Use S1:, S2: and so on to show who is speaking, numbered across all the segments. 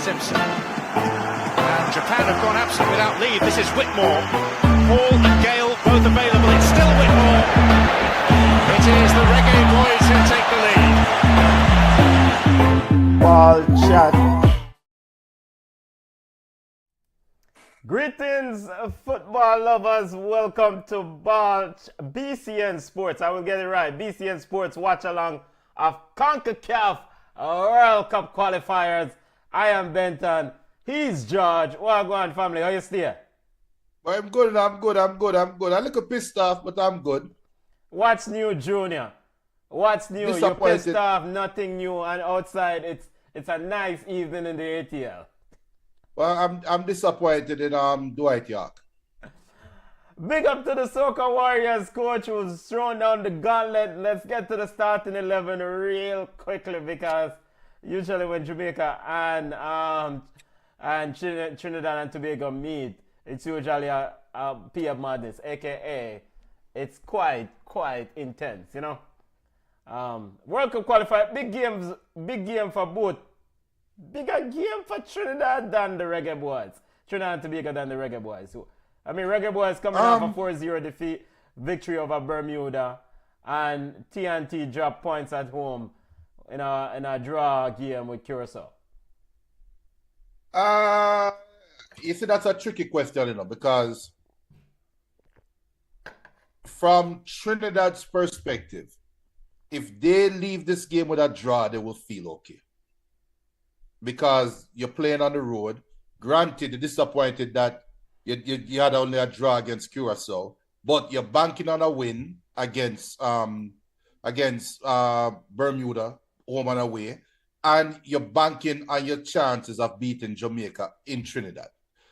S1: Simpson. And Japan have gone absolutely without lead. This is Whitmore. Hall and Gale both available. It's still Whitmore. It is the Reggae Boyz who take the lead.
S2: Ball shot. Greetings, football lovers. Welcome to BCN Sports. I will get it right. BCN Sports Watch Along of CONCACAF World Cup Qualifiers. I am Benton. He's George. Well, go on, family. How you stay?
S3: Well, I'm good. I'm a little pissed off, but I'm good.
S2: What's new, Junior? What's new? You're pissed off. Nothing new. And outside, it's a nice evening in the ATL.
S3: Well, I'm disappointed in Dwight York.
S2: Big up to the Soca Warriors coach who's thrown down the gauntlet. Let's get to the starting 11 real quickly, because usually when Jamaica and Trinidad and Tobago meet, it's usually a P of madness, aka it's quite intense, you know. World Cup Qualifier, big game for both. Bigger game for Trinidad than the Reggae Boyz. Trinidad and Tobago than the Reggae Boyz. So, I mean, Reggae Boyz coming off a 4-0 victory over Bermuda, and TNT dropped points at home in a draw game with Curacao.
S3: You see, that's a tricky question, you know, because from Trinidad's perspective, if they leave this game with a draw, they will feel okay. Because you're playing on the road. Granted, you're disappointed that you had only a draw against Curacao, but you're banking on a win against Bermuda, home and away, and you're banking on your chances of beating Jamaica in Trinidad.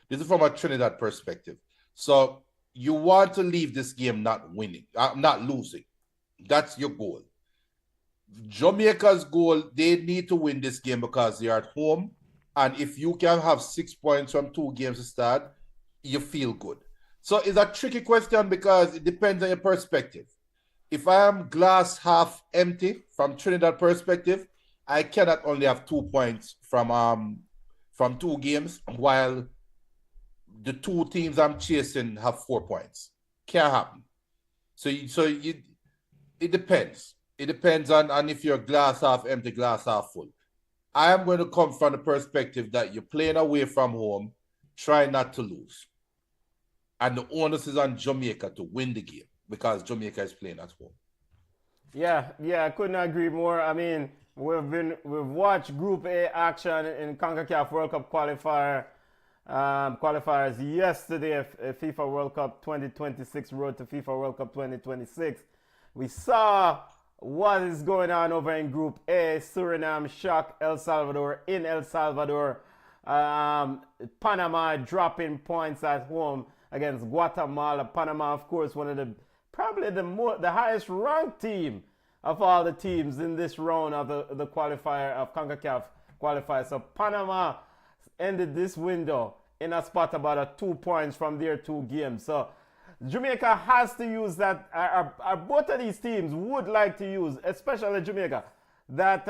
S3: This is from a Trinidad perspective. So you want to leave this game not losing. That's your goal. Jamaica's goal, they need to win this game because they are at home. And if you can have 6 points from 2 games to start, you feel good. So it's a tricky question because it depends on your perspective. If I am glass half empty from Trinidad perspective, I cannot only have 2 points from 2 games, while the 2 teams I'm chasing have 4 points. Can't happen. So it depends. It depends on if you're glass half empty, glass half full. I am going to come from the perspective that you're playing away from home, try not to lose. And the onus is on Jamaica to win the game because Jamaica is playing at home. Yeah,
S2: I couldn't agree more. I mean, we've watched Group A action in CONCACAF World Cup qualifiers yesterday, FIFA World Cup 2026, road to FIFA World Cup 2026. We saw what is going on over in Group A. Suriname shock El Salvador in El Salvador. Panama dropping points at home against Guatemala. Panama, of course, one of the highest ranked team of all the teams in this round of the qualifier of CONCACAF qualifier. So Panama ended this window in a spot about 2 points from their 2 games. So Jamaica has to use that. Both of these teams would like to use, especially Jamaica, that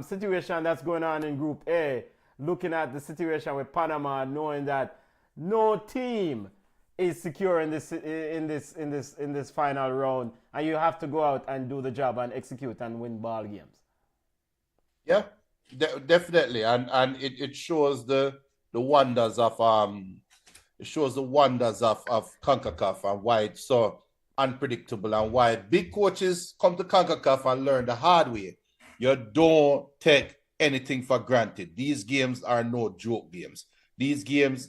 S2: situation that's going on in Group A. Looking at the situation with Panama, knowing that no team is secure in this final round, and you have to go out and do the job and execute and win ball games.
S3: Yeah, definitely, and it shows the wonders of CONCACAF and why it's so unpredictable and why big coaches come to CONCACAF and learn the hard way. You don't take anything for granted. These games are no joke games. These games,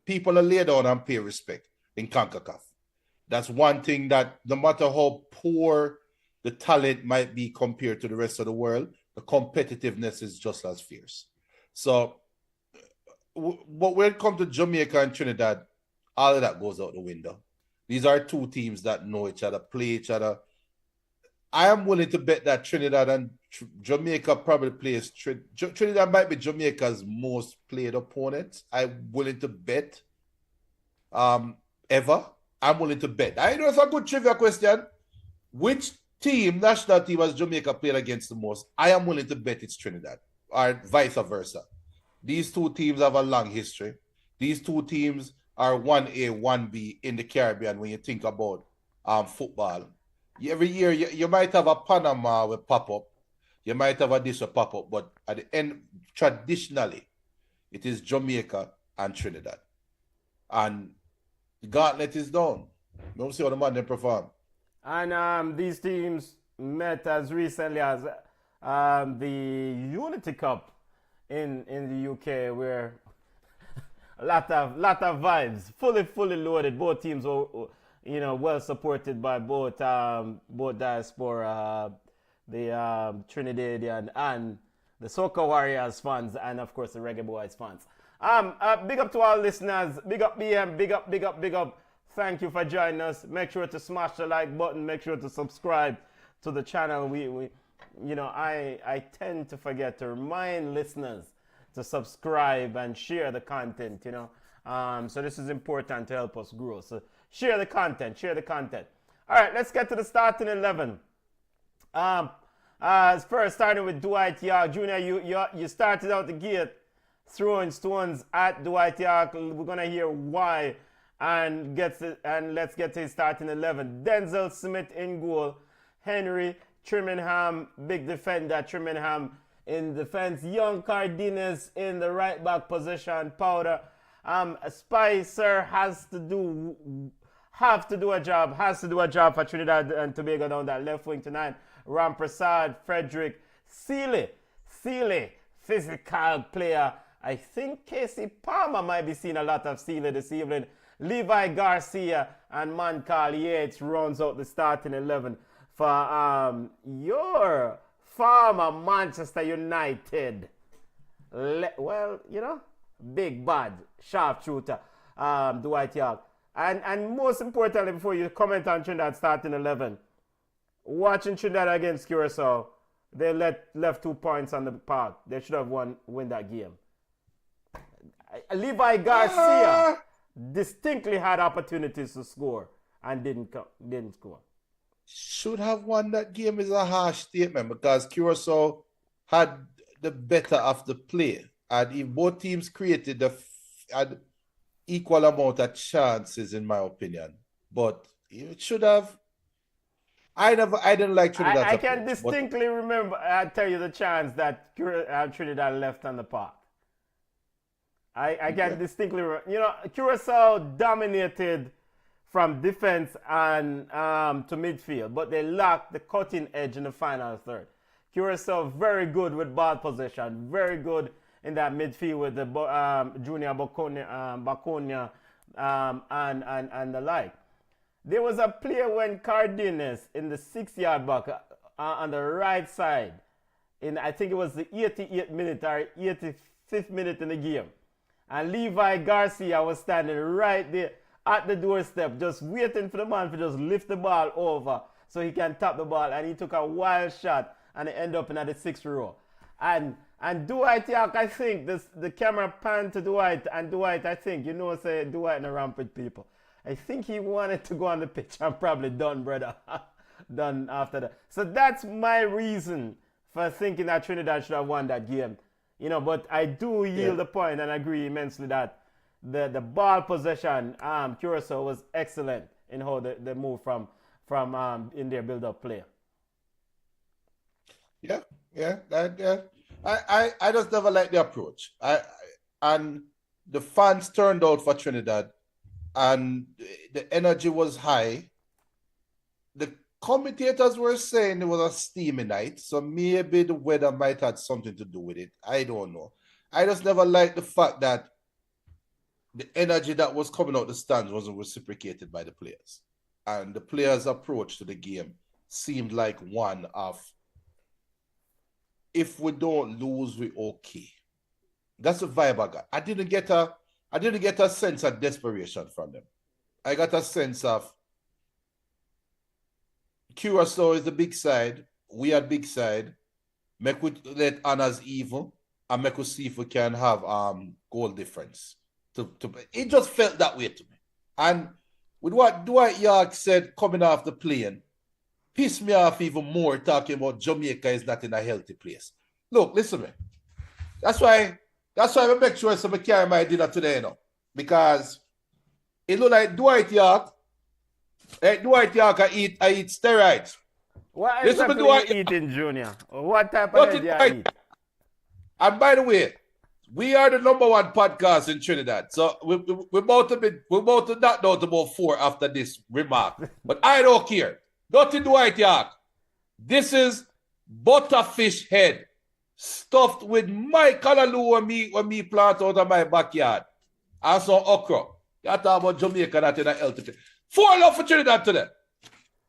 S3: people are laid down and pay respect in CONCACAF. That's one thing that no matter how poor the talent might be compared to the rest of the world, the competitiveness is just as fierce. So, but when it comes to Jamaica and Trinidad, all of that goes out the window. These are 2 teams that know each other, play each other. I am willing to bet that Trinidad and Jamaica probably plays. Trinidad might be Jamaica's most played opponent. I'm willing to bet. Ever. I'm willing to bet. I know it's a good trivia question. Which national team has Jamaica played against the most? I am willing to bet it's Trinidad, or vice versa. These two teams have a long history. These two teams are 1A, 1B in the Caribbean when you think about football. Every year, you might have a Panama with pop-up. You might have a this with pop-up. But at the end, traditionally, it is Jamaica and Trinidad. And the gauntlet is down. You don't see how the man they perform.
S2: And these teams met as recently as the Unity Cup in the UK, where a lot of vibes, fully loaded. Both teams were, well supported by both diaspora, the Trinidadian and the Soca Warriors fans, and of course the Reggae Boyz fans. Big up to all listeners. Big up BM. Big up. Thank you for joining us. Make sure to smash the like button. Make sure to subscribe to the channel. I tend to forget to remind listeners to subscribe and share the content, So this is important to help us grow. So share the content. All right, let's get to the starting 11. First, starting with Dwight York. Junior, you started out the gate throwing stones at Dwight York. We're going to hear why. And let's get to his starting 11. Denzel Smith in goal. Henry Trimmingham, big defender. Trimmingham in defense. Young Cardenas in the right back position. Powder. Spicer has to do a job for Trinidad and Tobago down that left wing tonight. Ram Prasad, Frederick, Seeley, physical player. I think Casey Palmer might be seeing a lot of Seeley this evening. Levi Garcia and Mankal Yates rounds out the starting 11 for your former Manchester United. Big bad sharpshooter, Dwight York. And most importantly, before you comment on Trinidad starting 11, watching Trinidad against Curacao, they left 2 points on the park. They should have win that game. Levi Garcia distinctly had opportunities to score and didn't score.
S3: Should have won that game is a harsh statement because Curacao had the better of the play. And if both teams created had equal amount of chances, in my opinion. But it should have. I didn't like Trinidad.
S2: I can distinctly remember. I'll tell you the chance that Trinidad left on the park. I can distinctly remember. Curacao dominated from defense and to midfield, but they lacked the cutting edge in the final third. Curacao very good with ball possession, very good in that midfield with the Junior Baconia and the like. There was a player when Cardenas in the 6-yard box on the right side, I think it was the 88th minute or 85th minute in the game. And Levi Garcia was standing right there at the doorstep, just waiting for the man to just lift the ball over so he can tap the ball. And he took a wild shot and it ended up in the 6th row. And Dwight York, I think the camera panned to Dwight, and Dwight, I think, say Dwight in a ramp with people. I think he wanted to go on the pitch and probably done, brother. Done after that. So that's my reason for thinking that Trinidad should have won that game. But I do yield the point and agree immensely that the ball possession, Curacao was excellent in how they moved from in their build-up play. Yeah.
S3: I just never liked the approach. And the fans turned out for Trinidad, and the energy was high. The commentators were saying it was a steamy night, so maybe the weather might have something to do with it. I don't know. I just never liked the fact that the energy that was coming out the stands wasn't reciprocated by the players. And the players' approach to the game seemed like one of, if we don't lose, we're okay. That's the vibe I got. I didn't get a sense of desperation from them. I got a sense of Curacao is the big side. We are big side. Make we let honors even and make we see if we can have goal difference. It just felt that way to me. And with what Dwight York said coming off the plane, pissed me off even more talking about Jamaica is not in a healthy place. Look, listen to me. That's why That's why I make sure I carry my dinner today, you know. Because it look like Dwight York. I eat steroids.
S2: What
S3: Listen
S2: exactly
S3: to
S2: are
S3: Dwight.
S2: you eating, Junior? What type
S3: What
S2: of
S3: did
S2: head you
S3: Dwight-
S2: eat?
S3: And by the way, we are the #1 podcast in Trinidad. So we're about to knock out about 4 after this remark. But I don't care. Dirty Dwight York. This is butterfish head stuffed with my callaloo when me plant out of my backyard. And some okra. You talk about Jamaica that in a healthy. 4 love for Trinidad today.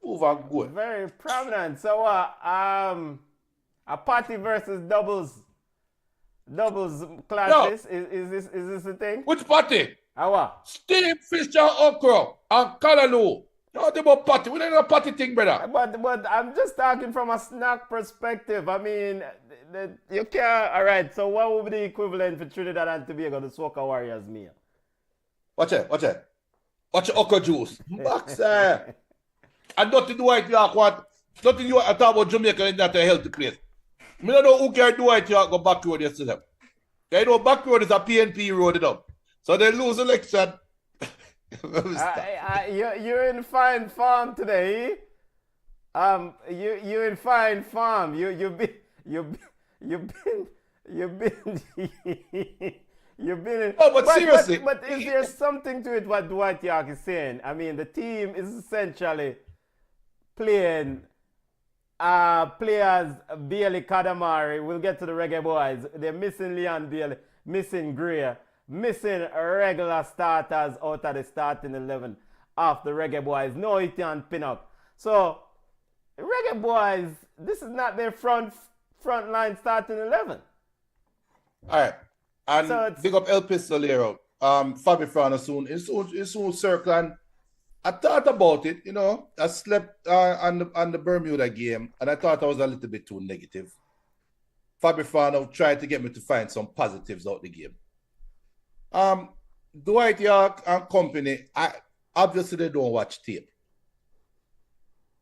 S3: Move on good.
S2: Very prominent. So a party versus doubles clashes. Is this the thing?
S3: Which party?
S2: What?
S3: Steamed fish and okra and callaloo. No, they about party. We don't know party thing, brother.
S2: But I'm just talking from a snack perspective. I mean, you can't. All right. So what would be the equivalent for Trinidad and Tobago, the Soca Warriors meal?
S3: Watch it. Watch your okra juice. Max, and nothing Dwight York want. Nothing you want to talk about Jamaica in that a healthy place. I don't know who can Dwight York go back road yesterday. You know, back road is a PNP road, you know. So they lose election.
S2: You're in fine form today. You're in fine form. You've been in.
S3: Oh, but seriously.
S2: But is there something to it what Dwight York is saying? I mean, the team is essentially playing players Bailey Kadamari. We'll get to the Reggae Boyz. They're missing Leon Bailey, missing Greer, missing regular starters out of the starting 11 of the Reggae Boyz. No Etienne Pinnock. So, Reggae Boyz, this is not their front line starting 11.
S3: All right. And
S2: So it's-
S3: big up El Pistolero. Fabi Frano soon circle. And I thought about it, you know. I slept on the Bermuda game, and I thought I was a little bit too negative. Fabi Frano tried to get me to find some positives out the game. Dwight York and company, obviously they don't watch tape.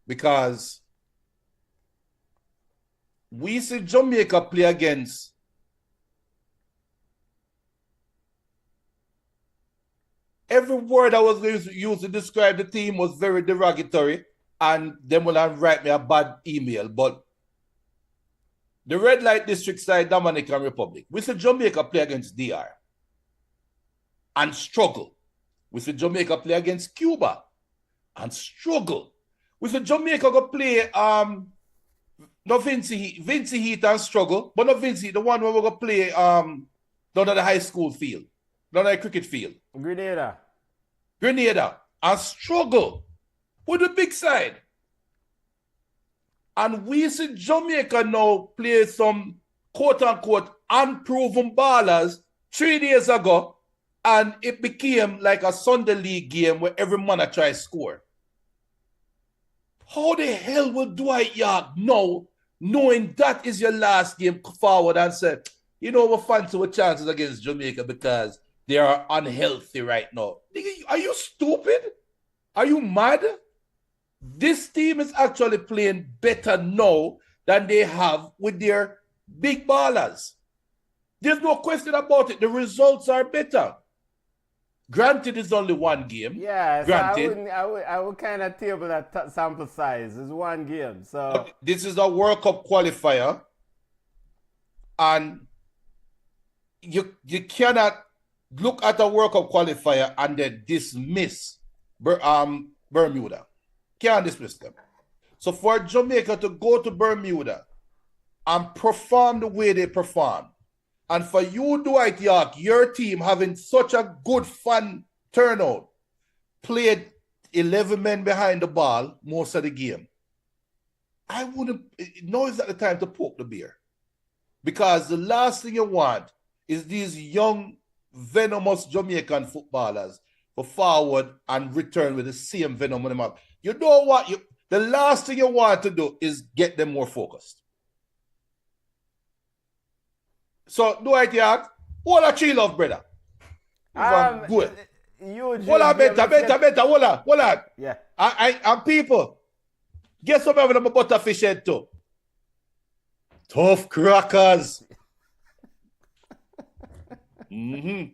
S3: Because we see Jamaica play against every word that was used to describe the team was very derogatory, and them will write me a bad email. But the red light district side, Dominican Republic, we see Jamaica play against DR and struggle. We see Jamaica play against Cuba and struggle. We see Jamaica go play no Vinci Heat and struggle, but not Vinci, the one where we go play down at the high school field, down at the cricket field. Grenada and struggle with the big side. And we see Jamaica now play some quote-unquote unproven ballers 3 days ago, and it became like a Sunday league game where every man try to score. How the hell will Dwight York know, knowing that is your last game forward, and say, you know, we're fancy with chances against Jamaica because they are unhealthy right now? Are you stupid? Are you mad? This team is actually playing better now than they have with their big ballers. There's no question about it. The results are better. Granted, it's only one game.
S2: Yeah,
S3: Granted.
S2: so I would kind of table that sample size. It's one game. So
S3: But this is a World Cup qualifier, and you cannot look at a World Cup qualifier and then dismiss Bermuda. Can't dismiss them. So for Jamaica to go to Bermuda and perform the way they perform, and for you, Dwight York, your team having such a good fan turnout, played 11 men behind the ball most of the game, I wouldn't. Now is not the time to poke the bear, because the last thing you want is these young, venomous Jamaican footballers for forward and return with the same venom on them up. You know what? The last thing you want to do is get them more focused. So, Dwight York, what a chill love, brother. Good. Hold on, better. Hold on.
S2: Yeah.
S3: And people, guess what? I'm a butterfish head too. Tough crackers. Mm-hmm.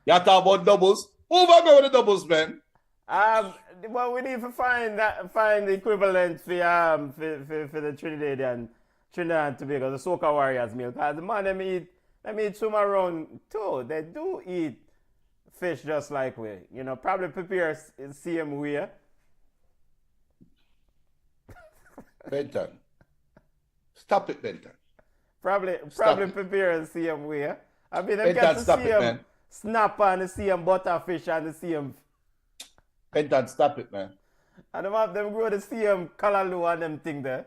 S3: You talk about doubles. Who am I going with the doubles, man?
S2: Well, we need to find the equivalent for the Trinidad and Tobago, the Soca Warriors meal. Because the man them eat swim around too. They do eat fish just like we. You know, probably prepare same way.
S3: Benton. Stop it, Benton.
S2: Probably prepare the same way. I mean, them
S3: Benton,
S2: get the
S3: stop it,
S2: same
S3: man.
S2: snapper and the same butterfish and the same.
S3: Benton, stop it, man.
S2: And them grow the same callaloo and them thing there.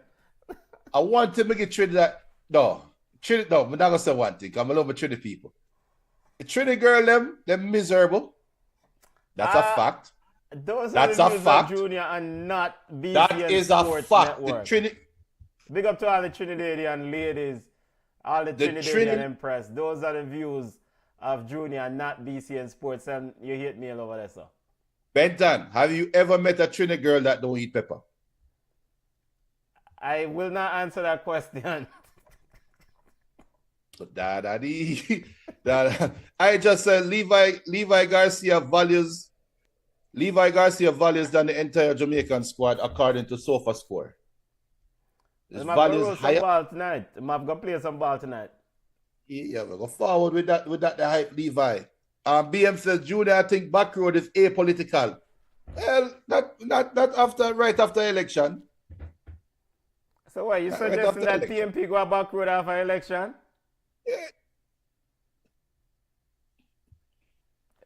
S3: I want to make it Trinidad. No, I'm not gonna say one thing. I'm a love Trinidad people. The Trinidad girl, them miserable. That's a fact.
S2: That's
S3: a fact.
S2: Junior and not BCN
S3: That is a
S2: Sports
S3: fact.
S2: Network.
S3: The
S2: Big up to all the Trinidadian ladies, all the Trinidadian Empress. Those are the views of Junior and not BCN Sports. And you hate me all over there, sir.
S3: Benton, have you ever met a Trinidad girl that don't eat pepper?
S2: I will not answer that question.
S3: I just said Levi Garcia values than the entire Jamaican squad according to Sofa Score. His values higher.
S2: Ball tonight. I'm going to play some ball tonight.
S3: Yeah, we'll go forward with that the hype Levi. BM says Junior, I think back road is apolitical. Well, not right after election.
S2: So what, you suggesting that PMP go back road after election?
S3: Yeah.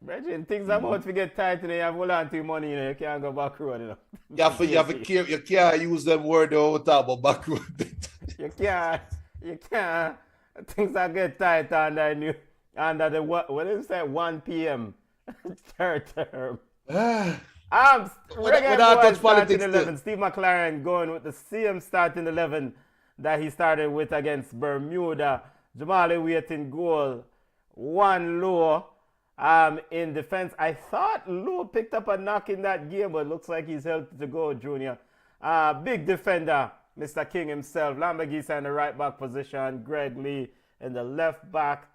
S2: Brethren, things are about to get tight, you know, you have hold on to your money, you know, you can't go back road, you know.
S3: You can't use them word all the time about back road.
S2: you can't. Things are get tight under the what is that 1 p.m. third term. Reggae Boyz starting 11. Steve McLaren going with the same starting 11 that he started with against Bermuda. Jamali waiting goal. One low in defense. I thought Lowe picked up a knock in that game, but it looks like he's healthy to go, Junior. Big defender, Mr. King himself. Lambagisa in the right back position. Greg Lee in the left back.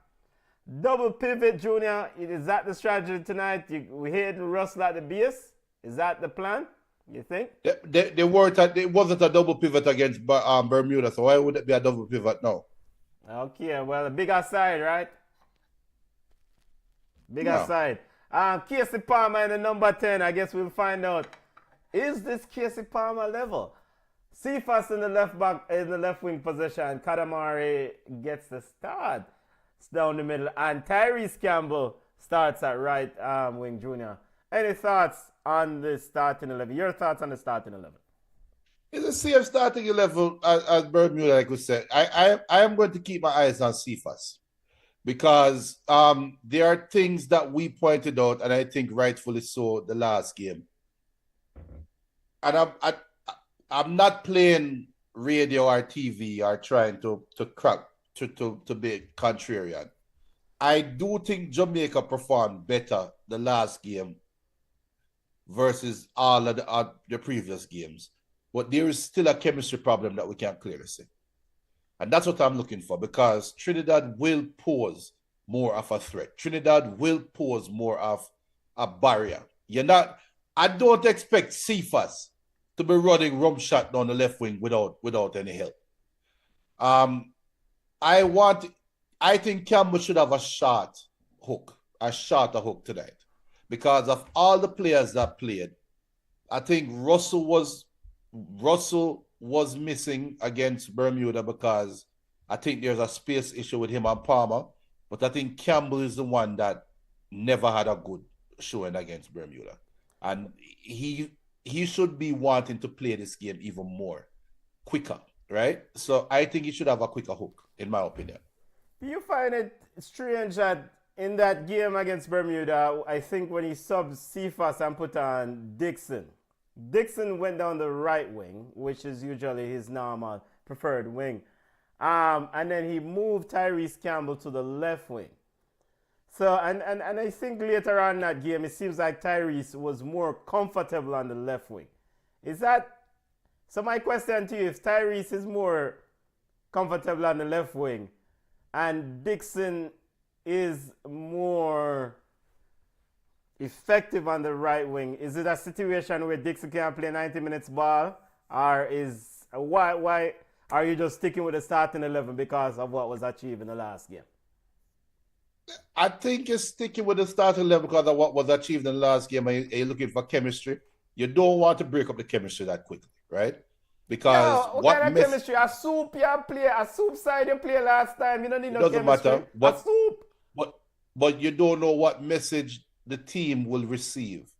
S2: Double pivot, Junior. Is that the strategy tonight? We heading Russell at the base? Is that the plan? You think?
S3: They wasn't a double pivot against Bermuda, so why would it be a double pivot now?
S2: Okay, well, a bigger side, right? Bigger side. Casey Palmer in the number 10. I guess we'll find out. Is this Casey Palmer level? Cephas in the left back, in the left wing position. Kadamari gets the start. It's down the middle. And Tyrese Campbell starts at right wing, Junior. Any thoughts on the starting 11? Your thoughts on the starting 11?
S3: It's the same starting 11 as Bermuda, like we said. I am going to keep my eyes on Cephas because there are things that we pointed out, and I think rightfully so, the last game. And I'm not playing radio or TV or trying to be contrarian. I do think Jamaica performed better the last game versus all of the previous games. But there is still a chemistry problem that we can't clearly see. And that's what I'm looking for, because Trinidad will pose more of a threat. Trinidad will pose more of a barrier. I don't expect Cephas to be running rum shot down the left wing without any help. I think Campbell should have a shorter hook tonight. Because of all the players that played, I think Russell was missing against Bermuda because I think there's a space issue with him and Palmer. But I think Campbell is the one that never had a good showing against Bermuda. And he should be wanting to play this game even more, quicker, right? So I think he should have a quicker hook, in my opinion.
S2: Do you find it strange that in that game against Bermuda, I think when he subbed Cephas and put on Dixon went down the right wing, which is usually his normal preferred wing. And then he moved Tyrese Campbell to the left wing. So, and I think later on in that game, it seems like Tyrese was more comfortable on the left wing. So my question to you, if Tyrese is more comfortable on the left wing and Dixon is more effective on the right wing? Is it a situation where Dixon can play 90 minutes ball, or is why are you just sticking with the starting 11 because of what was achieved in the last game?
S3: I think you're sticking with the starting level because of what was achieved in the last game, and you're looking for chemistry. You don't want to break up the chemistry that quickly, right? Because
S2: what kind of chemistry? A soup you play, a soup side you play last time. You don't need no chemistry.
S3: Doesn't matter.
S2: A soup.
S3: But you don't know what message the team will receive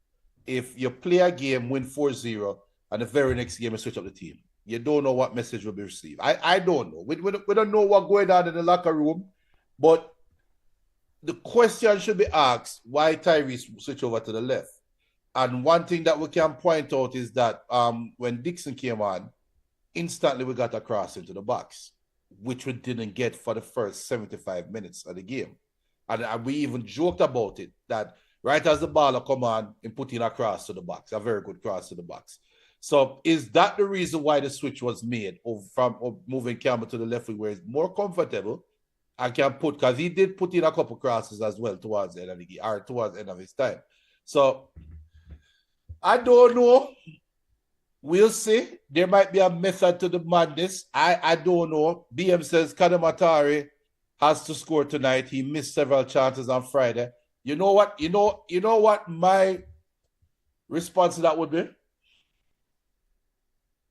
S3: if you play a game, win 4-0, and the very next game you switch up the team. You don't know what message will be received. I don't know. We don't know what's going on in the locker room, but the question should be asked, why Tyrese switch over to the left? And one thing that we can point out is that when Dixon came on, instantly we got a cross into the box, which we didn't get for the first 75 minutes of the game. And we even joked about it, that right as the ball come on, and put in a cross to the box, a very good cross to the box. So is that the reason why the switch was made from moving Campbell to the left wing, where it's more comfortable and can put, because he did put in a couple crosses as well towards the end of the game, or towards the end of his time. So I don't know. We'll see. There might be a method to the madness. I don't know. BM says Kadamatari has to score tonight. He missed several chances on Friday. You know what? You know what my response to that would be?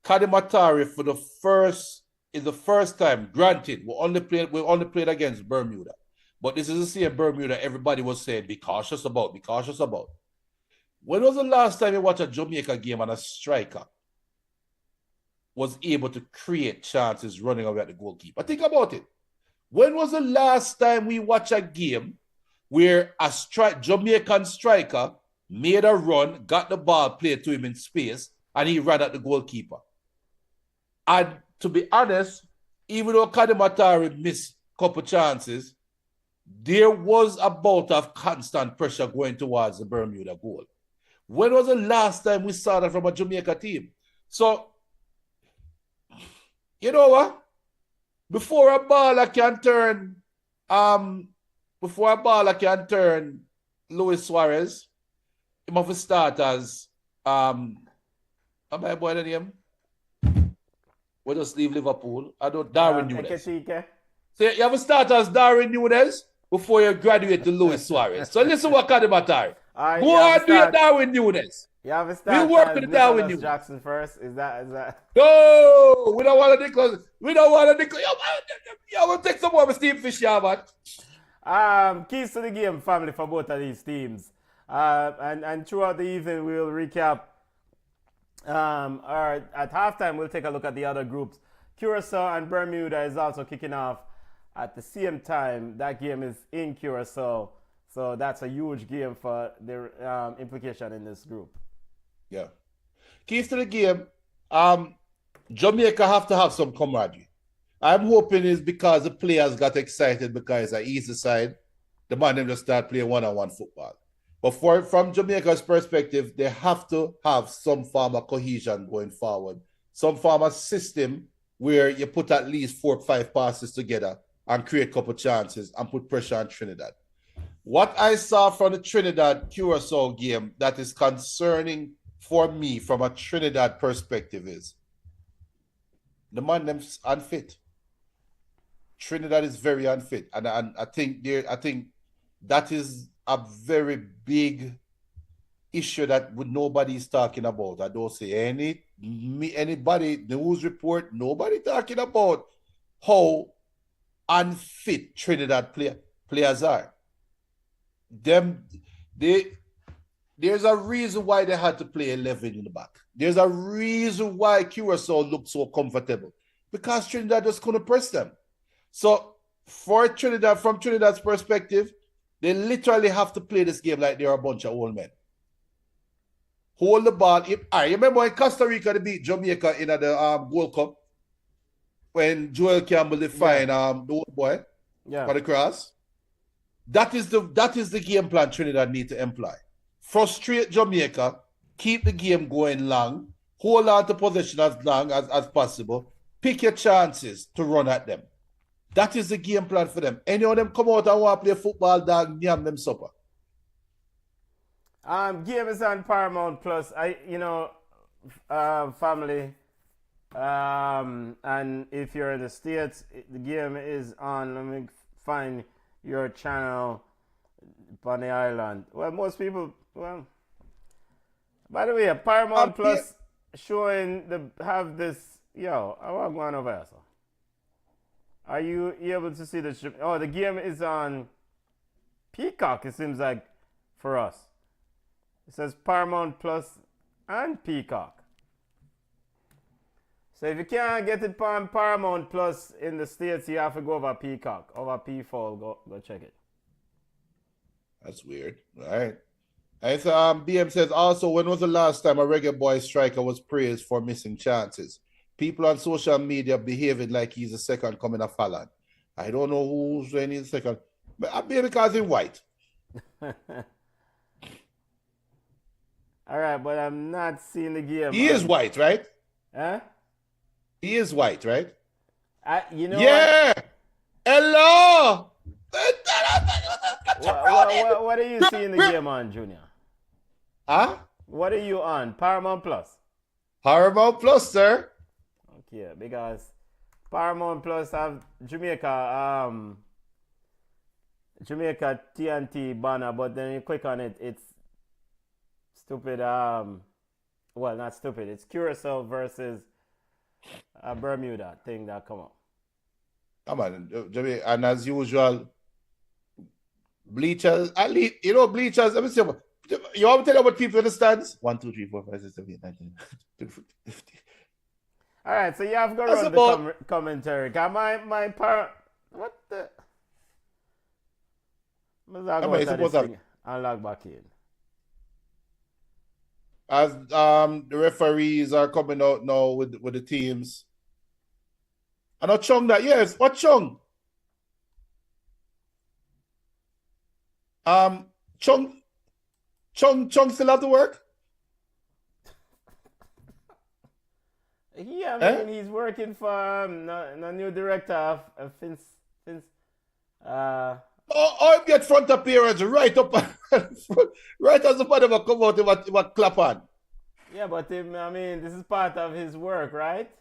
S3: Kadamatari is the first time. Granted, we only played against Bermuda, but this is the same Bermuda everybody was saying be cautious about. When was the last time you watched a Jamaica game and a striker was able to create chances running away at the goalkeeper? Think about it. When was the last time we watched a game where a Jamaican striker made a run, got the ball played to him in space, and he ran at the goalkeeper? And to be honest, even though Kadamatari missed a couple chances, there was a bout of constant pressure going towards the Bermuda goal. When was the last time we saw that from a Jamaica team? So, you know what? Before a baller can turn Luis Suarez, he must start as am I boy the name? We just leave Liverpool. I don't Darwin Nunes. So you have to start as Darwin Nunes before you graduate to Luis Suarez. So listen what Kadamatari. Go on, do your Darwin Nunes.
S2: You have to start.
S3: We work with Darwin Nunes.
S2: Jackson first. Is that?
S3: No, we don't want to declare. Yo, we'll take some more of Steve Fisher, man.
S2: Keys to the game, family, for both of these teams. And throughout the evening, we'll recap. Or at halftime, we'll take a look at the other groups. Curacao and Bermuda is also kicking off at the same time. That game is in Curacao. So that's a huge game for the implication in this group.
S3: Yeah. Keys to the game, Jamaica have to have some camaraderie. I'm hoping it's because the players got excited because it's an easy side. The man them just start playing one-on-one football. But from Jamaica's perspective, they have to have some form of cohesion going forward. Some form of system where you put at least 4 or 5 passes together and create a couple chances and put pressure on Trinidad. What I saw from the Trinidad-Curacao game that is concerning for me from a Trinidad perspective is the man them's unfit. Trinidad is very unfit. And I think that is a very big issue that nobody is talking about. I don't see anybody, news report, nobody talking about how unfit Trinidad players are. There's a reason why they had to play 11 in the back. There's a reason why Curacao looked so comfortable, because Trinidad just couldn't press them. So for Trinidad, from Trinidad's perspective, they literally have to play this game like they're a bunch of old men. Hold the ball. You remember when Costa Rica they beat Jamaica in the World Cup when Joel Campbell defined the old boy for the cross? That is the game plan Trinidad need to employ. Frustrate Jamaica, keep the game going long, hold on to possession as long as possible, pick your chances to run at them. That is the game plan for them. Any of them come out and want to play football, dog, yam them supper.
S2: Game is on Paramount Plus. Family. And if you're in the States, the game is on. Let me find your channel on the island. Well, most people. Well, by the way, Paramount Plus showing have this. Yo, I want to go on over here. So. Are you able to see the? Oh, the game is on Peacock. It seems like for us. It says Paramount Plus and Peacock. So if you can't get it on Paramount Plus in the States, you have to go over Peacock, over P4. Go check it.
S3: That's weird. All right. And so BM says also, when was the last time a Reggae Boyz striker was praised for missing chances? People on social media behaving like he's the second coming of Holland. I don't know who's saying he's the second. But maybe because he's white.
S2: All right, but I'm not seeing the game.
S3: He is white, right?
S2: Huh?
S3: He is white, right?
S2: You know
S3: yeah.
S2: what?
S3: Hello.
S2: What are you seeing the game on, Junior?
S3: Huh?
S2: What are you on? Paramount Plus?
S3: Paramount Plus, sir.
S2: Okay, because Paramount Plus have Jamaica TNT banner, but then you click on it, it's stupid. Well, not stupid. It's Curacao versus Bermuda thing that come up.
S3: Come on, Jamaica, and as usual, bleachers. Bleachers. Let me see. You want me to tell you what people in the stands? 1, 2, 3, 4, 5, 6, 7, 8, 9, 10, 50.
S2: All right, so you have to go run the commentary. Got my what the? I'll log back in.
S3: As the referees are coming out now with the teams. And not Chung that, yes. What Chung? Chung still have to work?
S2: Yeah, I mean, he's working for the new director of Finns.
S3: I'll get front appearance right up, right as the bottom will come out, he will clap on.
S2: Yeah, but this is part of his work, right?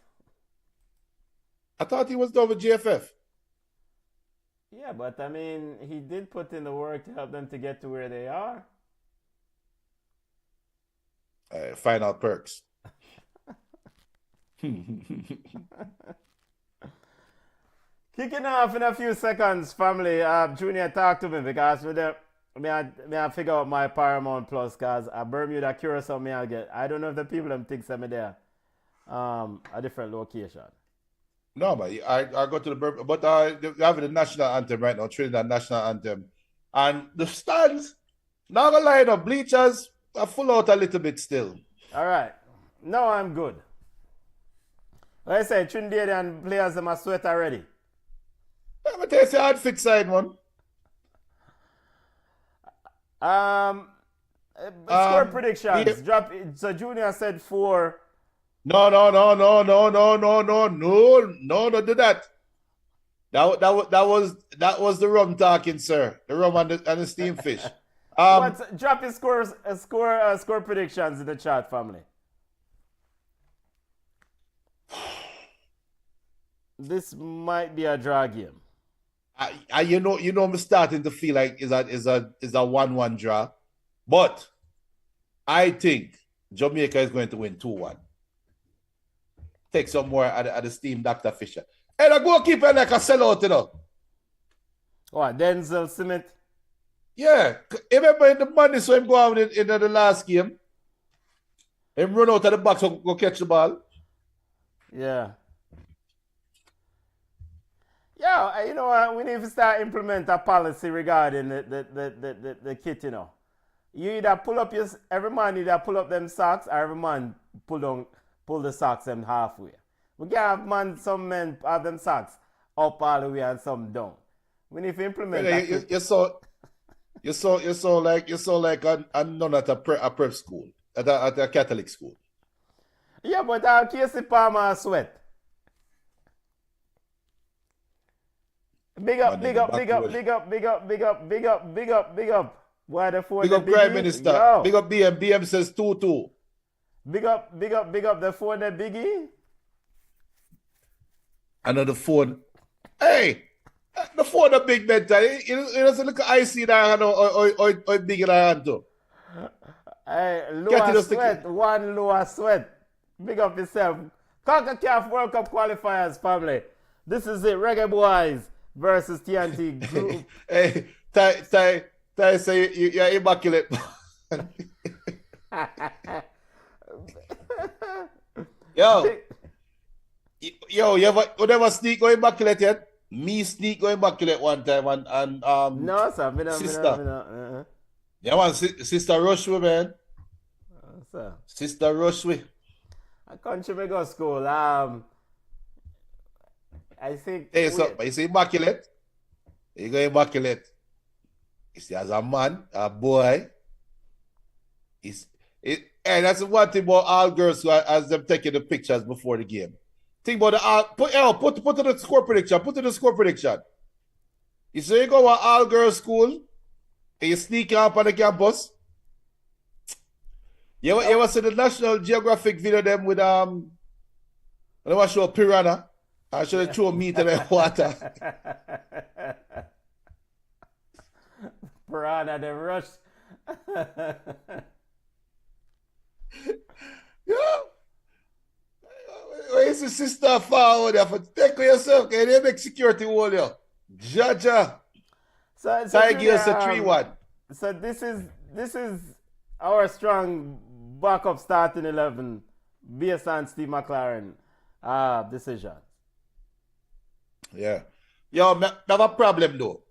S3: I thought he was done with GFF.
S2: Yeah, but he did put in the work to help them to get to where they are.
S3: Final perks.
S2: Kicking off in a few seconds, family. Junior, talk to me because I figure out my Paramount Plus because Bermuda, Curacao, I get. I don't know if the people them think I'm there. A different location.
S3: No, but I go to the Bermuda, but they're having the national anthem right now, Trinidad national anthem, and the stands. Not gonna lie, the bleachers are full out a little bit still.
S2: All right, no, I'm good. Like I say, Trinidadian players them are sweat already.
S3: I'm gonna tell you, hard fix side, man.
S2: Score predictions. Drop. So Junior said 4.
S3: No, don't do that. That was the rum talking, sir. The rum and the steamed fish.
S2: Drop your score predictions in the chat, family. This might be a draw game.
S3: I'm starting to feel like is a 1-1 draw, but I think Jamaica is going to win 2-1. Take some more at the steam, Dr. Fisher. And I go keep it like a sellout, you know.
S2: What, Denzel Smith?
S3: Yeah. Remember in the money, so him go out in the last game. Him run out of the box and go catch the ball.
S2: Yeah. Yeah, you know what? We need to start implement a policy regarding the kit, you know. You either pull up every man either pull up them socks or every man pull the socks them halfway. We can have some men have them socks up all the way and some down. We need to implement that.
S3: You're so like a nun at a prep school, at a Catholic school.
S2: Yeah, but Casey Palmer sweat. Big up,
S3: Man,
S2: big
S3: the
S2: up,
S3: back
S2: big up,
S3: road.
S2: big up, big up, big up, big up, big up, big up. Why the phone
S3: Big
S2: the
S3: up Prime
S2: biggie?
S3: Minister.
S2: Yo.
S3: Big up BM. BM says 2-2.
S2: Big up, big up, big up the phone the biggie.
S3: Another phone. Hey, the phone a big mental. It doesn't look icy in our hand or big in our hand too.
S2: Hey,
S3: Get it,
S2: lower
S3: just
S2: sweat, one lower sweat. Big up yourself. CONCACAF World Cup Qualifiers, family. This is it. Reggae Boyz versus TNT Group.
S3: Hey, Ty say you're immaculate. Yo, you never sneak go immaculate yet? Me sneak go immaculate one time and
S2: No, sir.
S3: sister. Yeah, man, sister rush with, man.
S2: Sir.
S3: Sister rush with.
S2: A country me go school. I think.
S3: Hey, so you say immaculate? You go immaculate. You see, as a man, a boy, and that's one thing about all girls who as them taking the pictures before the game. Think about the put to the score prediction. Put to the score prediction. You say you go to all girls school and you sneak up on the campus. You ever see the National Geographic video them with when they want to show piranha? I should have thrown meat in the water.
S2: Piranha, the rush.
S3: Yeah. Where is the sister forward there? For take care of yourself, can they make security hold you? Jaja.
S2: So
S3: Give us a 3-1.
S2: So this is our strong backup starting 11 based on Steve McLaren decision.
S3: Yeah. Yo, I have a problem though.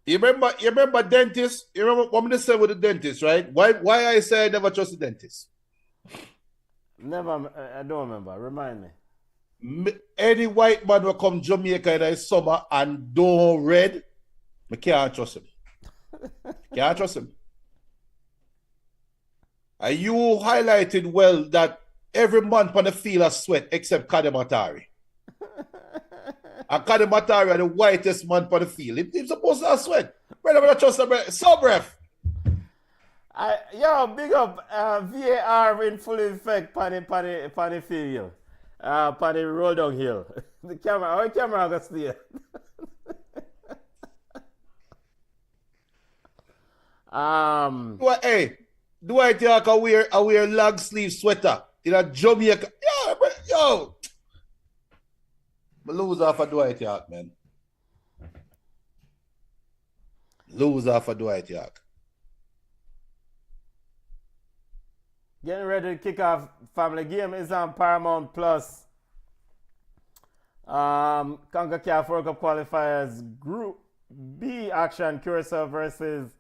S3: You remember dentist? You remember what I said with the dentist, right? Why I say I never trust the dentist?
S2: Never, I don't remember. Remind me.
S3: Any white man will come Jamaica in the summer and don't red, I can't trust him. Can't trust him. And you highlighted well that every man on the field has sweat except Kadimatari. And Kadimatari are the whitest man on the field. He's supposed to have sweat. Brother, I trust him. So, ref.
S2: Yo, big up VAR in full effect pan the field. Pan the roll downhill. The camera got stay.
S3: Do I think I wear long sleeve sweater in a Jamaica? Yo. I lose off of Dwight York, man. Lose off of Dwight York.
S2: Getting ready to kick off. Family game is on Paramount Plus. CONCACAF World Cup Qualifiers Group B action. Curacao versus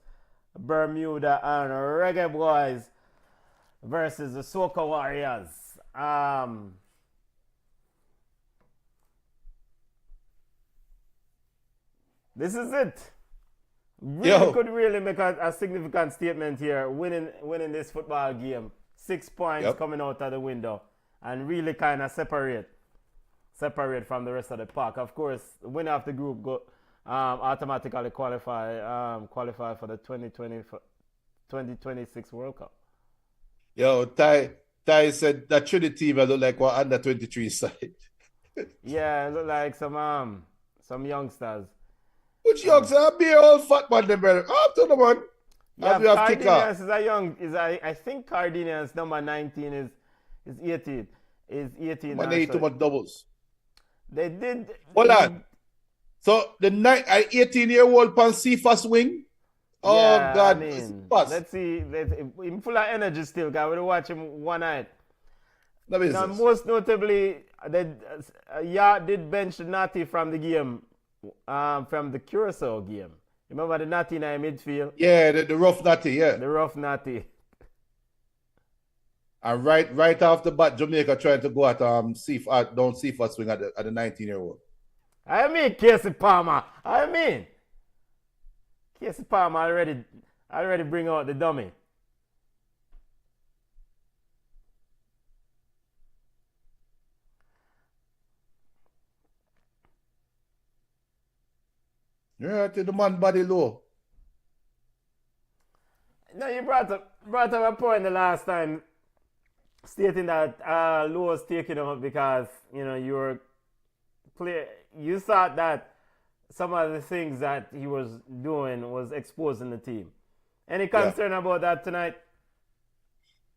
S2: Bermuda and Reggae Boyz versus the Soca Warriors. This is it. Could really make a significant statement here, winning this football game. 6 points coming out of the window and really kind of separate from the rest of the pack. Of course, the winner of the group automatically qualify for the 2026 World Cup.
S3: Yo, Ty said that Trinidad team look like one under 23 side.
S2: Yeah, it look like some youngsters.
S3: Which youngsters? Be old fat man, them brother. Up to the man.
S2: Yeah, Cardinians is I think Cardinians number 19 is 18. Is 18.
S3: Man, they too much doubles.
S2: They did.
S3: Hold on. So the 18-year-old pan CFAS wing. Oh
S2: yeah,
S3: God!
S2: I mean, let's see. Him full of energy still. Guy, we'll watch him one night. Now, most notably, they did bench Natty from the game, from the Curacao game. Remember the Natty in midfield?
S3: Yeah, the rough Natty. Yeah,
S2: the rough Natty.
S3: And right off the bat, Jamaica trying to go at CFAS swing at the 19-year-old.
S2: I mean, Casey Palmer. Casey Palmer already bring out the dummy.
S3: Yeah, to the man body low.
S2: No, you brought up a point the last time, stating that Low was taking him up because you thought that some of the things that he was doing was exposing the team. Any concern about that tonight?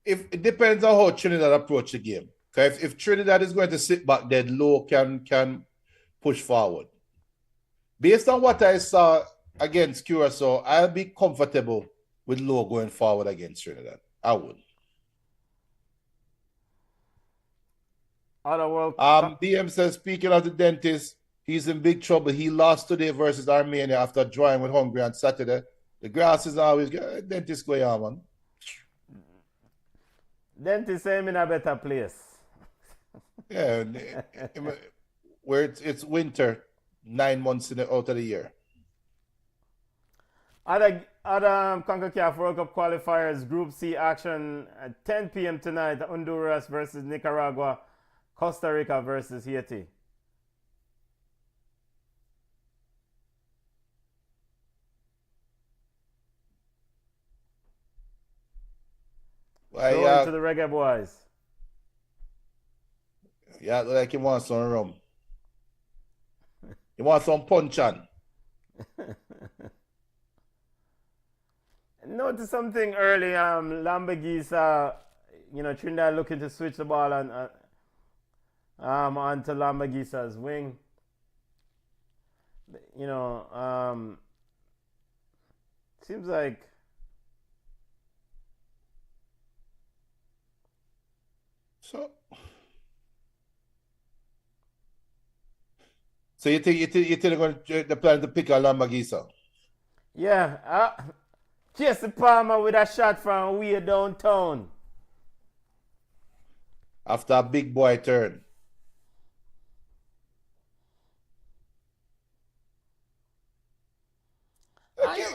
S3: If it depends on how Trinidad approach the game. Because if Trinidad is going to sit back, then Low can push forward. Based on what I saw against Curacao, I'll be comfortable with Low going forward against Trinidad. I would.
S2: Other World
S3: DM says, speaking of the dentist, he's in big trouble. He lost today versus Armenia after drawing with Hungary on Saturday. The grass is always good. Dentist going on, man.
S2: Dentist say him in a better place.
S3: Yeah, where it's winter, 9 months out of the year.
S2: Other CONCACAF World Cup qualifiers, Group C action at 10 p.m. tonight. Honduras versus Nicaragua, Costa Rica versus Haiti. Going to the Reggae Boyz.
S3: Yeah, look like he wants some rum. He wants some punch on.
S2: Notice something early. Lambaguisa, Trinidad looking to switch the ball onto Lambaguisa's wing. Seems like
S3: So you think they're planning to pick a Lambaguisa?
S2: Yeah, Jesse Palmer with a shot from way downtown.
S3: After a big boy turn.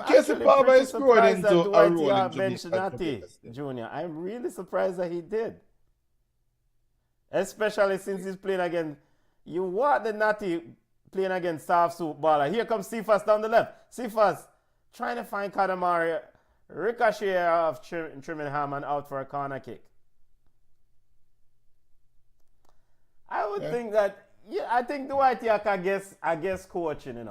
S3: Jesse Palmer is growing into a role in
S2: Jamaica. Junior. I'm really surprised that he did. Especially since he's playing against, you want the Natty playing against South Soup Baller. Here comes Cephas down the left. Cephas trying to find Kadamari. Ricochet of Trinningham and out for a corner kick. I would think that, I think Dwight Yak, I guess coaching,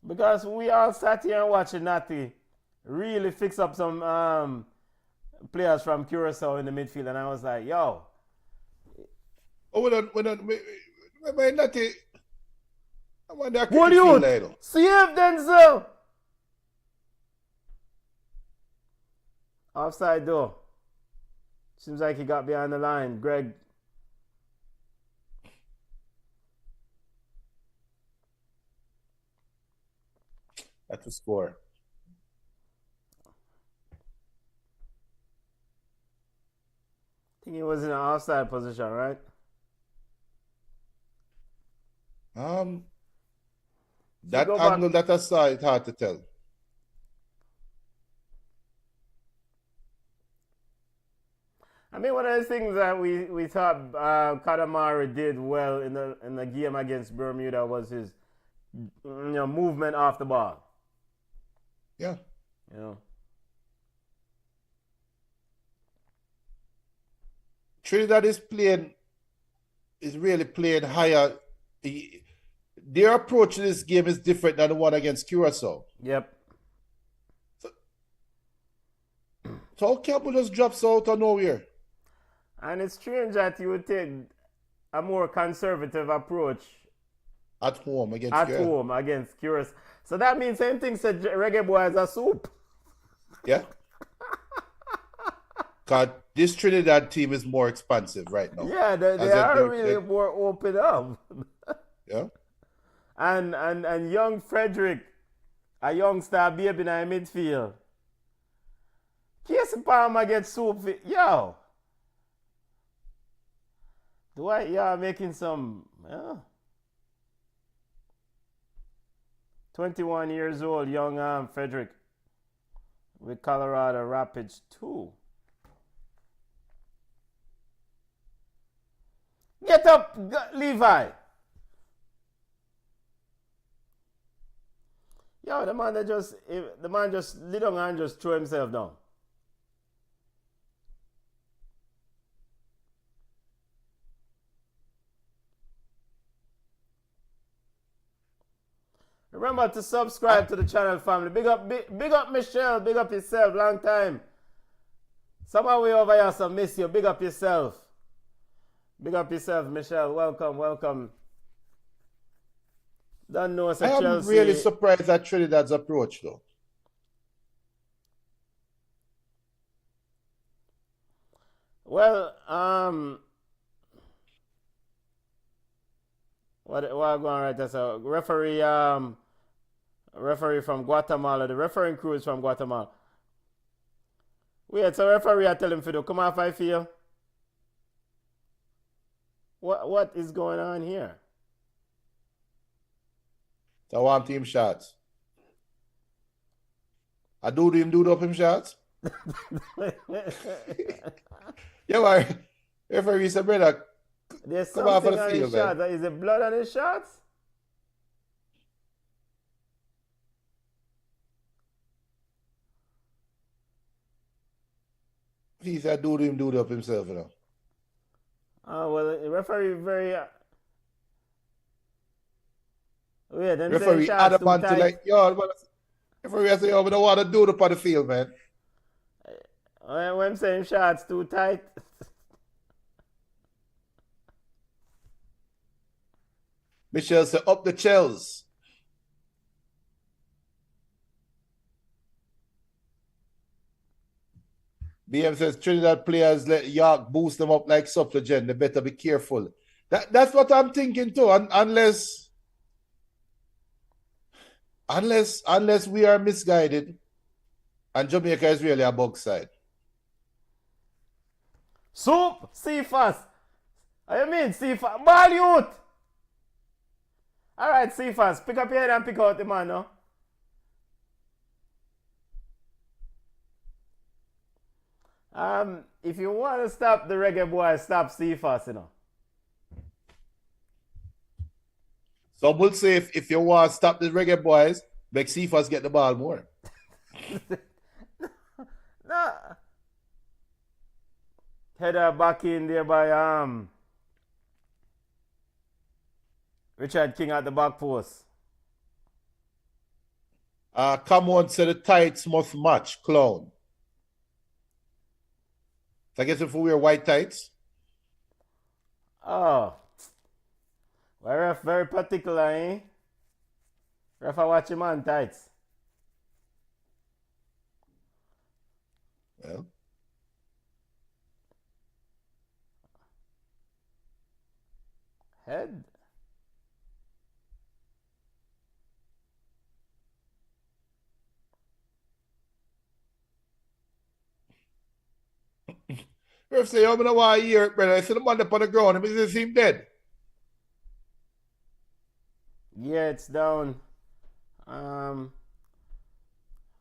S2: Because we all sat here and watching Natty really fix up some players from Curacao in the midfield, and I was like, yo.
S3: Oh, we're not Natty. I want that.
S2: What you? Save Denzel. Offside though. Seems like he got behind the line. Greg.
S3: That's the score.
S2: I think he was in an offside position, right?
S3: That angle that I saw, it's hard to tell.
S2: I mean, one of the things that we thought Kadamari did well in the game against Bermuda was his movement off the ball.
S3: Yeah. Trinidad is really playing higher. Their approach to this game is different than the one against Curacao.
S2: Yep.
S3: So Campbell just drops out of nowhere.
S2: And it's strange that you would take a more conservative approach
S3: at home against
S2: Curacao. So that means same thing said Reggae Boyz a soup.
S3: Yeah. Because this Trinidad team is more expansive right now.
S2: Yeah, they are really more open up.
S3: Yeah.
S2: And young Frederick, a youngster baby in the midfield. Casey Palmer gets soup. Yo. Making some, 21 years old, young Frederick with Colorado Rapids 2. Get up, Levi. Yo, the man just lit down and just threw himself down. Remember to subscribe to the channel, family. Big up Michelle. Big up yourself. Long time. Somehow we over here, so miss you. Big up yourself. Big up yourself, Michelle. Welcome. Don't know us at Chelsea.
S3: I'm really surprised at Trinidad's approach, though.
S2: Well, what going right there? So referee from Guatemala. The refereeing crew is from Guatemala. Wait, so referee I tell him to do come off I feel. What is going on here?
S3: So one team shots. I do him do up him shots. Yeah, man. Referee said, brother,
S2: there's
S3: come off
S2: something
S3: the
S2: on
S3: field,
S2: his shots. Is it blood on his shots?
S3: He said, do him do up himself, you know.
S2: Oh, well, the referee very... yeah, them
S3: Referee
S2: saying shots too
S3: adamant to
S2: tight.
S3: like, yo, referee say, yo, we don't want to do the on the field, man.
S2: When I'm saying shots too tight.
S3: Michelle said, up the Chels. BM says, Trinidad players let York boost them up like supplicant. They better be careful. That's what I'm thinking too. Unless we are misguided and Jamaica is really a bug side.
S2: Soup! Cephas! I mean Cephas. Ball youth! Alright, Cephas. Pick up your head and pick out the man, no? If you want to stop the Reggae Boyz, stop Cephas, you know.
S3: Some will say if you want to stop the Reggae Boyz, make Cephas get the ball more.
S2: No. Header back in there by Richard King at the back post.
S3: Come on, say the tights must match, clown. So I guess if we wear white tights.
S2: Oh. Well, ref very particular, eh? Ref I watch him on tights.
S3: Well.
S2: Head.
S3: Ref say, I'm gonna want to hear it, brother. I see the man up on the ground, and he seem dead.
S2: Yeah, it's down.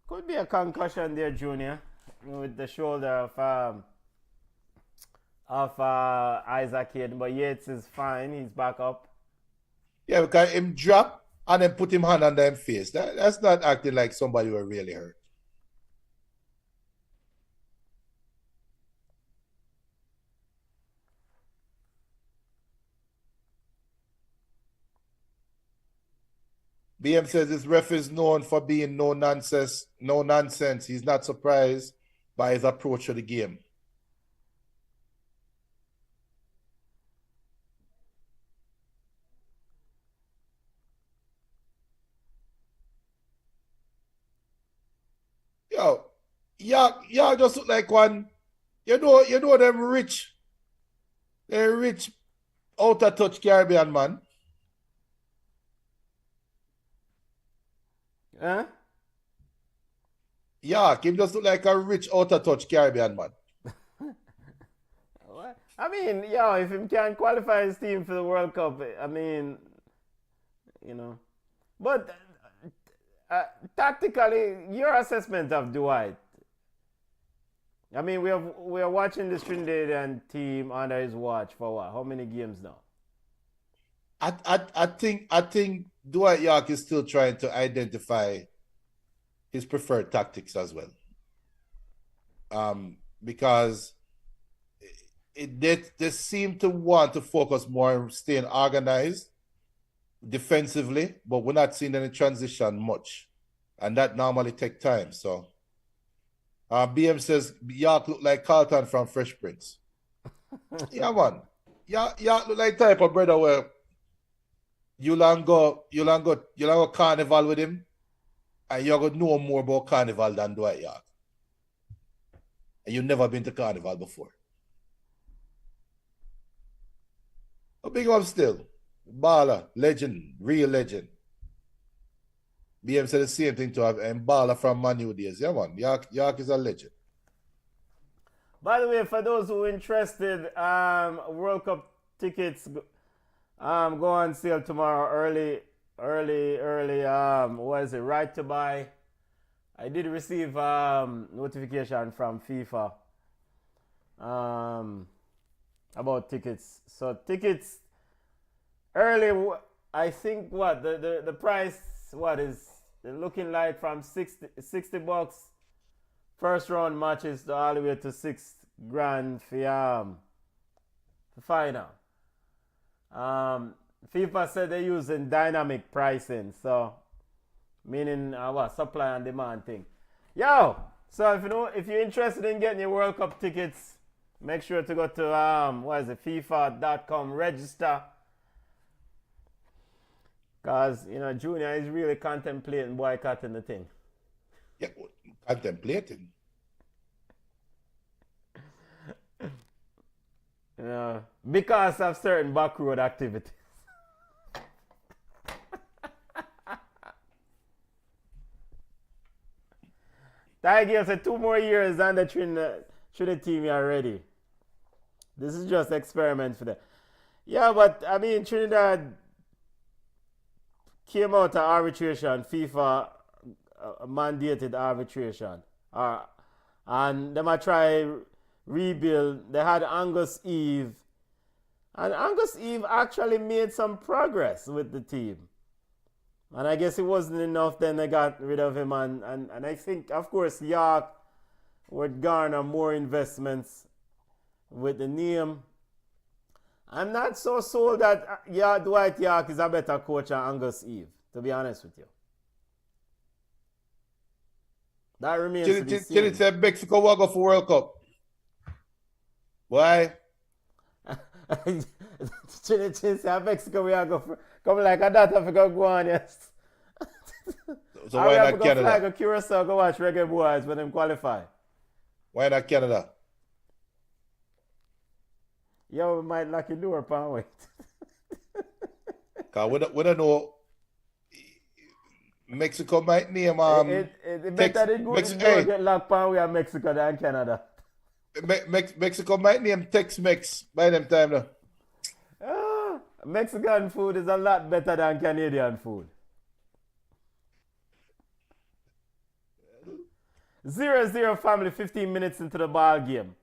S2: Could be a concussion there, Junior, with the shoulder of Isaac Hayden, but Yates is fine. He's back up.
S3: Yeah, because him drop and then put him hand under him face. That's not acting like somebody who really hurt. BM says this ref is known for being no nonsense. He's not surprised by his approach to the game. Yo, y'all just look like one. You know them rich. They're rich, out of touch Caribbean man.
S2: Huh?
S3: Yeah, him just look like a rich, out of touch Caribbean man.
S2: I mean, yeah, if he can qualify his team for the World Cup, I mean, you know. But tactically, your assessment of Dwight. I mean, we are watching this Trinidadian team under his watch for what? How many games now?
S3: I think Dwight York is still trying to identify his preferred tactics as well. Because they seem to want to focus more on staying organized defensively, but we're not seeing any transition much, and that normally take time. So, BM says York look like Carlton from Fresh Prince. Yeah, man. York look like type of brother where you lang go carnival with him, and you're gonna know more about carnival than Dwight York. And you've never been to carnival before. A big up still. Baller, legend, real legend. BM said the same thing to have and Baller from Manu days. Yeah, man. York is a legend.
S2: By the way, for those who are interested, World Cup tickets go on sale tomorrow early. What is it? Right to buy. I did receive notification from FIFA about tickets. So tickets early. I think what the price what is looking like from $60 first round matches to all the way to $6,000 for final. FIFA said they're using dynamic pricing, so meaning what supply and demand thing. Yo, so if you're interested in getting your World Cup tickets, make sure to go to FIFA.com, register. Cause Junior is really contemplating boycotting the thing.
S3: Yeah, contemplating.
S2: Because of certain backroad activities. Tiger said 2 more years and the Trinidad team are ready. This is just experiment for them. Yeah, but I mean Trinidad came out of arbitration. FIFA mandated arbitration. And they might try rebuild. They had Angus Eve. And Angus Eve actually made some progress with the team. And I guess it wasn't enough, then they got rid of him. And I think, of course, York would garner more investments with the name. I'm not so sold that Dwight York is a better coach than Angus Eve, to be honest with you. That remains to be seen.
S3: Can say Mexico will go for World Cup? Why?
S2: Say Mexico we are go for come like a data for go on, yes.
S3: So why not Canada?
S2: Fly go Curacao, go watch Reggae Boyz when them qualify.
S3: Why not Canada?
S2: Yo, we might lock your door, pan wait.
S3: Cause we don't know. Mexico might name
S2: it better they go get locked pan way Mexico than Canada.
S3: Mexico might name Tex-Mex by them time now.
S2: Mexican food is a lot better than Canadian food. 0-0 family, 15 minutes into the ball game.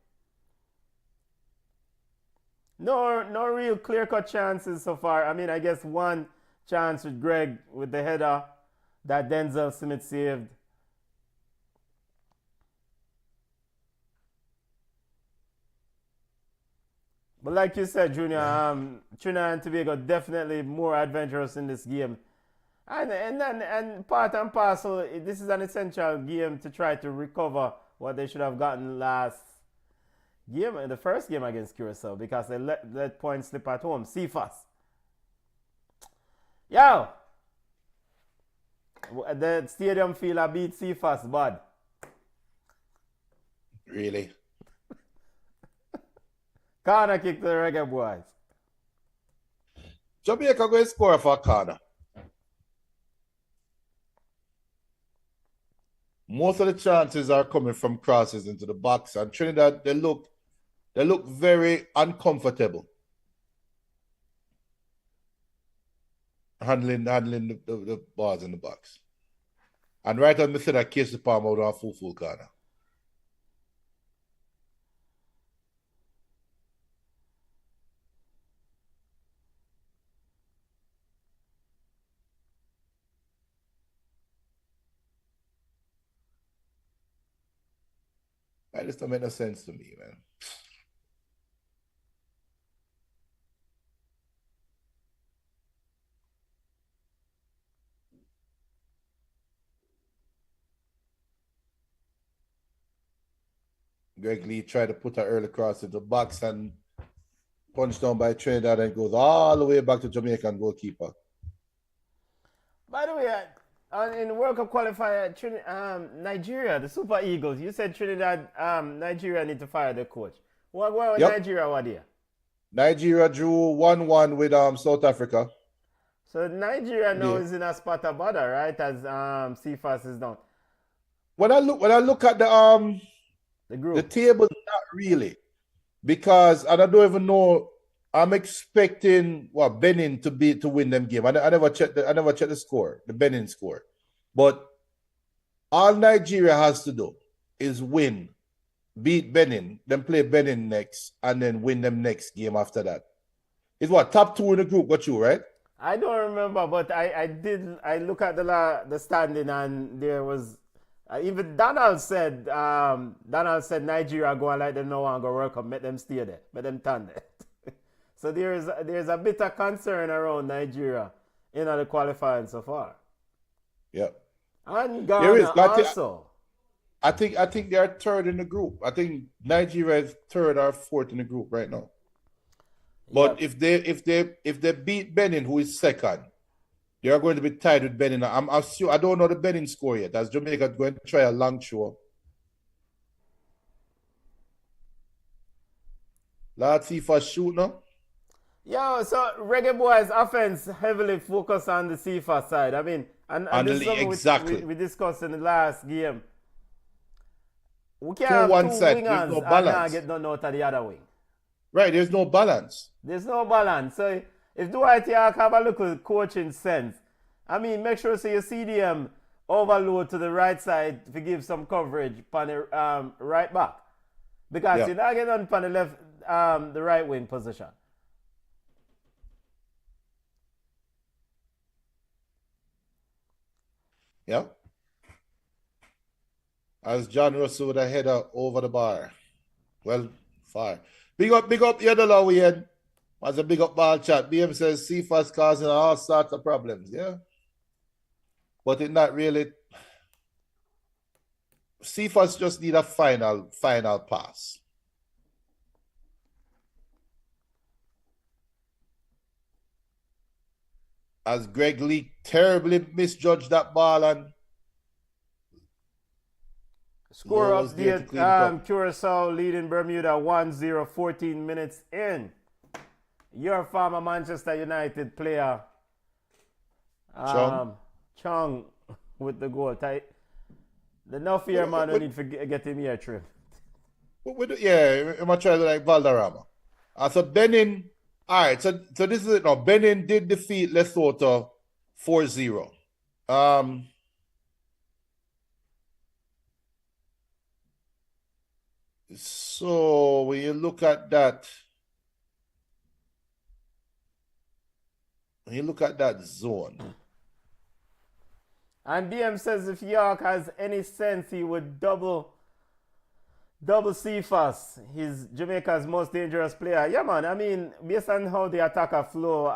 S2: No real clear-cut chances so far. I mean, I guess one chance with Greg with the header that Denzel Smith saved. But like you said, Junior, Trinidad and Tobago definitely more adventurous in this game. And part and parcel, this is an essential game to try to recover what they should have gotten last game, the first game against Curacao, because they let points slip at home. CFAS. Yo! The stadium field beat CFAS, bud.
S3: Really?
S2: Corner kick to the Reggae Boyz.
S3: Jamaica going to score for a corner. Most of the chances are coming from crosses into the box, and Trinidad they look very uncomfortable handling the balls in the box. And right on the side, Casey Palmer out on full corner. That just don't make no sense to me, man. Greg Lee tried to put an early cross into the box and punched down by Trinidad and goes all the way back to Jamaican goalkeeper.
S2: By the way, in the World Cup qualifier, Nigeria, the Super Eagles, you said Trinidad, Nigeria need to fire their coach. What was Nigeria, what here?
S3: Nigeria drew 1-1 with South Africa.
S2: So Nigeria now is in a spot of bother, right? As CFAS is down.
S3: When I look at the
S2: group,
S3: the table, not really, because and I don't even know. I'm expecting Benin to win them game. I never checked the score, the Benin score, but all Nigeria has to do is win, beat Benin, then play Benin next, and then win them next game after that. It's top 2 in the group got you, right?
S2: I don't remember, but I look at the standing, and there was even Donald said Nigeria go and let them know and go World Cup, make them stay there, make them turn there. So there's a bit of concern around Nigeria in the qualifying so far.
S3: Yeah.
S2: And Ghana also.
S3: I think they are third in the group. I think Nigeria is third or fourth in the group right now. But if they beat Benin, who is second, they are going to be tied with Benin. I'm sure. I don't know the Benin score yet. As Jamaica going to try a long show. Let's see if I shoot now.
S2: Yeah, so Reggae Boyz offense heavily focused on the CFA side. I mean, and this is something we discussed in the last game. We can't have two wingers and not get none out of the other wing.
S3: Right, there's no balance.
S2: There's no balance. So if Dwight York have a little coaching sense, I mean, make sure so you see them overload to the right side to give some coverage on the right back. Because you're not getting on the left, the right wing position.
S3: Yeah. As John Russell with a header over the bar. Well, fire. Big up Yadala Wayne. As a big up ball chat. BM says CFAS causing all sorts of problems. Yeah. But it not really. CFAS just need a final pass. As Greg Lee terribly misjudged that ball and
S2: score update, Curacao leading Bermuda 1-0, 14 minutes in. Your former Manchester United player, Chung with the goal. The no fear man don't need to get him here, trip.
S3: Yeah, I'm going to try to like Valderrama. So Benin. All right, so this is it now. Benin did defeat Lesotho 4-0. So when you look at that, zone.
S2: And BM says if York has any sense, he would double CFAS. He's Jamaica's most dangerous player. Yeah, man. I mean, based on how the attacker flow,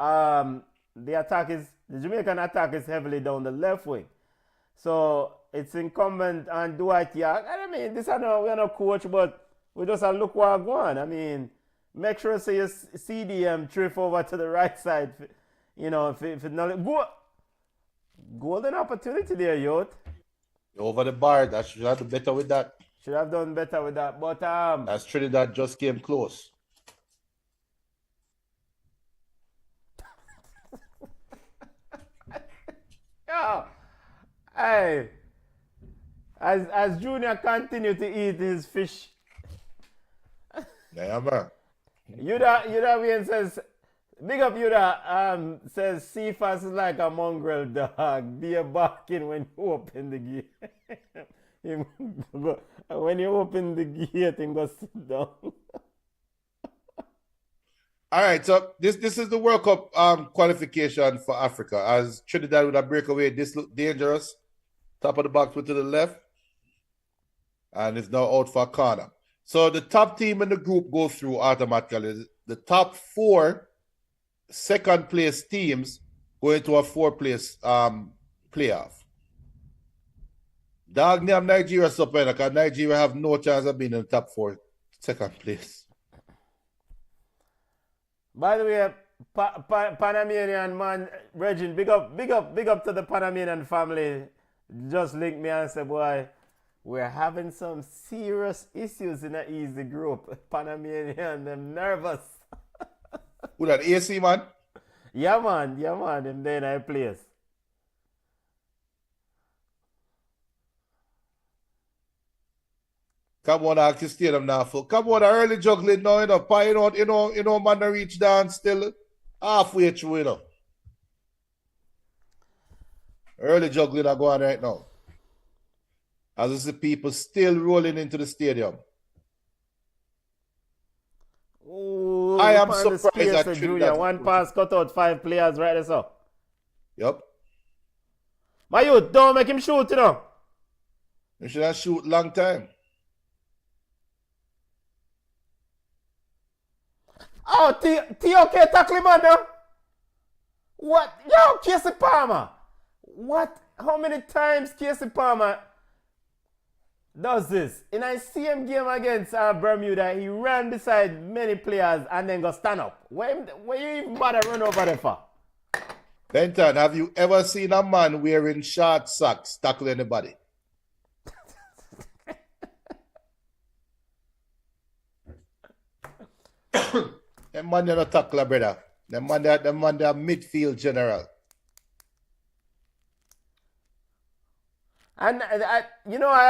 S2: the Jamaican attack is heavily down the left wing. So it's incumbent on Dwight York. I mean, we're not coach, but we just look what go on. I mean, make sure so you CDM drift over to the right side. You know, if it not golden opportunity there, youth.
S3: Over the bar. That should have done better with that.
S2: Should have done better with that, but
S3: as Trinidad just came close.
S2: Yeah, hey, as Junior continue to eat his fish.
S3: Yeah, man.
S2: Yuda Wayne says, big up Yuda. Says CFAS is like a mongrel dog. Be a barking when you open the gate. When you open the gate and go sit down.
S3: All right, so this is the World Cup qualification for Africa. As Trinidad with a breakaway, this look dangerous. Top of the box to the left. and is now out for a corner. So the top team in the group goes through automatically. The top 4 second place teams go into a 4-place playoff. Dog name Nigeria supply because Nigeria have no chance of being in the top 4 second place.
S2: By the way, Panamanian man, Reggie, big up to the Panamanian family. Just link me and say, boy, we're having some serious issues in the easy group. Panamanian, them nervous.
S3: Who that AC man?
S2: Yeah, man, them there in that place.
S3: Come on, I can stadium now. Come on, early juggling now, you know, man, reach down still halfway through, you know. Early juggling are going right now. As I see people still rolling into the stadium.
S2: Ooh,
S3: I am surprised at
S2: Junior. One pass cut out 5 players right there, so.
S3: Yep.
S2: My youth, don't make him shoot, you know.
S3: You should have shoot long time.
S2: Oh, T.O.K. tackle him on now. What? Yo, Casey Palmer. What? How many times Casey Palmer does this? In a same game against Bermuda, he ran beside many players and then go stand up. Where you even bother run over there for?
S3: Benton, have you ever seen a man wearing short socks tackle anybody? Them man they're not tackler, brother. Them man they're midfield general.
S2: And I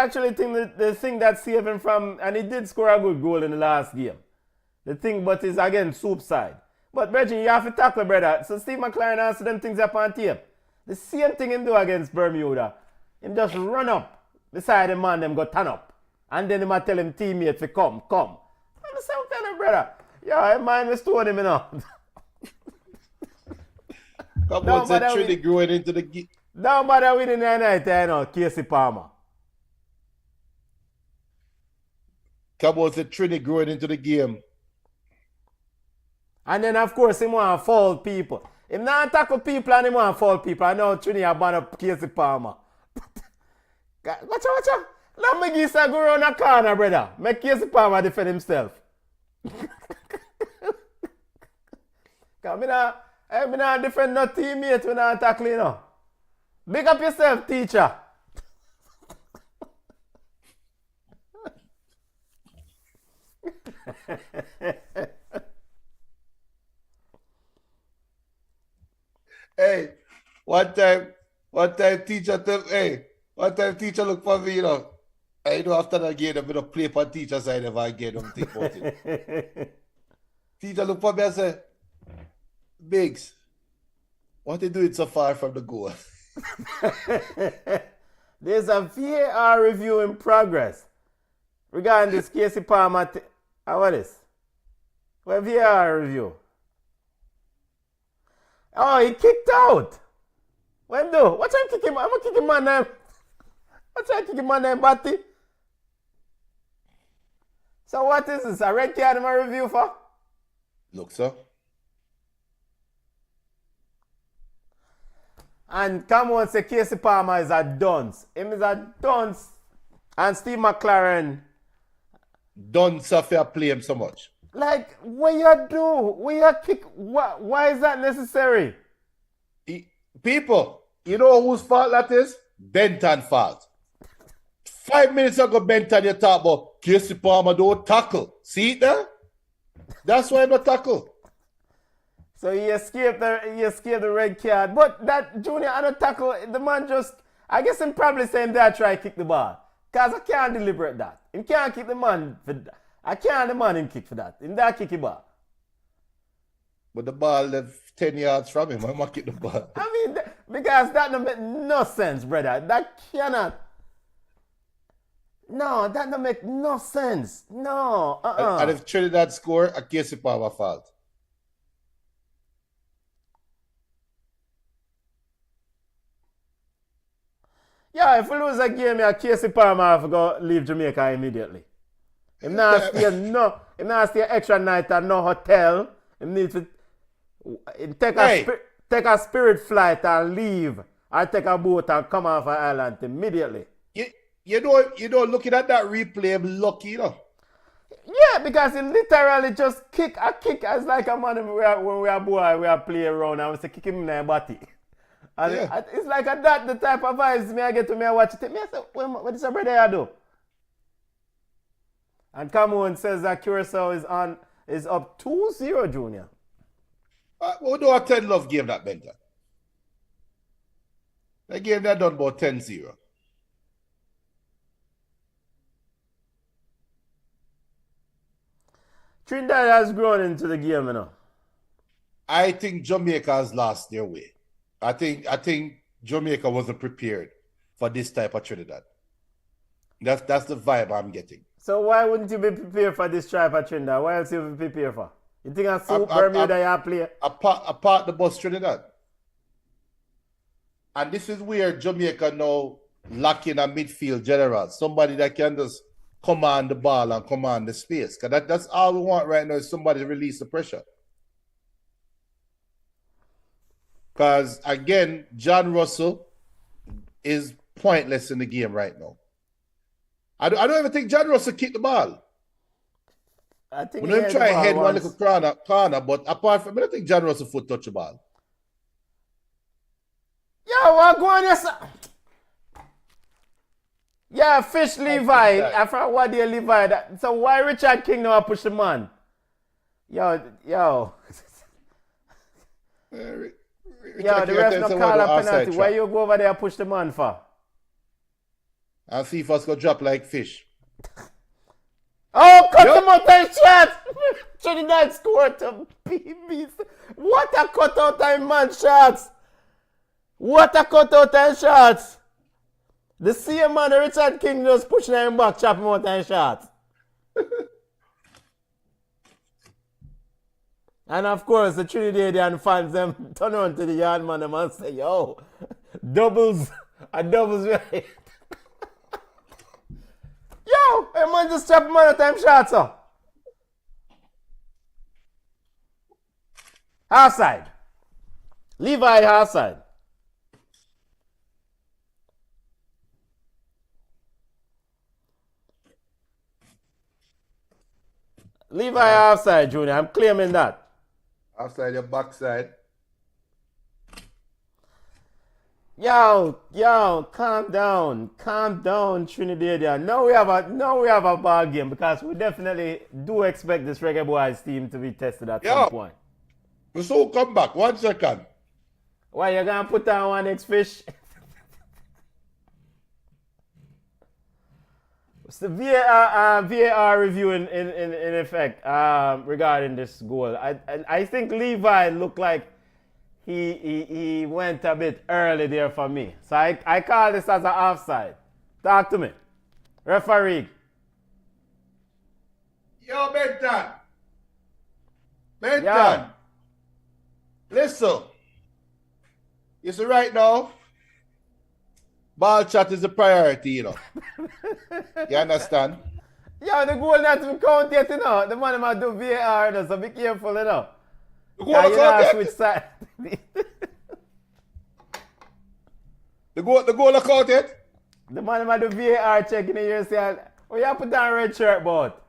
S2: actually think that the thing that saved him from, and he did score a good goal in the last game. The thing, but is again soup side. But Reggie, you have to tackle, brother. So Steve McLaren answered them things up on tape. The same thing him do against Bermuda. Him just run up beside the man, them go turn up. And then him a tell him teammate to come. I'm the same kind of brother. Yeah, mind me stone him, you know.
S3: Come on, say Trinidad growing into the...
S2: Don't bother with the night, you know, Casey Palmer.
S3: Come on, say Trinidad growing into the game.
S2: And then, of course, he want to foul people. He not tackle people and he want to foul people. I know Trinidad ban up Casey Palmer. Watch out. Let me give go around the corner, brother. Make Casey Palmer defend himself. Because I not defend no teammate when I tackle, you know. Big up yourself, teacher.
S3: Hey, one time teacher look for me, you know. I know after that game, I'm going to play for teacher side if I get them think about it. Teacher look for me and say, Biggs, what you doing so far from the goal?
S2: There's a VAR review in progress regarding this Casey Palmer. What is? What VAR review? Oh, he kicked out. When do? What time kick him? I'm gonna kick him on them. What time kick him on them, Batty? So what is this? A red card in my review for?
S3: Look, sir.
S2: And come on, say Casey Palmer is a dunce. Him is a dunce. And Steve McLaren.
S3: Dunce after play him so much.
S2: Like, what you do? What you kick? Why is that necessary?
S3: People, you know whose fault that is? Benton fault. 5 minutes ago, Benton, you talk about Casey Palmer don't tackle. See it there? That's why I'm not tackle.
S2: So he escaped the red card. But that Junior, I don't tackle. The man just, I guess him probably saying that try to kick the ball. Because I can't deliberate that. He can't kick the man for that. I can't demand him kick for that. Him that kick the ball.
S3: But the ball left 10 yards from him. I'm going to kick the ball.
S2: I mean, because that don't make no sense, brother. That cannot. No, that don't make no sense. No.
S3: And if Trinidad score, a Casey Palmer fault.
S2: Yeah, if we lose a game, Casey Palmer have to go leave Jamaica immediately. Him not stay extra night at no hotel. Him need to take a spirit flight and leave. Or take a boat and come off an island immediately.
S3: You know, looking at that replay, I'm lucky, you know.
S2: Yeah, because he literally just kick. It's like a man when we are boy, we are play around and we say kick him in the body. And it's like that the type of vibes me I get to me I watch it. Me I say, what is a brother I do? And Cameroon says that Curacao is up 2-0, Junior.
S3: What do a 10 love game that Benton? That game that done about 10-0.
S2: Trinidad has grown into the game, you know.
S3: I think Jamaica has lost their way. I think Jamaica wasn't prepared for this type of Trinidad. That's the vibe I'm getting.
S2: So why wouldn't you be prepared for this type of Trinidad? What else you be prepared for? You think a soup Bermuda you play?
S3: Apart the bus Trinidad. And this is where Jamaica now lacking a midfield general. Somebody that can just command the ball and command the space. Because that's all we want right now is somebody to release the pressure. Because, again, John Russell is pointless in the game right now. I don't even think John Russell kicked the ball.
S2: I think
S3: we don't try to head one little corner, but apart from it, I don't think John Russell foot touch the ball.
S2: Yo, what going on? Yeah, Fish Levi. After what day Levi. So why Richard King now push the man? Yo. Yo, the ref no call a penalty. Why you go over there and push the man for?
S3: And see if us go drop like fish.
S2: Oh, cut him out and shot! Trinidad scored to BB. What a cut out time, man, shots! What a cut out and shots! The same man, Richard King, just pushing him back, chop him out and shots. And of course, the Trinidadian fans them turn on to the yard man and say, yo, doubles right. Yo, a man just chop him out of time shots, sir. Half side. Levi half side. Levi offside, Junior. I'm claiming that.
S3: Offside your backside.
S2: Yo, calm down, Trinidadian. Now we have a ball game because we definitely do expect this Reggae Boyz team to be tested at some point.
S3: We so come back. 1 second.
S2: Why you gonna put down one next fish? It's the VAR review in effect regarding this goal. I think Levi looked like he went a bit early there for me. So I call this as an offside. Talk to me. Referee.
S3: Yo, Benton. Listen. You see right now, ball chat is a priority, you know. You understand?
S2: Yo, the goal not to count yet, you know. The man might do VAR, you know, so be careful, you know.
S3: The goal count
S2: switch side.
S3: The goal count yet?
S2: The man might do VAR checking in here, say, oh, you put down red shirt, but.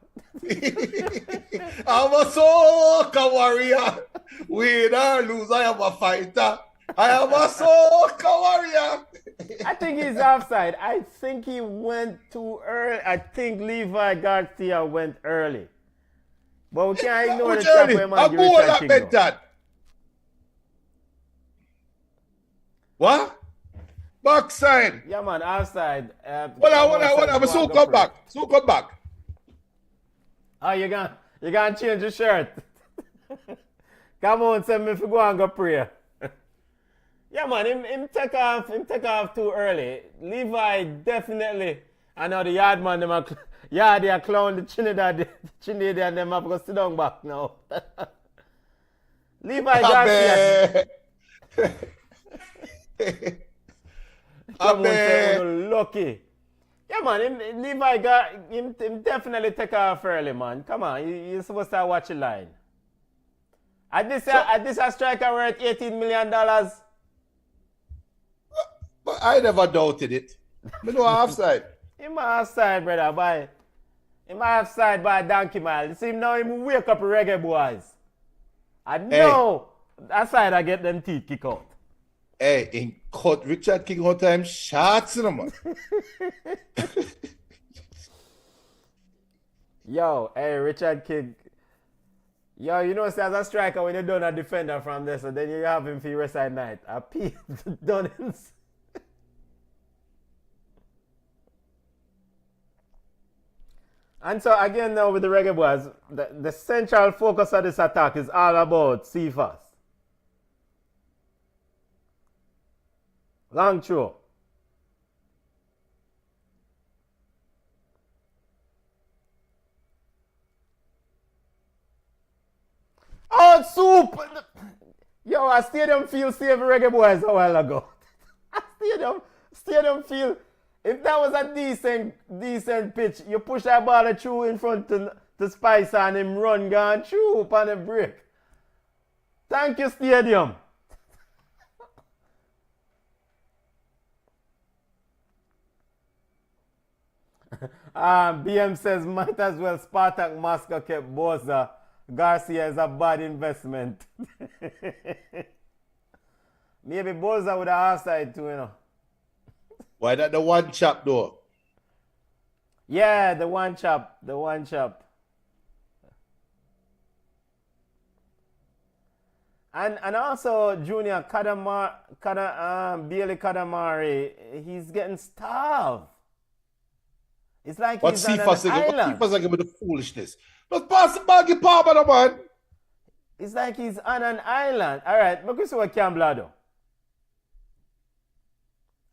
S3: I'm a Soca Warrior. Win or lose, I am a fighter. I am a Soca Warrior.
S2: I think he's offside. I think he went too early. I think Levi Garcia went early. But we can't ignore the trap where man
S3: goal that bet that. What? Backside.
S2: Yeah, man, offside.
S3: Hold on. So come back.
S2: Oh, you gonna change your shirt. Come on, send me if you go and go pray. Yeah, man, him take off too early. Levi definitely. I know the yard man, they are clown the Trinidad, them have to go sit down back now. Levi Garcia. Come on, say, lucky. Yeah, man, Levi got him definitely take off early, man. Come on, you're supposed to watch the line. At this a striker worth $18 million.
S3: But I never doubted it. Me no offside.
S2: Him offside, brother, him offside by donkey mile. You see him now, him wake up Reggae Boyz. I know that side I get them teeth kick out.
S3: Hey, in cut Richard King one time shots in man.
S2: Yo, hey, Richard King. Yo, you know, say as a striker, when you done a defender from there, so then you have him for your rest of the night. A piece done him. And so again now with the Reggae Boyz, the central focus of this attack is all about Cephas. Long throw. Oh, soup! Yo, a stadium field saved Reggae Boyz a while ago. A stadium field. If that was a decent pitch, you push that ball through in front to Spicer and him run gone through upon the break. Thank you, stadium. BM says might as well Spartak Moscow kept Boza. Garcia is a bad investment. Maybe Boza would have offside too, you know.
S3: Why that the one chop though?
S2: Yeah, the one chop. And also Junior Bailey Kadamari, he's getting starved. It's like he's on an island.
S3: What's like with the foolishness? Let's pass the ball, get power, man.
S2: It's like he's on an island. All right, look at what Campbell do.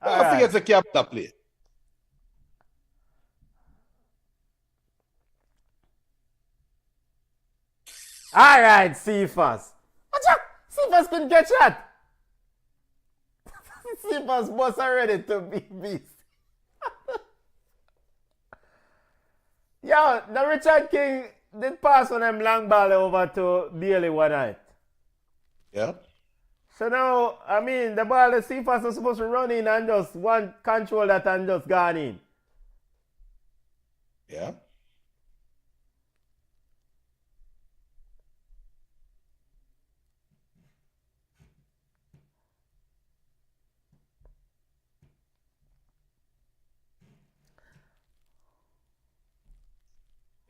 S3: I think it's a captain play.
S2: All right, Cephas. Cephas can catch that. Cephas was ready to be beast. Yo, the Richard King did pass on them long ball over to Bailey one night.
S3: Yeah.
S2: So now, I mean, the ball the Cephas was supposed to run in and just one control that and just gone in.
S3: Yeah.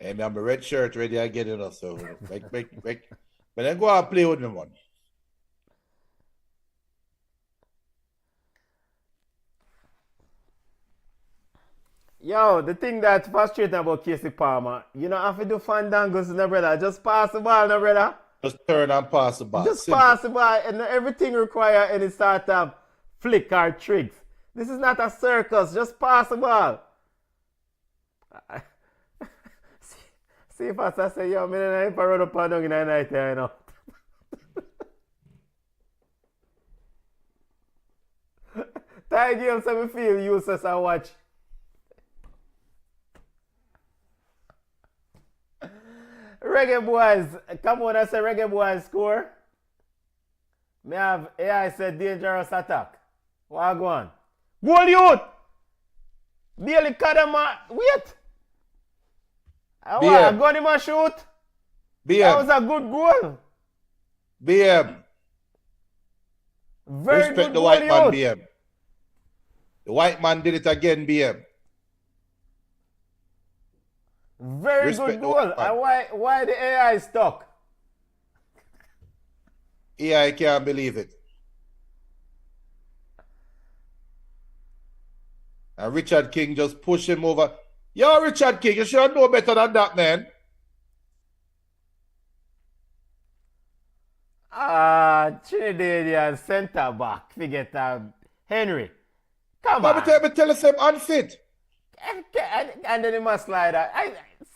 S3: Hey, I'm a red shirt ready. I get it also. But then go and play with me, man.
S2: Yo, the thing that's frustrating about Casey Palmer, you know, have to do fandangos, no brother. Just pass the ball, no brother.
S3: Just turn and pass the ball.
S2: Just
S3: simple.
S2: pass the ball, and everything require any sort of flick or tricks. This is not a circus. Just pass the ball. See if I say, yo, I'm not run up and down in the night, you know. Tie games so we feel useless and watch. Reggae Boyz, come on, I say Reggae Boyz score. Me have AI said dangerous attack. What go on? Goal youth! Bailey Kadama, wait! I got him a shoot.
S3: BM.
S2: That was a good goal.
S3: BM.
S2: Very
S3: Respect
S2: good
S3: the
S2: goal,
S3: white man,
S2: youth.
S3: BM. The white man did it again, BM.
S2: Very
S3: Respect
S2: good
S3: the
S2: goal.
S3: white man.
S2: And why the AI stuck?
S3: Yeah, I can't believe it. And Richard King just pushed him over. Yo, Richard King, you should know better than that, man.
S2: Trinidadian centre back. Forget Henry. Come
S3: But
S2: on.
S3: me tell us him unfit.
S2: And then he must slide out.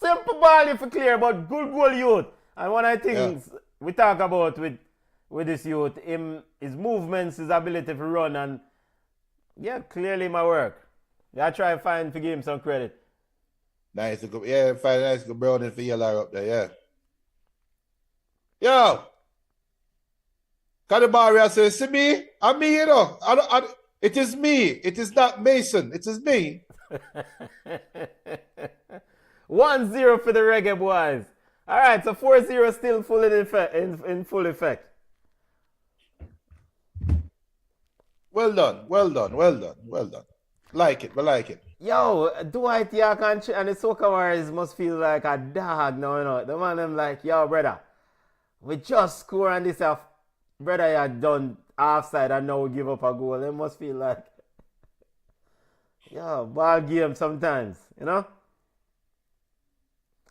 S2: Simple ball if you clear, but good goal youth. And one of the things we talk about with this youth, his movements, his ability to run, and Yeah, clearly my work. I try to find to give him some credit.
S3: Nice. Yeah, find a nice good brownie for yellow up there, yeah. Yo! Kadabari says, see me? I'm me, you know. It is me. It is not Mason. It is me.
S2: 1-0 for the Reggae Boys. All right, so 4-0 still full in full effect.
S3: Well done. Like it, but like it.
S2: Yo, Dwight York and the Soca Warriors must feel like a dog now, you know. The man them like, yo, brother, we just score on this off. Brother, you done offside and now we give up a goal. They must feel like, yo, ball game sometimes, you know.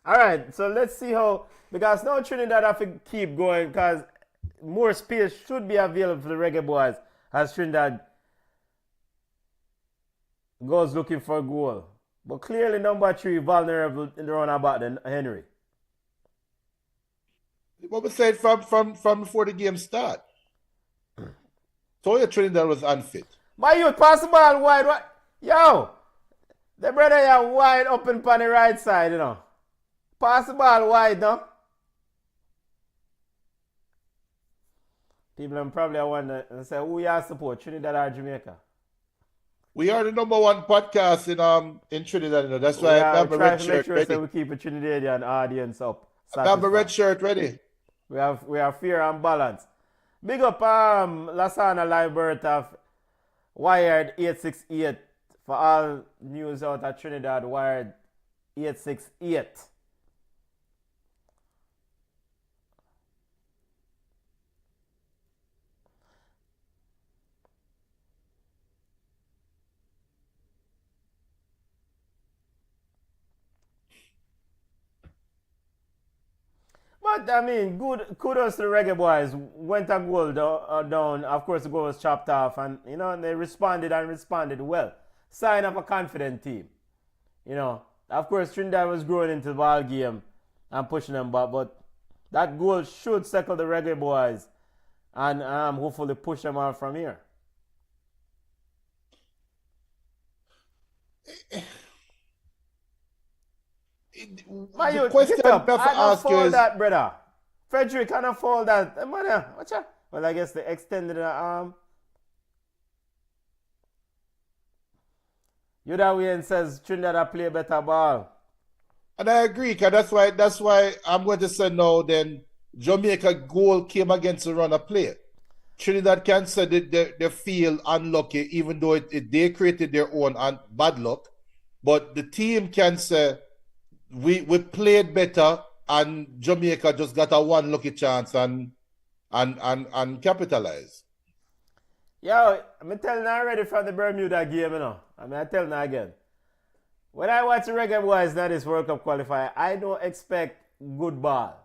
S2: All right, so let's see how, because now Trinidad have to keep going because more space should be available for the Reggae Boys as Trinidad goes looking for a goal. But clearly number 3 vulnerable in the runabout than Henry.
S3: What we said from before the game start. Toya Trinidad was unfit.
S2: My youth, pass the ball wide. What? Yo, the brother here wide open on the right side, you know. Pass the ball wide, no? People probably wonder and say, who you support, Trinidad or Jamaica?
S3: We are the number 1 podcast in Trinidad. You know. That's why I have a red shirt ready.
S2: So we keep a Trinidadian audience up.
S3: I have a red shirt ready.
S2: We have fair and balance. Big up Lasana Liberta Wired 868 for all news out of Trinidad. Wired 868. But I mean, good kudos to the Reggae Boys. Went a goal down. Of course, the goal was chopped off, and you know they responded well. Sign of a confident team. You know, of course, Trinidad was growing into the ball game and pushing them back, but that goal should settle the Reggae Boys and hopefully push them out from here.
S3: The question I have to ask you is
S2: that, brother. Frederick cannot fall that. Man, watch out. Well, I guess they extended the arm. Yudawian says Trinidad play better ball.
S3: And I agree, because that's why I'm going to say no. Then Jamaica goal came against the runner play. Trinidad can say that they feel unlucky, even though they created their own bad luck. But the team can say we played better, and Jamaica just got a one lucky chance and capitalize.
S2: Yo, I'm telling you already from the Bermuda game, you know. I'm telling you again. When I watch the Reggae Boys now this World Cup Qualifier, I don't expect good ball.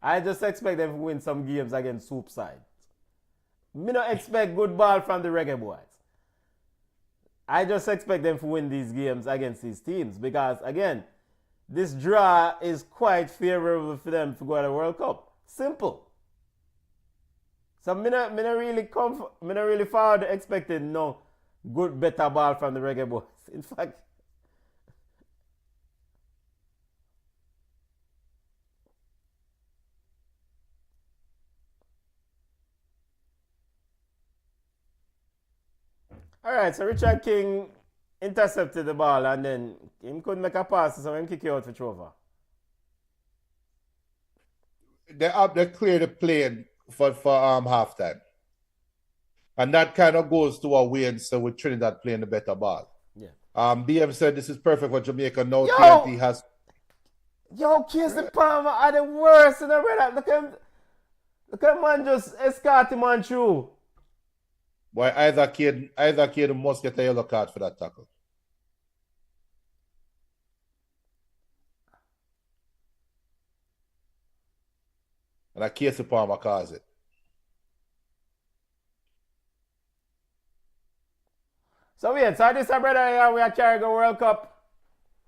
S2: I just expect them to win some games against soup sides. Me don't expect good ball from the Reggae Boys. I just expect them to win these games against these teams because, again, this draw is quite favorable for them to go to the World Cup. Simple. So me not really forward expecting no good better ball from the Reggae Boys. In fact, all right, so Richard King intercepted the ball and then he couldn't make a pass, so he kick you out for Trova.
S3: They clear the plane for halftime. And that kind of goes to what Wayne said with Trinidad playing the better ball.
S2: Yeah.
S3: BM said this is perfect for Jamaica. No,
S2: Yo!
S3: TNT has.
S2: Yo, Casey Palmer are the worst in the world. Look at man just escort him on through.
S3: Boy, either kid must get a yellow card for that tackle. And a Casey Palmer calls it.
S2: So wait, so this brother here we are carrying the World Cup.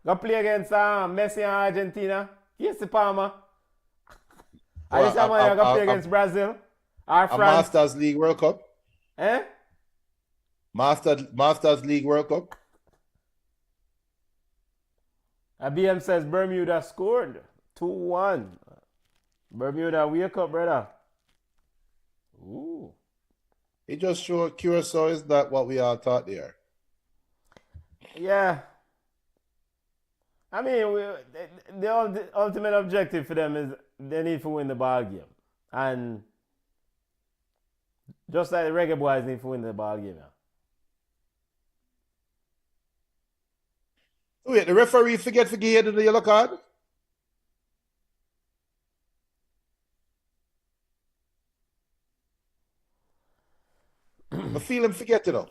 S2: Go play against Messi and Argentina. Casey Palmer. And this time we go play against Brazil or France.
S3: A Masters League World Cup.
S2: Eh?
S3: Masters League World Cup.
S2: BM says Bermuda scored 2-1. Bermuda, wake up, brother. Ooh.
S3: It just showed Curacao is not what we all thought they are.
S2: Yeah. I mean, the ultimate objective for them is they need to win the ball game. And just like the Reggae Boyz need to win the ball game.
S3: Wait, the referee forget to give you the yellow card? I feel him forget it though.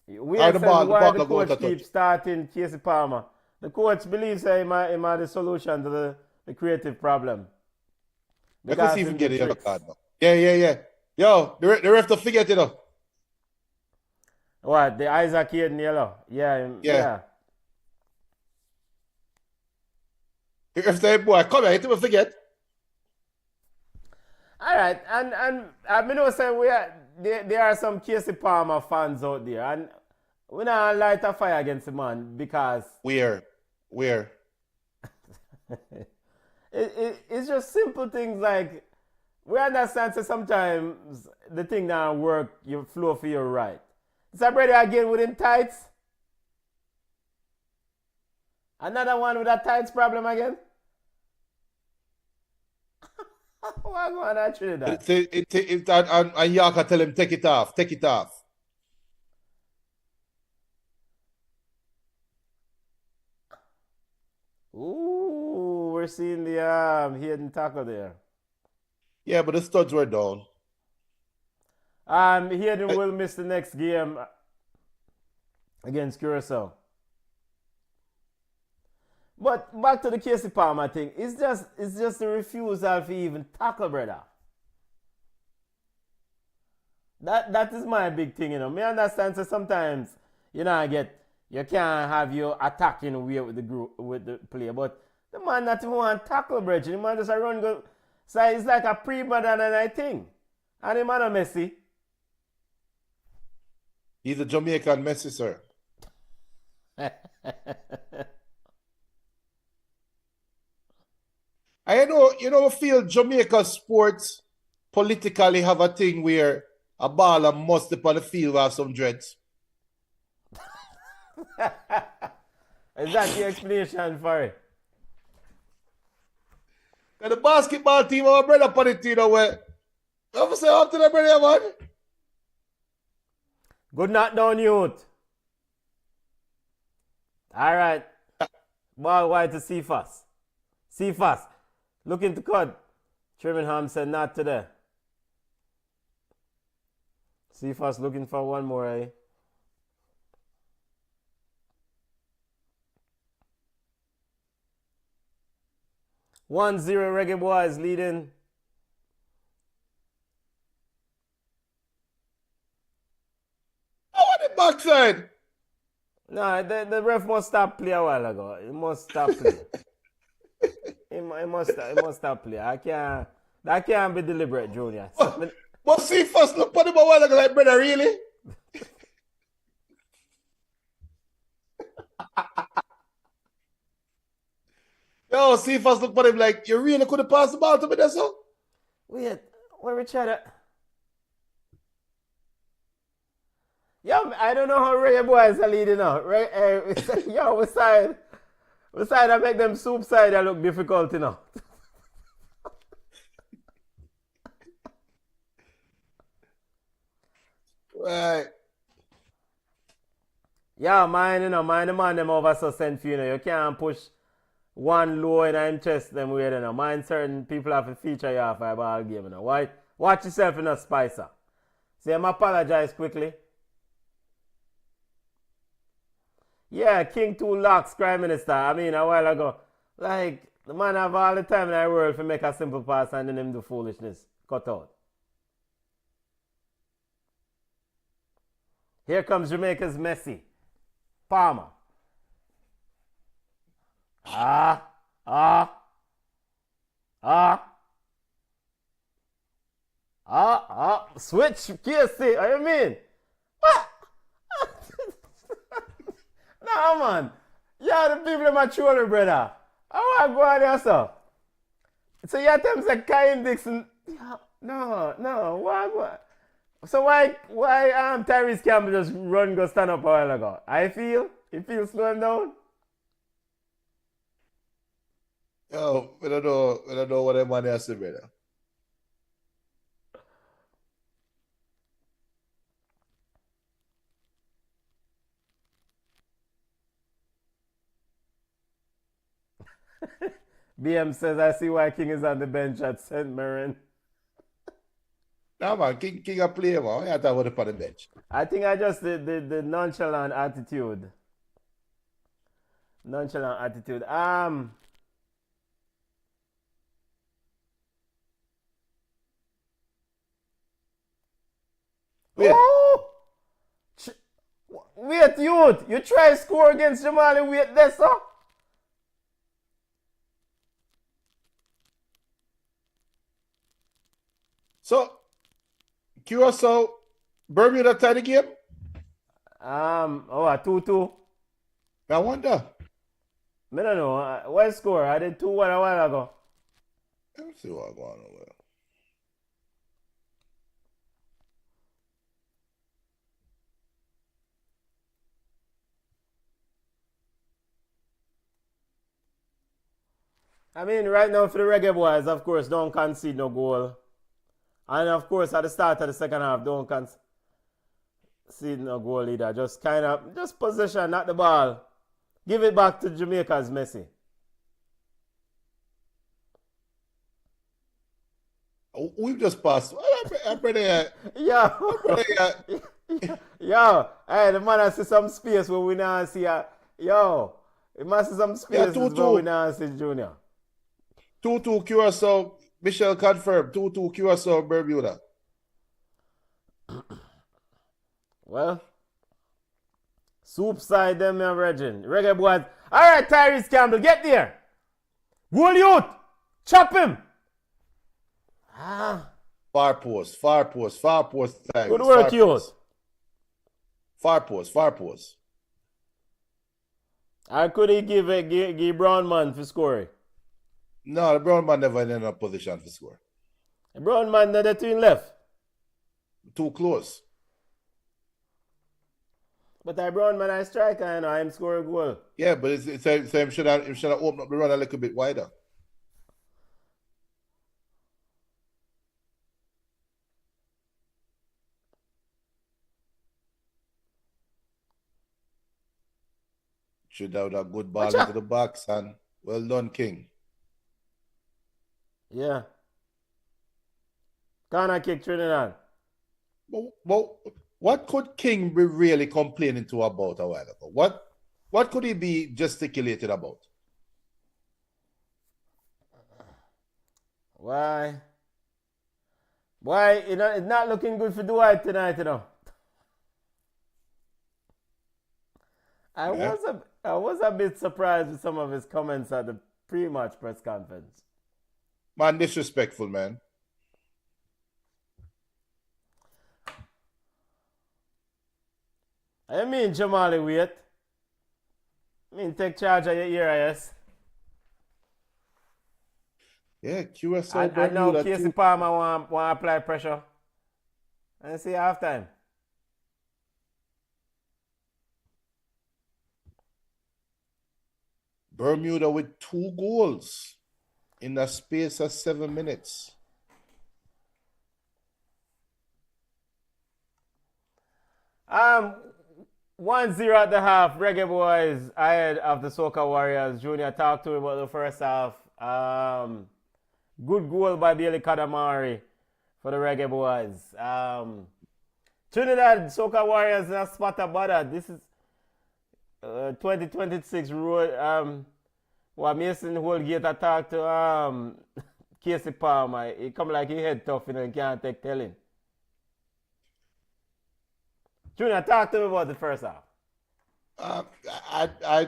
S2: We are why the coach keeps starting Casey Palmer. The coach believes he might the solution to the creative problem.
S3: Let's see if he can get a yellow card now. Yeah. Yo, the ref don't forget it though.
S2: What? The Isaac Hayden yellow? Yeah.
S3: The ref say, boy, come here, you don't forget.
S2: All right, and I mean, there are some Casey Palmer fans out there, and we not light a fire against the man because
S3: Where?
S2: it's just simple things like we understand that sometimes the thing that work, you flow for your right. Is that brother again with him tights? Another one with a tights problem again? What's going on Trinidad?
S3: And Yaka tell him take it off.
S2: Ooh, we're seeing the hidden tackle there.
S3: Yeah, but the studs were down.
S2: Hayden will miss the next game against Curacao. But back to the Casey Palmer thing, it's just the refusal to even tackle, brother. That is my big thing, you know. Me understand so sometimes you can't have your attacking way with the player, but the man not even want to tackle, bridge. The man just run go. So it's like a pre-modern thing. And the man a Messi.
S3: He's a Jamaican Messi, sir. I feel Jamaica sports politically have a thing where a baller must upon the field have some dreads.
S2: Is that the explanation for it?
S3: And the basketball team have a brother upon it, you know, where I say after the brother, man.
S2: Good night down, youth. All right. Ball wide to Cephas. Cephas. Looking to cut. Trimmingham said not today. Cephas looking for one more, eh? One zero Reggae Boyz leading.
S3: Oh, on the backside.
S2: No, the ref must stop play a while ago. He must stop play. he must stop play. That can't be deliberate, Junior.
S3: But see first look at him a while ago like, brother, really? Yo, see first look at him like, you really could have passed the ball to me there, so?
S2: Wait, where we try to... Yo, I don't know how Reggae Boyz are leading now. Yo, we side to make them soup side that look difficult, you know.
S3: Right.
S2: Yeah, mind the man them over so sent for you know. You can't push one low in him chest them way, you know. Mind certain people have to feature you off a ball game, you know. Why? Watch yourself in a Spicer. See, I'm apologize quickly. Yeah, King 2 Locks, Prime Minister. I mean, a while ago. Like, the man have all the time in the world to make a simple pass and then him do foolishness. Cut out. Here comes Jamaica's Messi. Palmer. Switch, Casey. What do you mean? What? No, man. Yeah, the people in my shoulder, brother. I want to go on there, so. So you tell me say Kyle Dixon. Yeah, no, what? So why Tyrese Campbell just run go stand up a while ago? You feel slow him down?
S3: Yo, I don't know what that man has to say, brother.
S2: BM says, I see why King is on the bench at St. Mirren.
S3: No, man, King a player, man. I thought about the bench.
S2: I think I just the nonchalant attitude. Nonchalant attitude.
S3: Wait.
S2: Oh! Wait, youth. You try to score against Jamali. Wait there, sir.
S3: So, Curacao, Bermuda tied the game?
S2: A 2-2.
S3: I wonder.
S2: I don't know. What score? I did 2-1 a while ago.
S3: Let me see what's going on over there.
S2: I mean, right now for the Reggae Boyz, of course, don't concede no goal. And of course, at the start of the second half, don't concede no goal either. Just possession, not the ball. Give it back to Jamaica's Messi.
S3: We've just passed.
S2: Yo, hey, the man has see some space where we now see it must see some space where we now see Junior.
S3: 2-2 Curacao. Michelle confirmed. 2-2 Curacao, Bermuda.
S2: Well, soup side them, my virgin. Reggae Boyz. All right, Tyrese Campbell, get there. Goal youth. Chop him.
S3: Far post. Tyrese.
S2: Good work, youth.
S3: Far post.
S2: How could he give Brown man for scoring?
S3: No, the brown man never in a position to score.
S2: The Brown man the twin left.
S3: Too close.
S2: But the Brown man I striker and I'm scoring goal.
S3: Yeah, but it's him should have opened up the run a little bit wider. Should have a good ball into the box, and well done, King.
S2: Yeah. Corner kick Trinidad.
S3: Well, what could King be really complaining to about a while ago? What could he be gesticulated about?
S2: Why? It's not looking good for Dwight tonight, I was a bit surprised with some of his comments at the pre-match press conference.
S3: Man, disrespectful, man.
S2: I mean, Jamali, wait. Take charge of your ears.
S3: Yeah, QSO.
S2: I know Casey Palmer want to apply pressure. And see half time.
S3: Bermuda with 2 goals in the space of 7 minutes.
S2: Um, 1-0 at the half. Reggae Boyz ahead of the Soca Warriors. Junior talked to me about the first half. Good goal by Bailey Kadamari for the Reggae Boyz. Trinidad Soca Warriors in a spot of bother. This is 2026 road. What Mason Holgate talked to Casey Palmer. He come like he head tough, and can't take telling. Junior, talk to me about the first half.
S3: I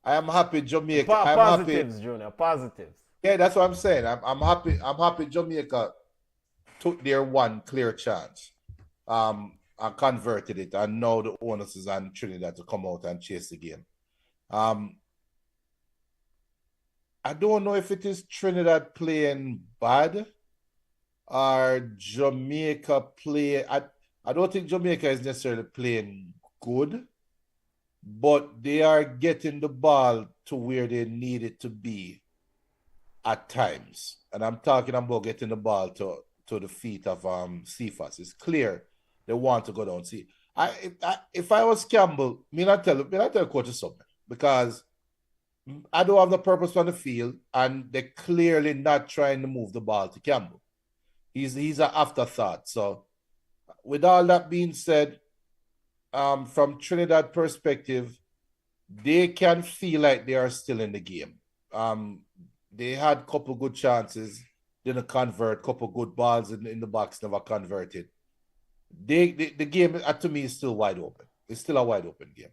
S3: am happy Jamaica.
S2: Positives, happy. Junior, positives.
S3: Yeah, that's what I'm saying. I'm happy. I'm happy Jamaica took their one clear chance. and converted it, and now the onus is on Trinidad to come out and chase the game. I don't know if it is Trinidad playing bad or Jamaica play. I don't think Jamaica is necessarily playing good, but they are getting the ball to where they need it to be at times. And I'm talking about getting the ball to the feet of Cephas. It's clear they want to go down. See, if I was Campbell, me not tell coach something, because I don't have the purpose on the field, and they're clearly not trying to move the ball to Campbell. He's an afterthought. So, with all that being said, from Trinidad perspective, they can feel like they are still in the game. They had a couple good chances, didn't convert, couple good balls in the box, never converted. The game, to me, is still wide open. It's still a wide open game.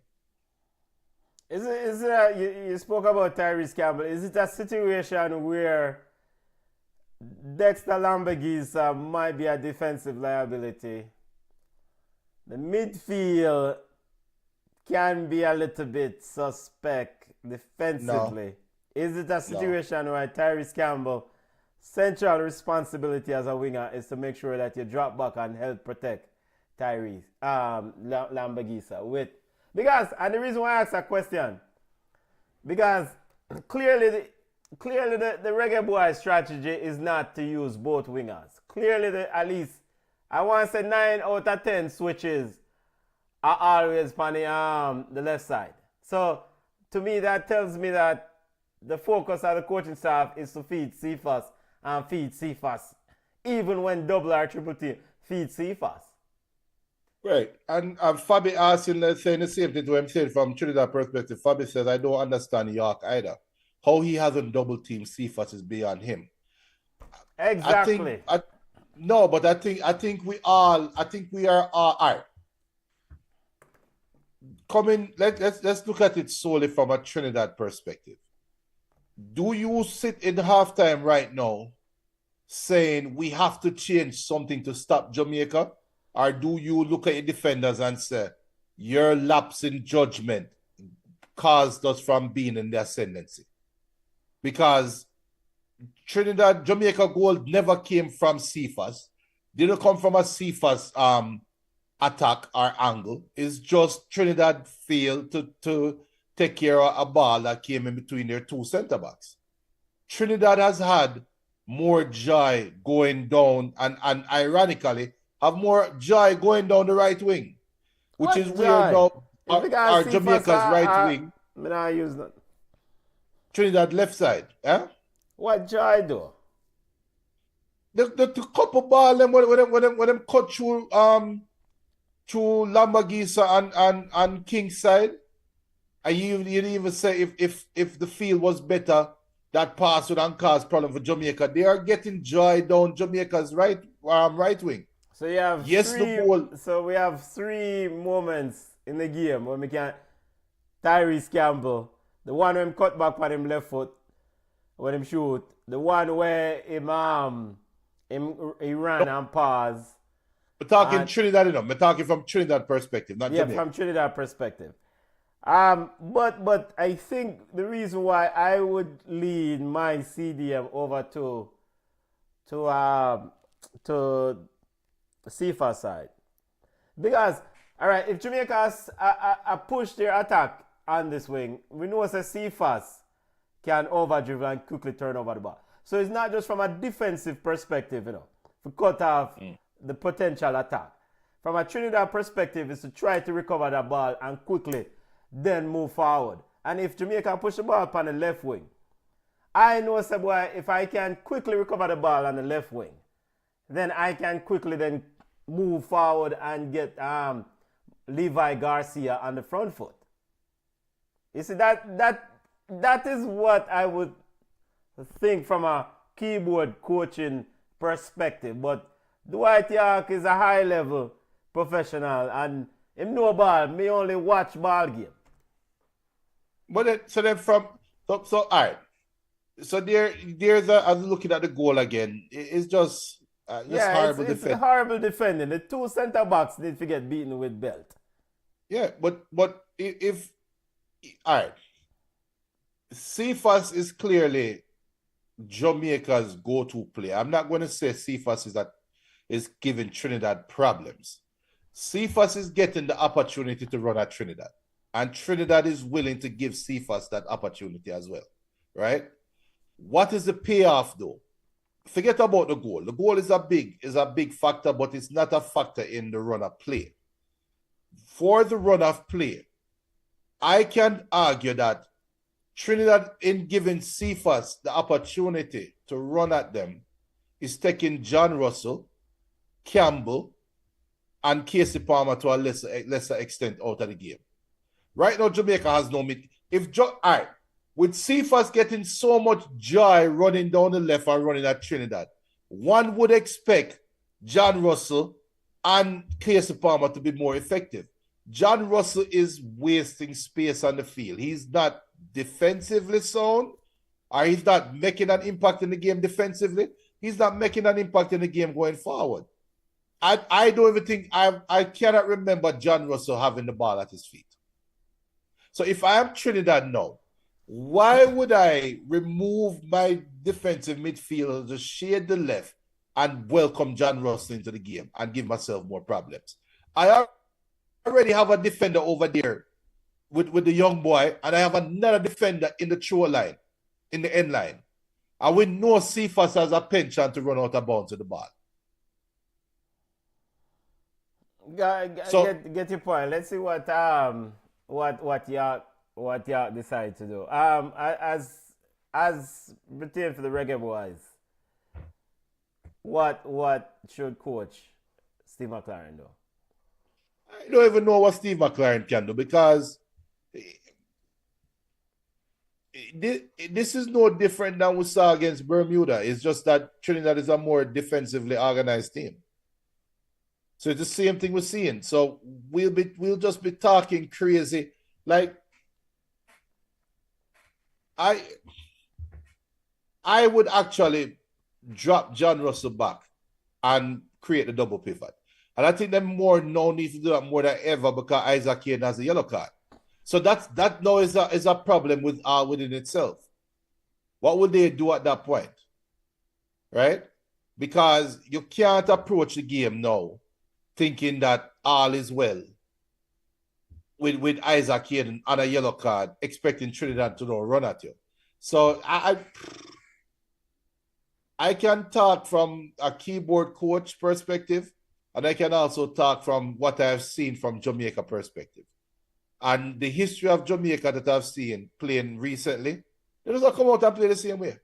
S2: You spoke about Tyrese Campbell. Is it a situation where Dexter Lambagisa might be a defensive liability? The midfield can be a little bit suspect defensively. No. Is it a situation where Tyrese Campbell, central responsibility as a winger is to make sure that you drop back and help protect Tyrese Lambagisa because, and the reason why I asked that question, because clearly the Reggae Boyz strategy is not to use both wingers. Clearly, at least, I want to say 9 out of 10 switches are always on the left side. So, to me, that tells me that the focus of the coaching staff is to feed Cephas and feed Cephas, even when double or triple team, feed Cephas.
S3: Right. And Fabi asking, saying the same thing to him, saying from Trinidad perspective. Fabi says, I don't understand York either. How he hasn't double teamed Cephas is beyond him.
S2: Exactly.
S3: I think we are all right. Let's look at it solely from a Trinidad perspective. Do you sit in halftime right now saying we have to change something to stop Jamaica? Or do you look at your defenders and say, your lapse in judgment caused us from being in the ascendancy? Because Jamaica goal never came from Cephas. Didn't come from a Cephas attack or angle. It's just Trinidad failed to take care of a ball that came in between their two centre backs. Trinidad has had more joy going down and ironically have more joy going down the right wing, which is weird now. Our Jamaica's right wing.
S2: I use that.
S3: Trinidad left side. Eh?
S2: What joy do?
S3: The couple ball them when them cut through Lambagisa and King's side. And you didn't even say if the field was better, that pass would cause problem for Jamaica. They are getting joy down Jamaica's right wing.
S2: So you have we have 3 moments in the game when we can Tyrese Campbell, the one when him cut back on him left foot when him shoot, the one where he ran and paused.
S3: We're talking Trinidad, we're talking from Trinidad perspective, not Jamaica.
S2: Yeah, from Trinidad perspective. But I think the reason why I would lead my CDM over to Cephas side, because all right, if Jamaica push their attack on this wing, we know that Cephas can overdrive and quickly turn over the ball. So it's not just from a defensive perspective, to cut off the potential attack. From a Trinidad perspective, is to try to recover the ball and quickly then move forward. And if Jamaica push the ball upon the left wing, I know, boy, if I can quickly recover the ball on the left wing, then I can quickly then move forward and get Levi Garcia on the front foot. You see, that is what I would think from a keyboard coaching perspective. But Dwight York is a high-level professional, and him know ball. Me only watch ball game.
S3: But so all right. So there's I was looking at the goal again. It's just Just horrible
S2: it's
S3: defense.
S2: horrible defending. The two centre backs need to get beaten with belt.
S3: Yeah, but if all right, Cephas is clearly Jamaica's go-to player. I'm not going to say Cephas is giving Trinidad problems. Cephas is getting the opportunity to run at Trinidad, and Trinidad is willing to give Cephas that opportunity as well, right? What is the payoff though? Forget about the goal. The goal is a big factor, but it's not a factor in the run of play. For the run of play, I can argue that Trinidad, in giving Cephas the opportunity to run at them, is taking John Russell, Campbell, and Casey Palmer to a lesser extent out of the game. Right now, Jamaica has no mid. With Cephas getting so much joy running down the left and running at Trinidad, one would expect John Russell and Casey Palmer to be more effective. John Russell is wasting space on the field. He's not defensively sound, or he's not making an impact in the game defensively. He's not making an impact in the game going forward. I don't even think I cannot remember John Russell having the ball at his feet. So if I am Trinidad now, why would I remove my defensive midfielder to shade the left and welcome John Russell into the game and give myself more problems? I already have a defender over there with the young boy, and I have another defender in the throw line, in the end line. I will know Cephas as a penchant to run out of bounds with the ball.
S2: Get your point. Let's see what y'all decide to do. As pertains for the Reggae Boyz, what should Coach Steve McLaren do?
S3: I don't even know what Steve McLaren can do, because this is no different than we saw against Bermuda. It's just that Trinidad is a more defensively organized team. So it's the same thing we're seeing. So we'll just be talking crazy. Like, I would actually drop John Russell back and create a double pivot. And I think them more now need to do that more than ever, because Isaac Kane has a yellow card. So that now is a problem within itself. What would they do at that point? Right? Because you can't approach the game now thinking that all is well with Isaac Kane and a yellow card, expecting Trinidad to not run at you. So I can talk from a keyboard coach perspective, and I can also talk from what I've seen from Jamaica perspective. And the history of Jamaica that I've seen playing recently, they just come out and play the same way.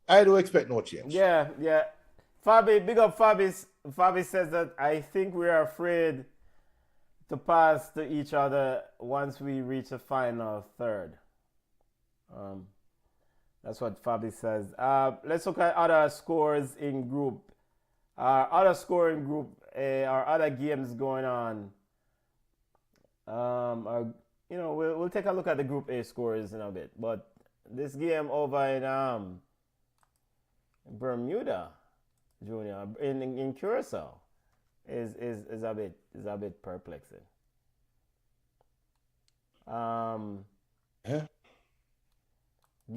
S3: I don't expect no change.
S2: Yeah. Fabi, big up Fabi. Fabi says that I think we are afraid to pass to each other once we reach the final third. That's what Fabi says. Let's look at other scores in group. Other scoring group, our other games going on. We'll take a look at the Group A scores in a bit. But this game over in Bermuda, Junior, in Curacao, is a bit perplexing.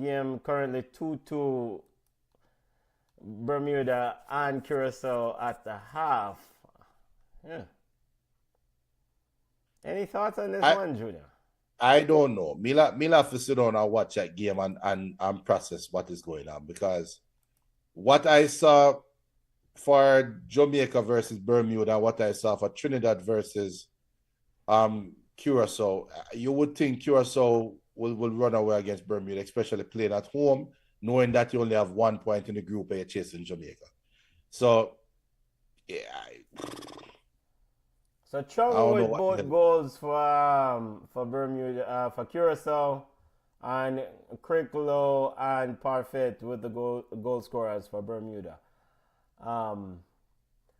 S2: Game currently 2-2. Bermuda and Curacao at the half. Yeah. Any thoughts on this one, Junior?
S3: I don't know. Mila have to sit down and watch that game and process what is going on, because what I saw for Jamaica versus Bermuda, what I saw for Trinidad versus Curacao, you would think Curacao will run away against Bermuda, especially playing at home, knowing that you only have 1 point in the group A chasing Jamaica. So, yeah.
S2: So trouble with both goals for Bermuda, for Curacao, and Cricklow and Parfait with the goal scorers for Bermuda.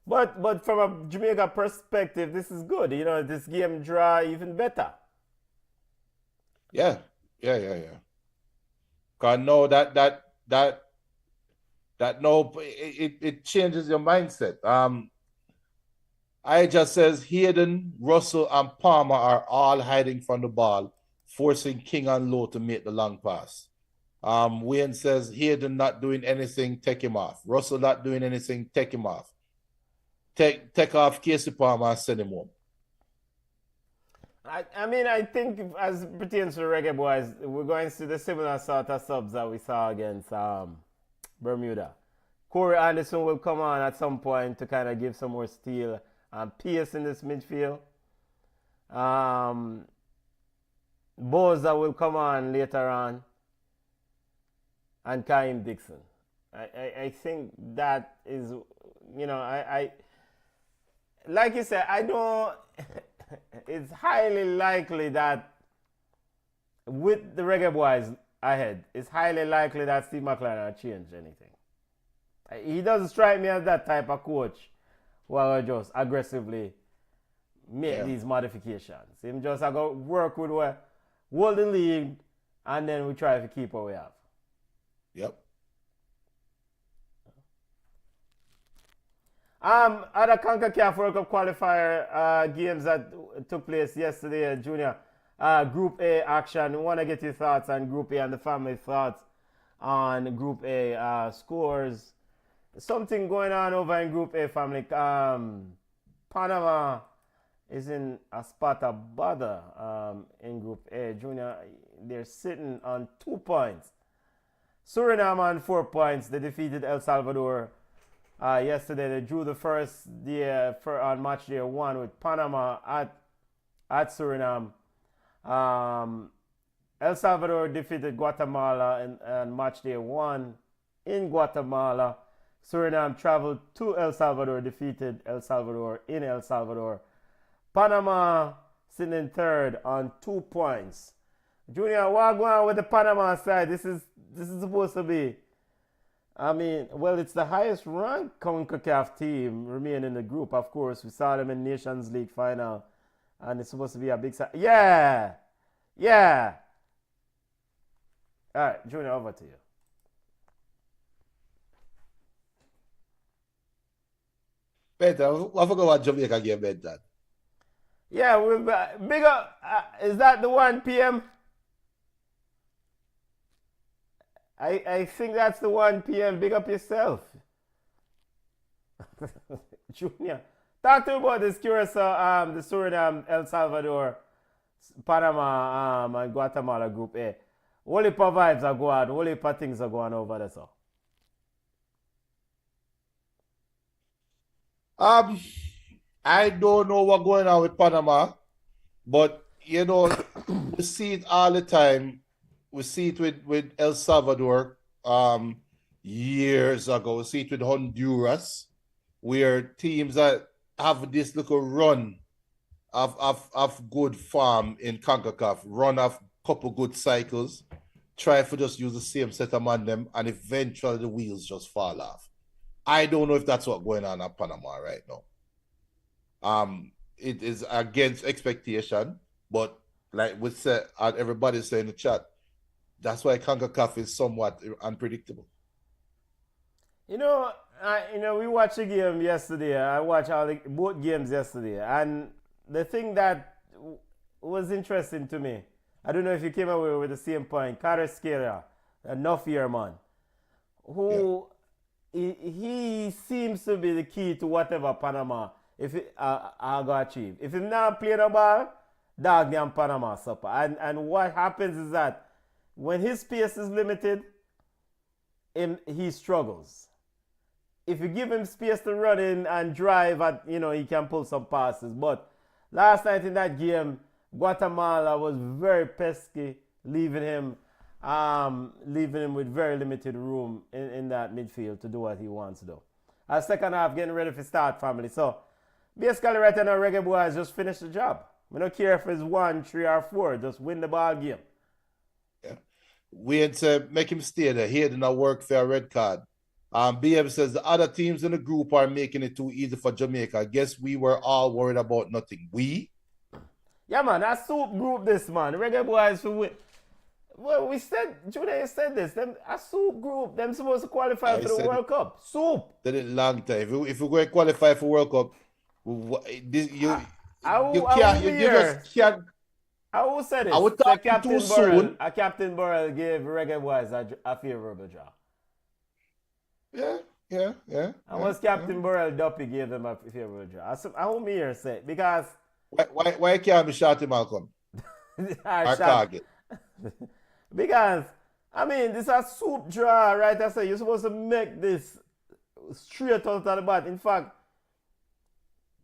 S2: But from a Jamaica perspective, this is good. This game draw even better. Yeah.
S3: Because no, that that no, it changes your mindset. I just says Hayden, Russell, and Palmer are all hiding from the ball, forcing King and Lowe to make the long pass. Wayne says Hayden not doing anything, take him off. Russell not doing anything, take him off. Take off Casey Palmer and send him home.
S2: I mean, I think as pertains to the Reggae Boyz, we're going to see the similar sort of subs that we saw against Bermuda. Corey Anderson will come on at some point to kind of give some more steel and pace in this midfield. Boza will come on later on. And Kaim Dixon. I think that is, I like you said, I don't, it's highly likely that with the Reggae Boyz ahead, it's highly likely that Steve McLaren will change anything. He doesn't strike me as that type of coach who will just aggressively make these modifications. Him just go work with what hold the league and then we try to keep what we have.
S3: Yep.
S2: Other CONCACAF World Cup Qualifier games that took place yesterday, Junior. Group A action. We want to get your thoughts on Group A and the family thoughts on Group A scores. Something going on over in Group A, family. Panama is in a spot of bother in Group A. Junior, they're sitting on 2 points. Suriname on 4 points. They defeated El Salvador yesterday. They drew the first day on match day 1 with Panama at Suriname. El Salvador defeated Guatemala on match day 1 in Guatemala. Suriname traveled to El Salvador, defeated El Salvador in El Salvador. Panama sitting in third on 2 points. Junior, what going on with the Panama side? This is supposed to be, it's the highest ranked CONCACAF team remaining in the group. Of course, we saw them in Nations League final, and it's supposed to be a big side. Yeah. All right, Junior, over to you.
S3: Better, I forgot what Jamaica game meant that.
S2: Yeah, big up. Is that the 1 p.m.? I think that's the 1 p.m. Big up yourself. Junior. Talk to me about this Curacao, the Suriname, El Salvador, Panama, and Guatemala Group A. What heap of vibes are going on? What heap of things are going over there, so?
S3: I don't know what's going on with Panama, but we see it all the time. We see it with El Salvador years ago. We see it with Honduras, where teams that have this little run of good form in CONCACAF, run of couple good cycles, try to just use the same set among them, and eventually the wheels just fall off. I don't know if that's what's going on at Panama right now. It is against expectation, but like we said, and everybody saying in the chat, that's why CONCACAF is somewhat unpredictable.
S2: We watched a game yesterday. I watched both games yesterday, and the thing that was interesting to me, I don't know if you came away with the same point, Carter Scalia, a North-Year man, who he seems to be the key to whatever Panama are going to achieve. If he's not playing the ball, dog damn Panama supper. And what happens is that when his space is limited, he struggles. If you give him space to run in and drive, he can pull some passes. But last night in that game, Guatemala was very pesky, leaving him with very limited room in that midfield to do what he wants to do. Second half, getting ready for start, family. So, basically right now, Reggae Boyz just finished the job. We don't care if it's 1, 3, or 4. Just win the ball game.
S3: Yeah. We had to make him stay there. He had not work for a red card. BM says the other teams in the group are making it too easy for Jamaica. I guess we were all worried about nothing. We?
S2: Yeah, man. That's soup group this, man. Reggae Boyz Well, we said, Junior said this. Them a soup group. Them supposed to qualify
S3: I
S2: for the
S3: said
S2: World Cup. Soup.
S3: Did it long time. If we go and qualify for World Cup, you can't. You just can't.
S2: I will say this.
S3: I would
S2: Say
S3: talk too soon.
S2: Captain Burrell gave Reggae Boyz a favorable draw.
S3: Yeah.
S2: And was Captain Burrell Duppy gave them a favorable draw. I won't be here say because
S3: why can't be Shotty Malcolm? Our target.
S2: Because I mean this is a soup draw, right? I say you're supposed to make this straight out of the bat. In fact,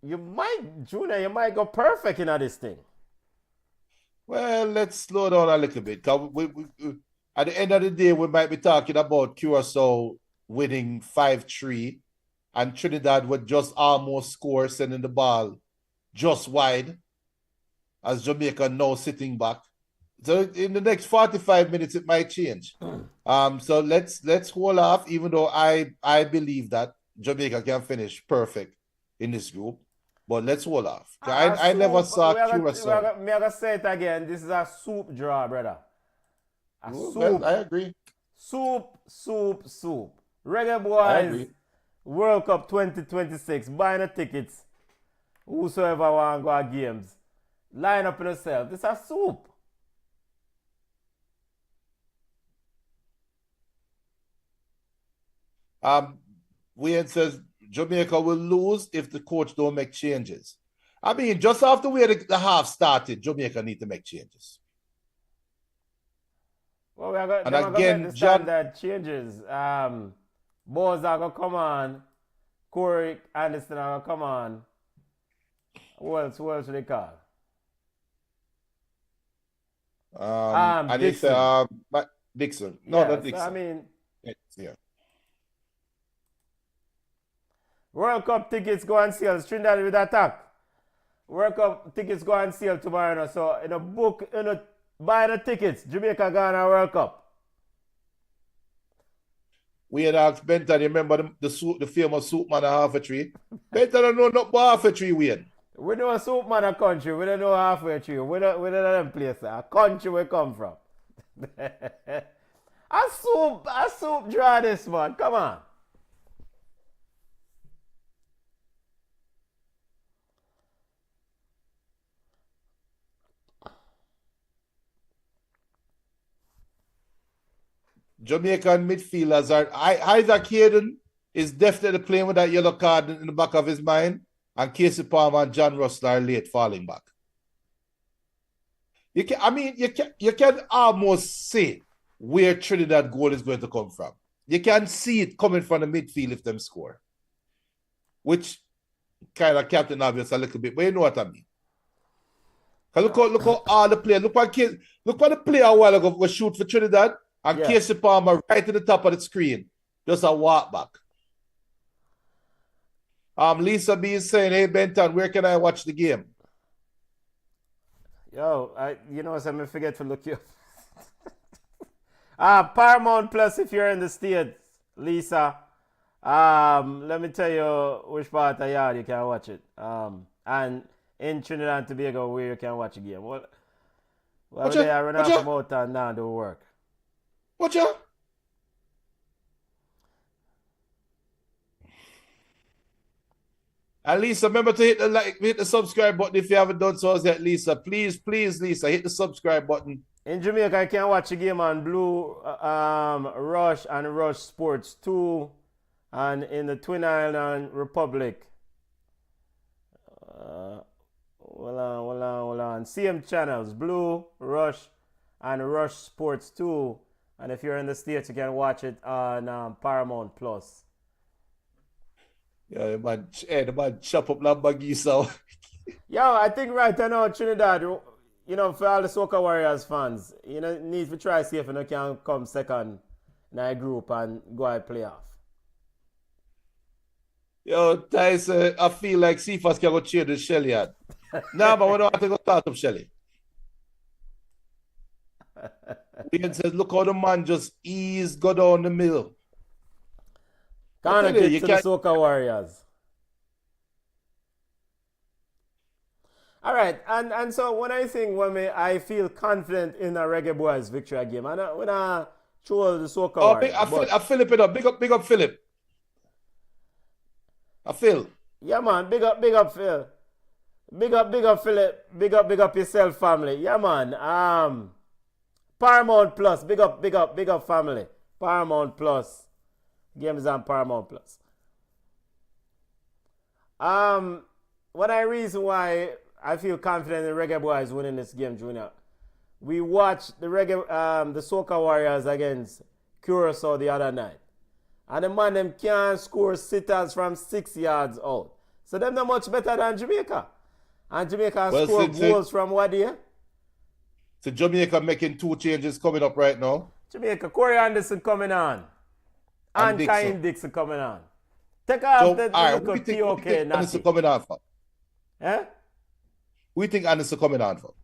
S2: you might go perfect in this thing.
S3: Well, let's slow down a little bit. We, at the end of the day, we might be talking about Curacao winning 5-3 and Trinidad would just almost score, sending the ball just wide as Jamaica now sitting back. So in the next 45 minutes, it might change. So let's hold off, even though I believe that Jamaica can finish perfect in this group. But let's hold off. I never saw Curacao.
S2: I'm going to say it again. This is a soup draw, brother. Soup.
S3: Well, I agree.
S2: Soup. Reggae Boyz, World Cup 2026. Buying the tickets. Whosoever want to go to games. Line up in yourself. This is a soup.
S3: Wayne says Jamaica will lose if the coach don't make changes. I mean, just after the half started, Jamaica need to make changes.
S2: Well, we are going to make the standard changes. Boz are going to come on. Corey Anderson are going to come on. Who else should they call?
S3: And
S2: Dixon.
S3: it's Dixon. No, not Dixon.
S2: So, I mean,
S3: yeah.
S2: World Cup tickets go on sale. Trinidad with attack. World Cup tickets go on sale tomorrow. So buy the tickets. Jamaica Ghana World Cup.
S3: We had asked Benton, you remember the famous soup man of half a tree? Benton don't know not half a tree, Wayne.
S2: We know a soup man a country. We don't know halfway tree. We don't know them place. A country we come from. a soup draw this man. Come on.
S3: Jamaican midfielders are Isaac Hayden is definitely playing with that yellow card in the back of his mind, and Casey Palmer and John Russell are late falling back. You can almost see where Trinidad goal is going to come from. You can see it coming from the midfield if them score, which kind of Captain Obvious a little bit, but you know what I mean. Look how all the players. Look what the player a while ago was shoot for Trinidad. And Casey Palmer right to the top of the screen. Just a walk back. Lisa B is saying, hey, Benton, where can I watch the game?
S2: Yo, I forget to look you up. Paramount Plus if you're in the States, Lisa. Let me tell you which part of yard you can watch it. And in Trinidad and Tobago where you can watch a game. Well, they are running off about and now do work.
S3: Watch out. And Lisa, remember to hit the subscribe button if you haven't done so yet, Lisa. Please, Lisa, hit the subscribe button.
S2: In Jamaica, I can watch a game on Blue Rush and Rush Sports 2. And in the Twin Island Republic, hold on. Same channels, Blue, Rush, and Rush Sports 2. And if you're in the States, you can watch it on Paramount Plus.
S3: Yeah, the man chop up Lamborghini, so.
S2: Yo, I think right now, Trinidad, for all the Soca Warriors fans, need to try see if you can come second in a group and go and playoff.
S3: Yo, Tyson, I feel like Cephas can go cheer the Shelly out. Nah, but we don't have to go start up Shelly. Ian says, look how the man just go down the middle.
S2: Can't get to the Soca Warriors. All right, and so when I think I feel confident in a Reggae Boyz victory game, and when I chose the Soca Warriors.
S3: I Philip it up. Big up Philip. I feel.
S2: Yeah, man. Big up, Phil. Big up, Philip. Big up yourself, family. Yeah, man. Paramount Plus. Big up, family. Paramount Plus. Game is on Paramount Plus. What I reason why I feel confident in Reggae Boyz winning this game, Junior. We watched the Soca Warriors against Curacao the other night. And the man them can't score sitters from 6 yards out. So them not much better than Jamaica. And Jamaica scored goals from what year?
S3: So Jamaica making 2 changes coming up right now.
S2: Jamaica, Corey Anderson coming on. And Kyle Dixon coming on. Take off
S3: So,
S2: the
S3: all right,
S2: look
S3: we
S2: of
S3: think
S2: TOK.
S3: Anderson coming on for?
S2: Eh?
S3: We think Anderson coming on for?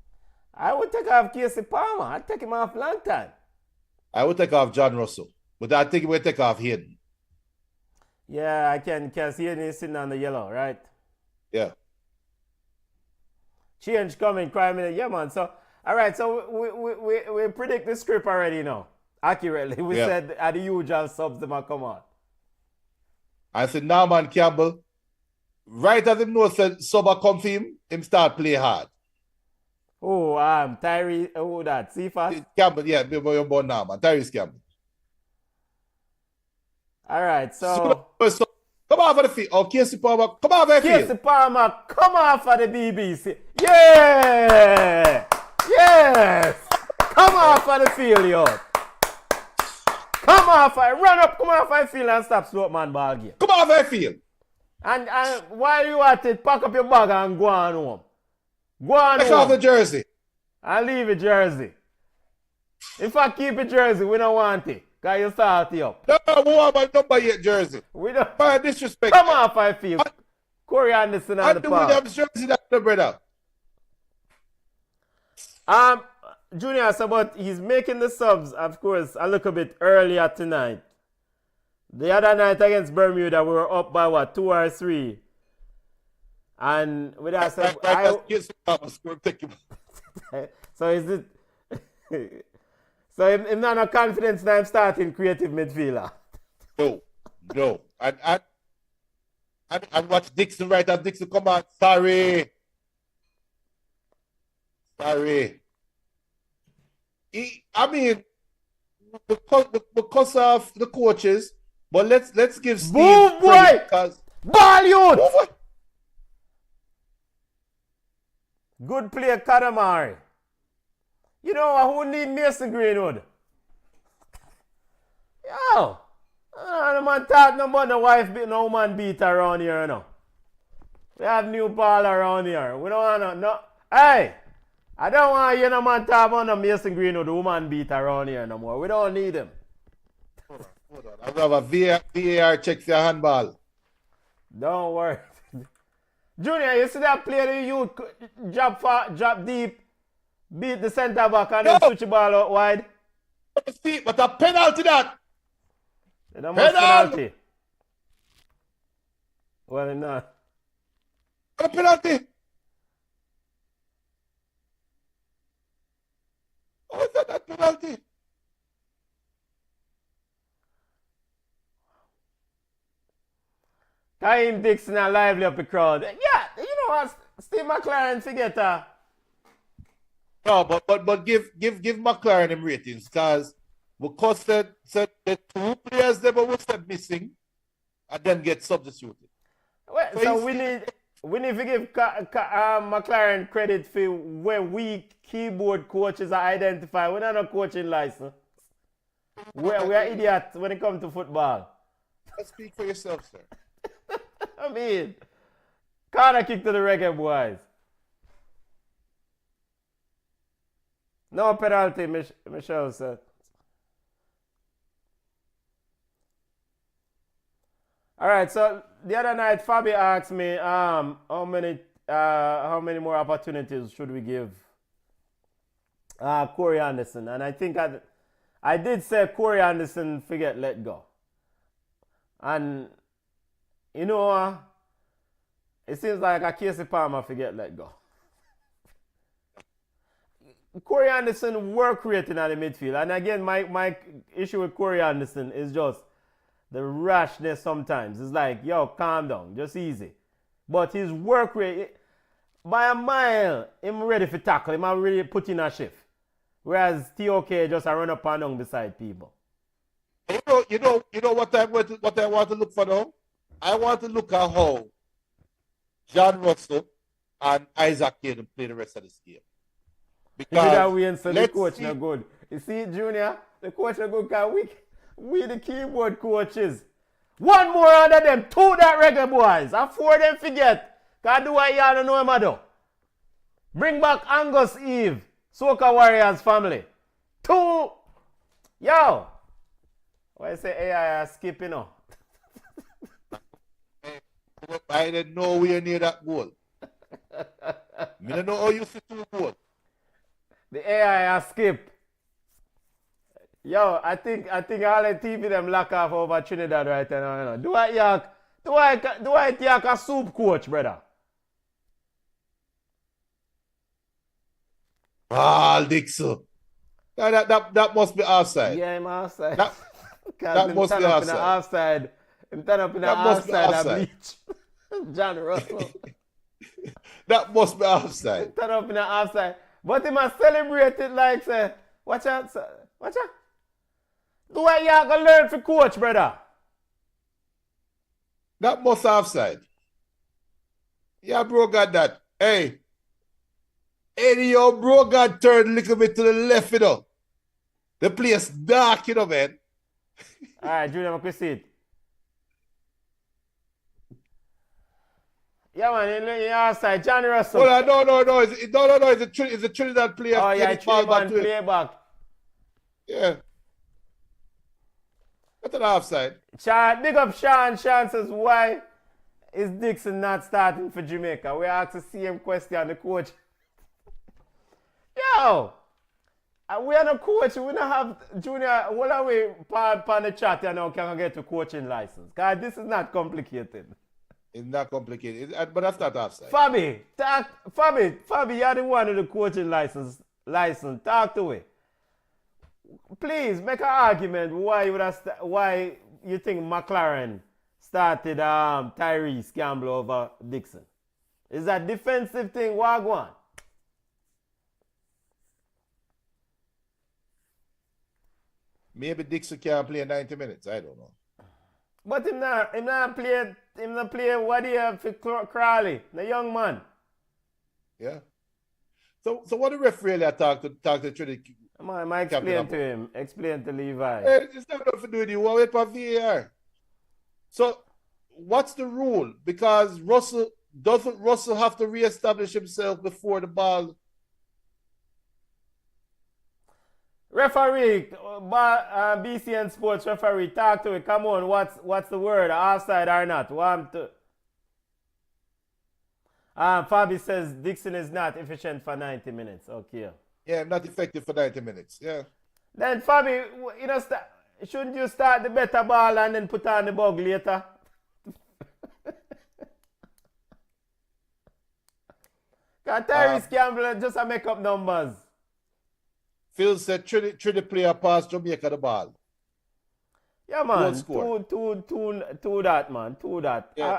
S2: I would take off Casey Palmer. I'd take him off long time.
S3: I would take off John Russell. But I think we'll take off Hayden.
S2: Yeah, I can see Hayden sitting on the yellow, right?
S3: Yeah.
S2: Change coming, crime in. Yeah, man. So, all right. So we predict the script already now. Accurately. We said at the usual subs them are come on.
S3: I said Norman Campbell, right as him know said Soba come for him start play hard.
S2: Oh, Tyree, that? Cephas?
S3: Campbell, yeah, you're born Norman. Tyrese Campbell.
S2: All right, so
S3: come off of the field. Oh, Casey Palmer, come off of the field.
S2: Casey Palmer, come off of the BBC. Yeah! Yes! Come off of the field, yo. Come off, run up, come off the field and stop slow man ball game.
S3: Come off the field.
S2: And while you at it, pack up your bag and go on home. Go on
S3: Take
S2: home.
S3: off the jersey.
S2: And leave a jersey. If I keep a jersey, we don't want it. Because you start it up.
S3: No, we want my number 8 jersey.
S2: We don't.
S3: By disrespect.
S2: Come off, I feel. Corey Anderson on the park.
S3: Williams jersey, that's the brother.
S2: Junior, so but he's making the subs, of course, a little bit earlier tonight. The other night against Bermuda, we were up by what, 2 or 3. And with that said, so is it? So him not no confidence now I'm starting creative midfielder.
S3: No. And watch Dixon right as Dixon come on. Sorry. I mean, because of the coaches, but let's give Steve
S2: Move, boy! Ball youth! Good player, Kadamari. You know who need Mason Greenwood? Yo! The man talk no about no wife beat no man beat around here, you know. We have new ball around here. We don't want no. Hey! I don't want you no man talk about no Mason Greenwood woman beat around here no more. We don't need him.
S3: Hold on. I'd rather VAR check for your handball.
S2: Don't worry. Junior, you see that player you drop deep, beat the centre back and then switch the ball out wide?
S3: But a penalty that.
S2: Penalty. Well, no.
S3: A penalty. What is that penalty?
S2: Kyle Dixon and lively up the crowd. Yeah, you know what? Steve McLaren forget
S3: No, but give McLaren them ratings because said the 2 players they were missing and then get substituted.
S2: Well, so we need to give McLaren credit for when we keyboard coaches are identified. We're not a coaching license. We are idiots when it comes to football.
S3: Speak for yourself, sir.
S2: I mean, corner kick to the Reggae Boyz. No penalty, Michelle said. All right, so the other night, Fabi asked me how many more opportunities should we give Corey Anderson, and I think I did say Corey Anderson forget let go, and you know it seems like a Casey Palmer forget let go. Corey Anderson work rate in the midfield. And again, my issue with Corey Anderson is just the rashness sometimes. It's like, yo, calm down, just easy. But his work rate, by a mile, him ready for tackle. Him already put in a shift. Whereas TOK just a run up and down beside people.
S3: You know what I want to look for now? I want to look at how John Russell and Isaac Hayden play the rest of this game.
S2: Because the coach not good. You see, Junior, the coach not good because we the keyboard coaches. One more under them, two that Reggae Boyz. And four them forget. Because do what y'all don't know him I do. Bring back Angus Eve, Soca Warriors family. Two. Yo. Why say AI skip, you know?
S3: I didn't know we near that goal. I don't know how you see two goals.
S2: The AI skip. Yo, I think all the TV them lock off over Trinidad right now. You know. Do I yak a soup coach, brother?
S3: Dixon. That must be offside.
S2: Yeah, I'm offside.
S3: That must be
S2: offside. Him turn up in the offside and bleach. John Russell.
S3: That must be offside.
S2: Turn up in the offside. But he must celebrate it like, say, watch out, sir. Watch out. Do what you gonna learn for coach, brother?
S3: That must offside. Yeah, bro, got that. Hey, your bro got turned a little bit to the left, you know. The place dark, you know, man.
S2: All right, Junior, we see it. Yeah, man, you're outside. Johnny Russell.
S3: Oh, no. It's a Trinidad player.
S2: Oh, yeah, Trinidad play back.
S3: Yeah. That's an offside.
S2: Big up Sean. Sean says, why is Dixon not starting for Jamaica? We asked the same question, the coach. Yo, we are not coach. We don't have Junior. What are we on the chat here now? Can I get a coaching license? Because this is not complicated.
S3: It's not complicated, but that's not offside.
S2: Fabi, you're the one with the coaching license. Talk to me. Please make an argument why you think McLaren started Tyrese Campbell over Dixon. Is that defensive thing? Wagwan.
S3: Maybe Dixon can't play 90 minutes. I don't know.
S2: But him not play what he have for Crawley, the young man.
S3: Yeah. So what the referee really talk to Trinidad?
S2: I explain to him. Explain to Levi.
S3: Hey, it's not enough to do it. You want to wait for VAR. So what's the rule? Because doesn't Russell have to reestablish himself before the ball?
S2: Referee, BCN Sports referee, talk to it. Come on, what's the word? Offside or not? Fabi says Dixon is not efficient for 90 minutes. Okay.
S3: Yeah, not effective for 90 minutes. Yeah.
S2: Then Fabi, shouldn't you start the better ball and then put on the bug later? Because Tyrese Campbell just a make up numbers.
S3: Phil said Trinidad player pass Jamaica the ball.
S2: Yeah, man. Two that, man. Two that.
S3: Yeah.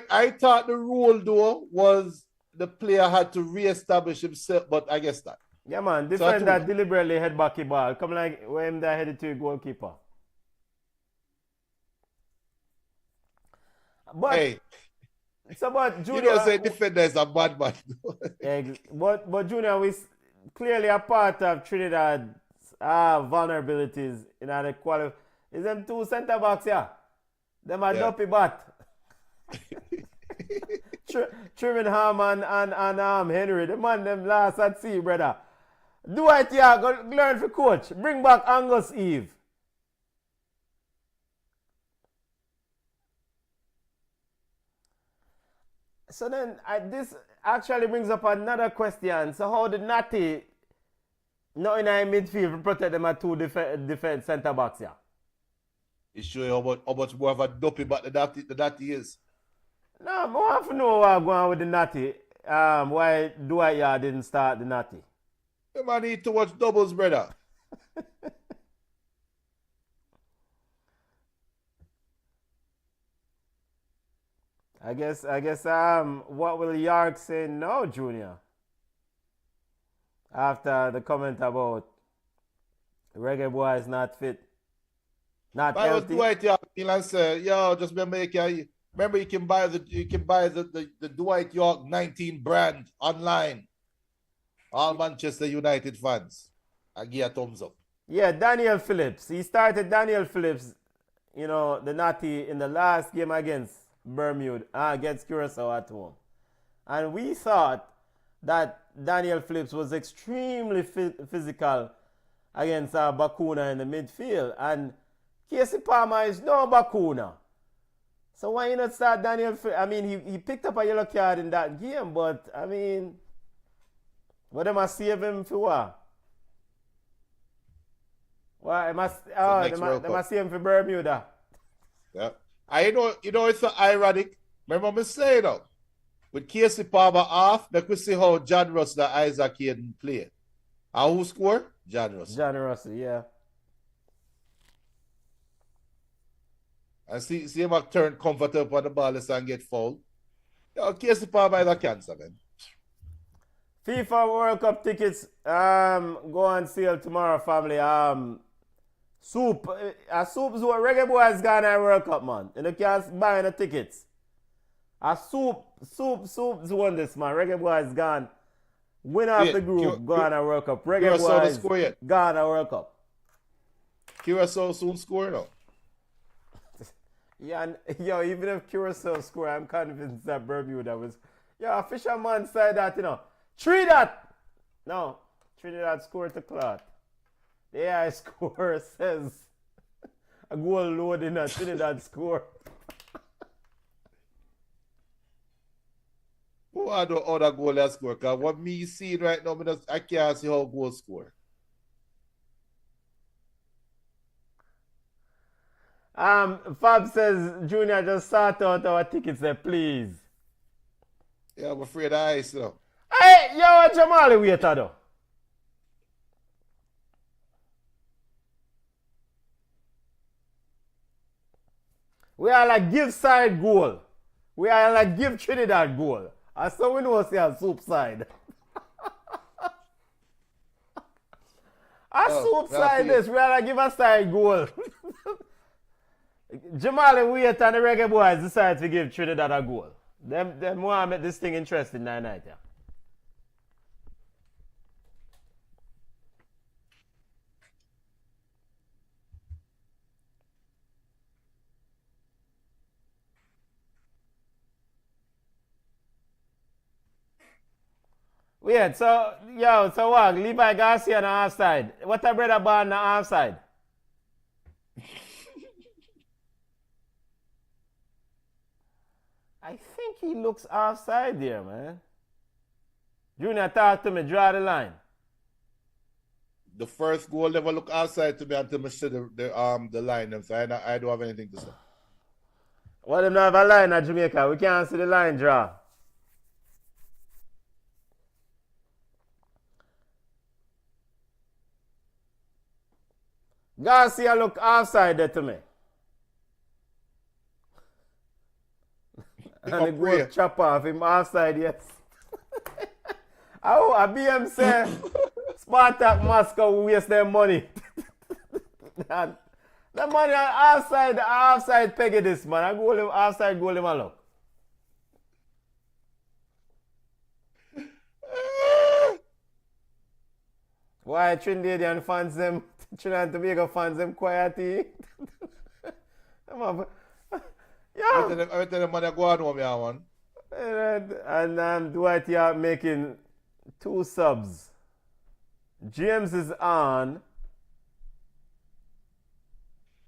S3: I thought the rule, though, was the player had to re-establish himself, but I guess that.
S2: Yeah, man. Defender deliberately head back the ball. Come like when they headed to a goalkeeper. But
S3: hey,
S2: it's about Junior.
S3: You don't say defender is a bad man.
S2: but Junior, we clearly a part of Trinidad's vulnerabilities in the quality. Is them two centre backs here? Them a dopey bat. Trinningham and Henry. The man them last at sea, brother. Do it here. Go learn for coach. Bring back Angus Eve. So then this actually brings up another question. So how did Natty not in our midfield protect them at two defense centre backs here?
S3: It shows you how much more of a dopey back the Natty is.
S2: No, I want to know what's going on with the Natty. Why Dwight didn't start the Natty?
S3: You man need to watch doubles, brother.
S2: I guess what will York say now, Junior? After the comment about Reggae Boyz not fit, not
S3: Buy what
S2: healthy.
S3: Dwight York and say, yo, just remember you can buy the Dwight York 19 brand online. All Manchester United fans. I give a thumbs up.
S2: Yeah, Daniel Phillips. He started Daniel Phillips, you know, the natty in the last game against Bermuda, against Curacao at home. And we thought that Daniel Phillips was extremely physical against Bakuna in the midfield. And Casey Palmer is no Bakuna. So why you not start Daniel Phillips? I mean, he picked up a yellow card in that game, but I mean, what am I save him for what? Why am I save him for Bermuda?
S3: Yeah. It's so ironic. Remember me saying though, with Casey Palmer off, we could see how John Russell and Isaac Hayden play. And who score? John Russell.
S2: John Russell, yeah.
S3: And see him turn comfortable on the ball and get fouled. Yo, Casey Palmer is a cancer, man.
S2: FIFA World Cup tickets go on sale tomorrow, family. Soup is what Reggae Boyz gone at World Cup, man. And you can't buy the tickets. Soup's won this, man. Reggae Boyz gone. Winner of the group gone at World Cup. Reggae Boyz gone at World Cup.
S3: Curacao soon score now.
S2: Yeah, yo, even if Curacao score, I'm convinced that Bermuda was. Yo, a fisherman said that, you know. Trinidad! No, Trinidad scored the clout. The AI score says a goal load in a Trinidad score.
S3: Who are the other goal that score? Because what me seeing right now, I can't see how goal score.
S2: Fab says, Junior, just sort out our tickets there, please.
S3: Yeah, I'm afraid of ice now.
S2: Hey, yo, Jamali waiter though. We are like give side goal. We are like give Trinidad goal. And so we know see a soup side. Soup side this, we are like give a side goal. Jamali Waiter and the Reggae Boyz decide to give Trinidad a goal. Them want to make this thing interesting that night, yeah. Weird. So what? Levi Garcia on the offside. What a brother ball on the offside? I think he looks offside there, man. Junior, talk to me. Draw the line.
S3: The first goal never look outside to me until I see the line. So I don't have anything to say.
S2: Well, them not have a line at Jamaica. We can't see the line draw. Garcia look offside there to me. And the goal chop off him offside, yes. Oh, a BM say Spartak Moscow will waste their money. The money offside peggy this man. I goal him offside goal him a look. Why Trinidadian fans them Trinidad and Tobago fans them quietly?
S3: I tell them man go on home here, man.
S2: And Dwight York making 2 subs. James is on.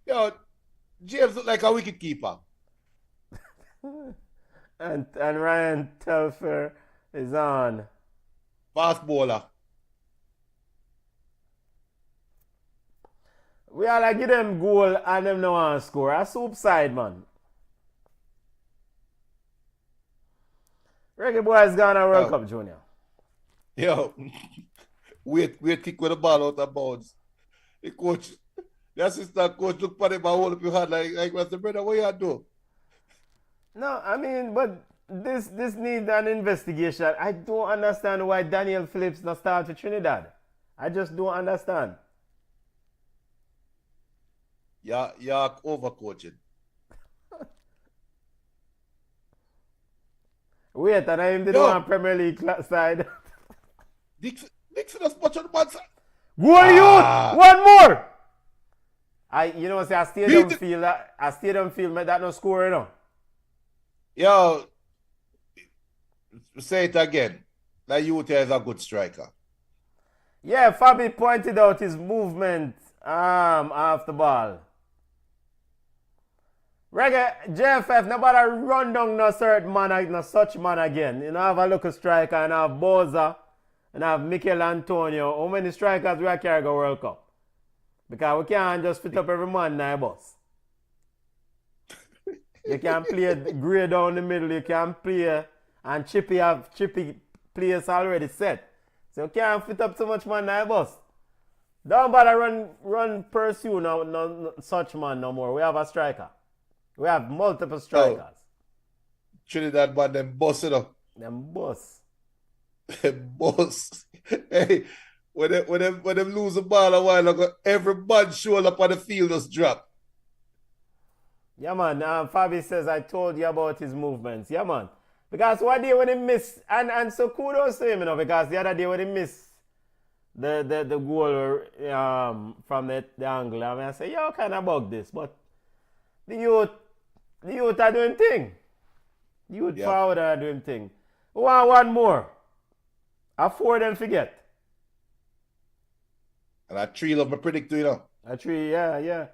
S3: Yo, James look like a wicket keeper.
S2: and Ryan Telfer is on.
S3: Fast bowler.
S2: We all like give them goal and them no want to score. A soup side, man. Reggae Boyz gone to World Cup, Junior.
S3: Yo, Wait, kick with the ball out of bounds. The coach, the assistant coach look for him and hold up your hand like what's the brother, what you do?
S2: No, I mean, but this needs an investigation. I don't understand why Daniel Phillips not start for Trinidad. I just don't understand.
S3: You're overcoaching.
S2: Wait, and I am the one Premier League side.
S3: Dixon has much on one side.
S2: Go youth! One more! Say I stadium feel that no score, you know.
S3: Yo, say it again. That youth is a good striker.
S2: Yeah, Fabi pointed out his movement off the ball. Reggae, JFF, nobody run down no certain man, no such man again. You know, have a look at striker and have Boza and have Mikel Antonio. How many strikers we carry go World Cup? Because we can't just fit up every man in our bus. You can play grey down the middle, you can play and Chippy players already set. So you can't fit up so much man in our bus. Don't bother run pursue no such man no more. We have a striker. We have multiple strikers.
S3: Oh, Trinidad man, them boss it up.
S2: Them boss.
S3: Them boss. Hey, when them lose the ball a while ago, every man showing up on the field just drop.
S2: Yeah, man. Fabi says, I told you about his movements. Yeah, man. Because one day when he missed, and so kudos to him, you know, because the other day when he missed the goal from the angle, I mean, I say, yo, kind of bug this, but the youth are doing thing. Youth forward are doing thing. We want one more. A 4 them forget.
S3: And a 3 of my predict to, you know.
S2: A 3, yeah.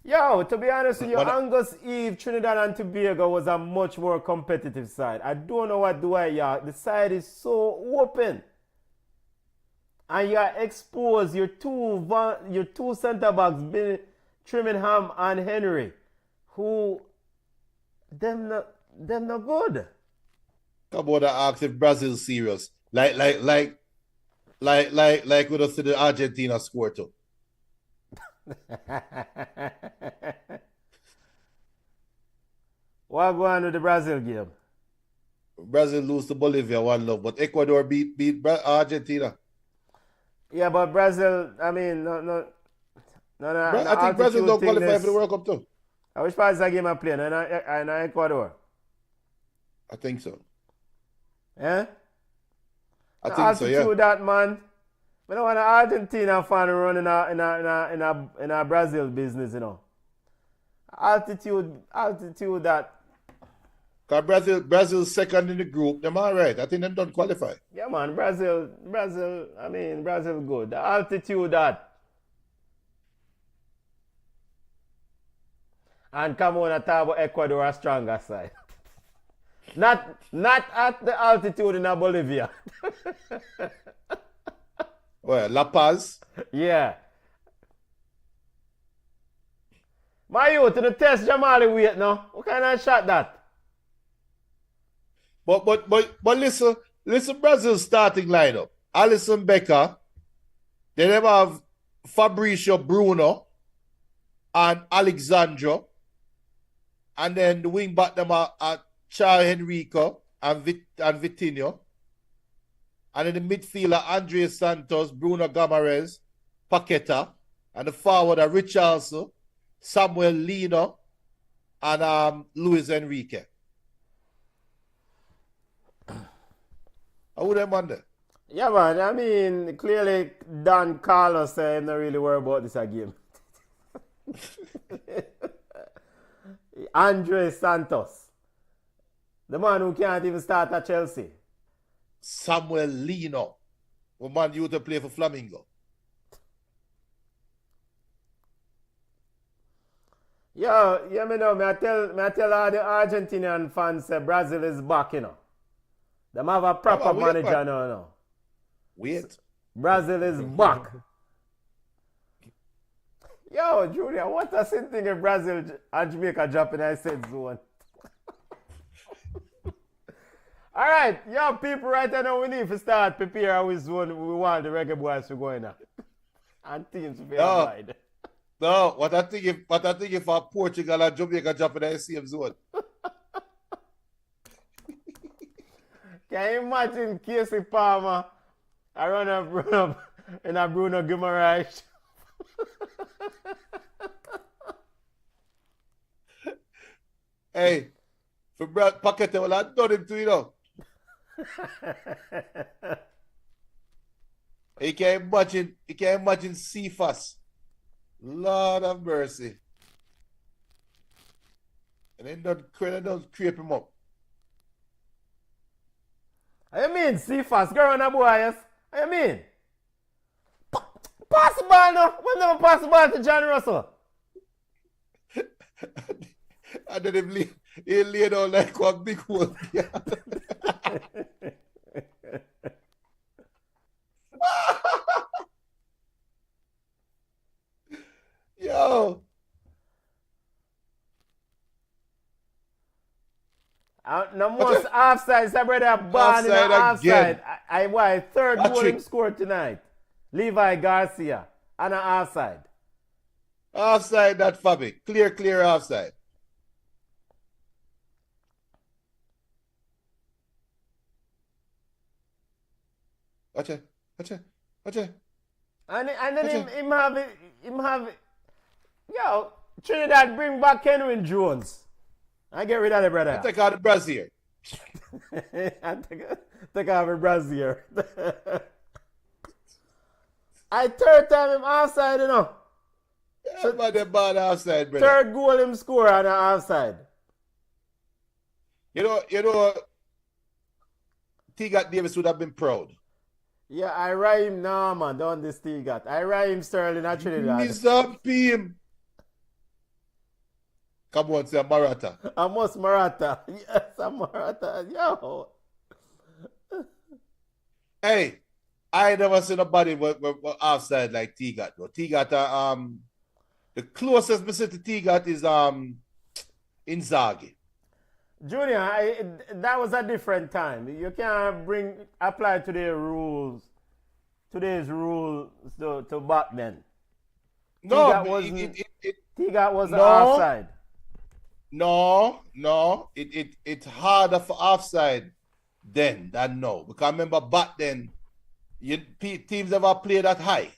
S2: Yo, to be honest with you, Angus Eve, Trinidad and Tobago was a much more competitive side. I don't know what do I, yeah. The side is so open. And you are exposed, your two centre backs, Trimmingham and Henry, who them not good.
S3: Come on and ask if Brazil's serious. Like we just see the Argentina score too.
S2: What going on with the Brazil game?
S3: Brazil lose to Bolivia 1-0, but Ecuador beat Argentina.
S2: Yeah, but Brazil, I mean, no.
S3: I think Brazil don't qualify for the World Cup too.
S2: Which part is that game I play? In Ecuador?
S3: I think so.
S2: Yeah?
S3: I think so, yeah.
S2: That, man. I don't want an Argentina fan running in a Brazil business, you know. Altitude that.
S3: Because Brazil's second in the group, them all right. I think them don't qualify.
S2: Yeah, man. Brazil good. The altitude that. And come on and talk about Ecuador a stronger side. Not at the altitude in Bolivia.
S3: Well, La Paz.
S2: Yeah. My youth, to the test Jamali wait now. What kind of shot that?
S3: But listen, Brazil's starting lineup. Alisson Becker. Then they have Fabricio Bruno and Alexandro. And then the wing back them are Charles Henrico and Vitinho. And in the midfielder, Andres Santos, Bruno Gamarez, Paqueta. And the forward are Richarlison, Samuel Lino, and Luis Enrique. How would them wonder?
S2: Yeah, man. I mean, clearly Don Carlos said I'm not really worried about this game. Andres Santos. The man who can't even start at Chelsea.
S3: Samuel Lino. A man you to play for Flamengo.
S2: Yo, yeah, me know. I tell all the Argentinian fans say Brazil is back, you know. Them have a proper manager now, no.
S3: Wait.
S2: Brazil is back. Yo, Junior, what a sin thing if Brazil and Jamaica drop in a set zone. All right, young people, right now we need to start prepare our zone. We want the Reggae Boyz to go in now. And teams to be applied.
S3: No, what I think if Portugal and Jamaica jump in the same zone.
S2: Can you imagine Casey Palmer? I run up in a Bruno Guimaraes.
S3: Hey, for Brad Paquette, well, I done him too, you know. You can't imagine Cephas. Lord of mercy. And then don't creep him up.
S2: I mean, Cephas, girl on a boy, yes? I mean, pass the ball now. We'll never pass the ball to Johnny Russell.
S3: And then he lay down like one big one. Yo.
S2: No more offside. So brother, born in the offside. I third goal him scored tonight. Levi Garcia on an offside.
S3: Offside, that Fabi. Clear offside. Watch it.
S2: And then him have yo, Trinidad bring back Kenwin Jones. I get rid of the brother.
S3: I take out the brazier.
S2: I take out the brazier. I third time him offside, you know.
S3: Yeah, so but the ball offside, brother.
S2: Third goal him score on the offside.
S3: You know, T-Gat Davis would have been proud.
S2: Yeah, I rhyme now, man. Don't this T-Gat. I rhyme Sterling at Trinidad.
S3: Mr. Pim. Come on, say Maratha.
S2: I must Maratha. Yes, I'm Maratha. Yo.
S3: Hey, I never seen nobody outside like T-Gat though. T-Gat, the closest we see to T-Gat is Inzaghi.
S2: Junior, that was a different time. You can't apply today's rules to back then.
S3: No,
S2: T-Gat was offside.
S3: No, it's harder for offside then than now. Because remember back then, teams never played that high.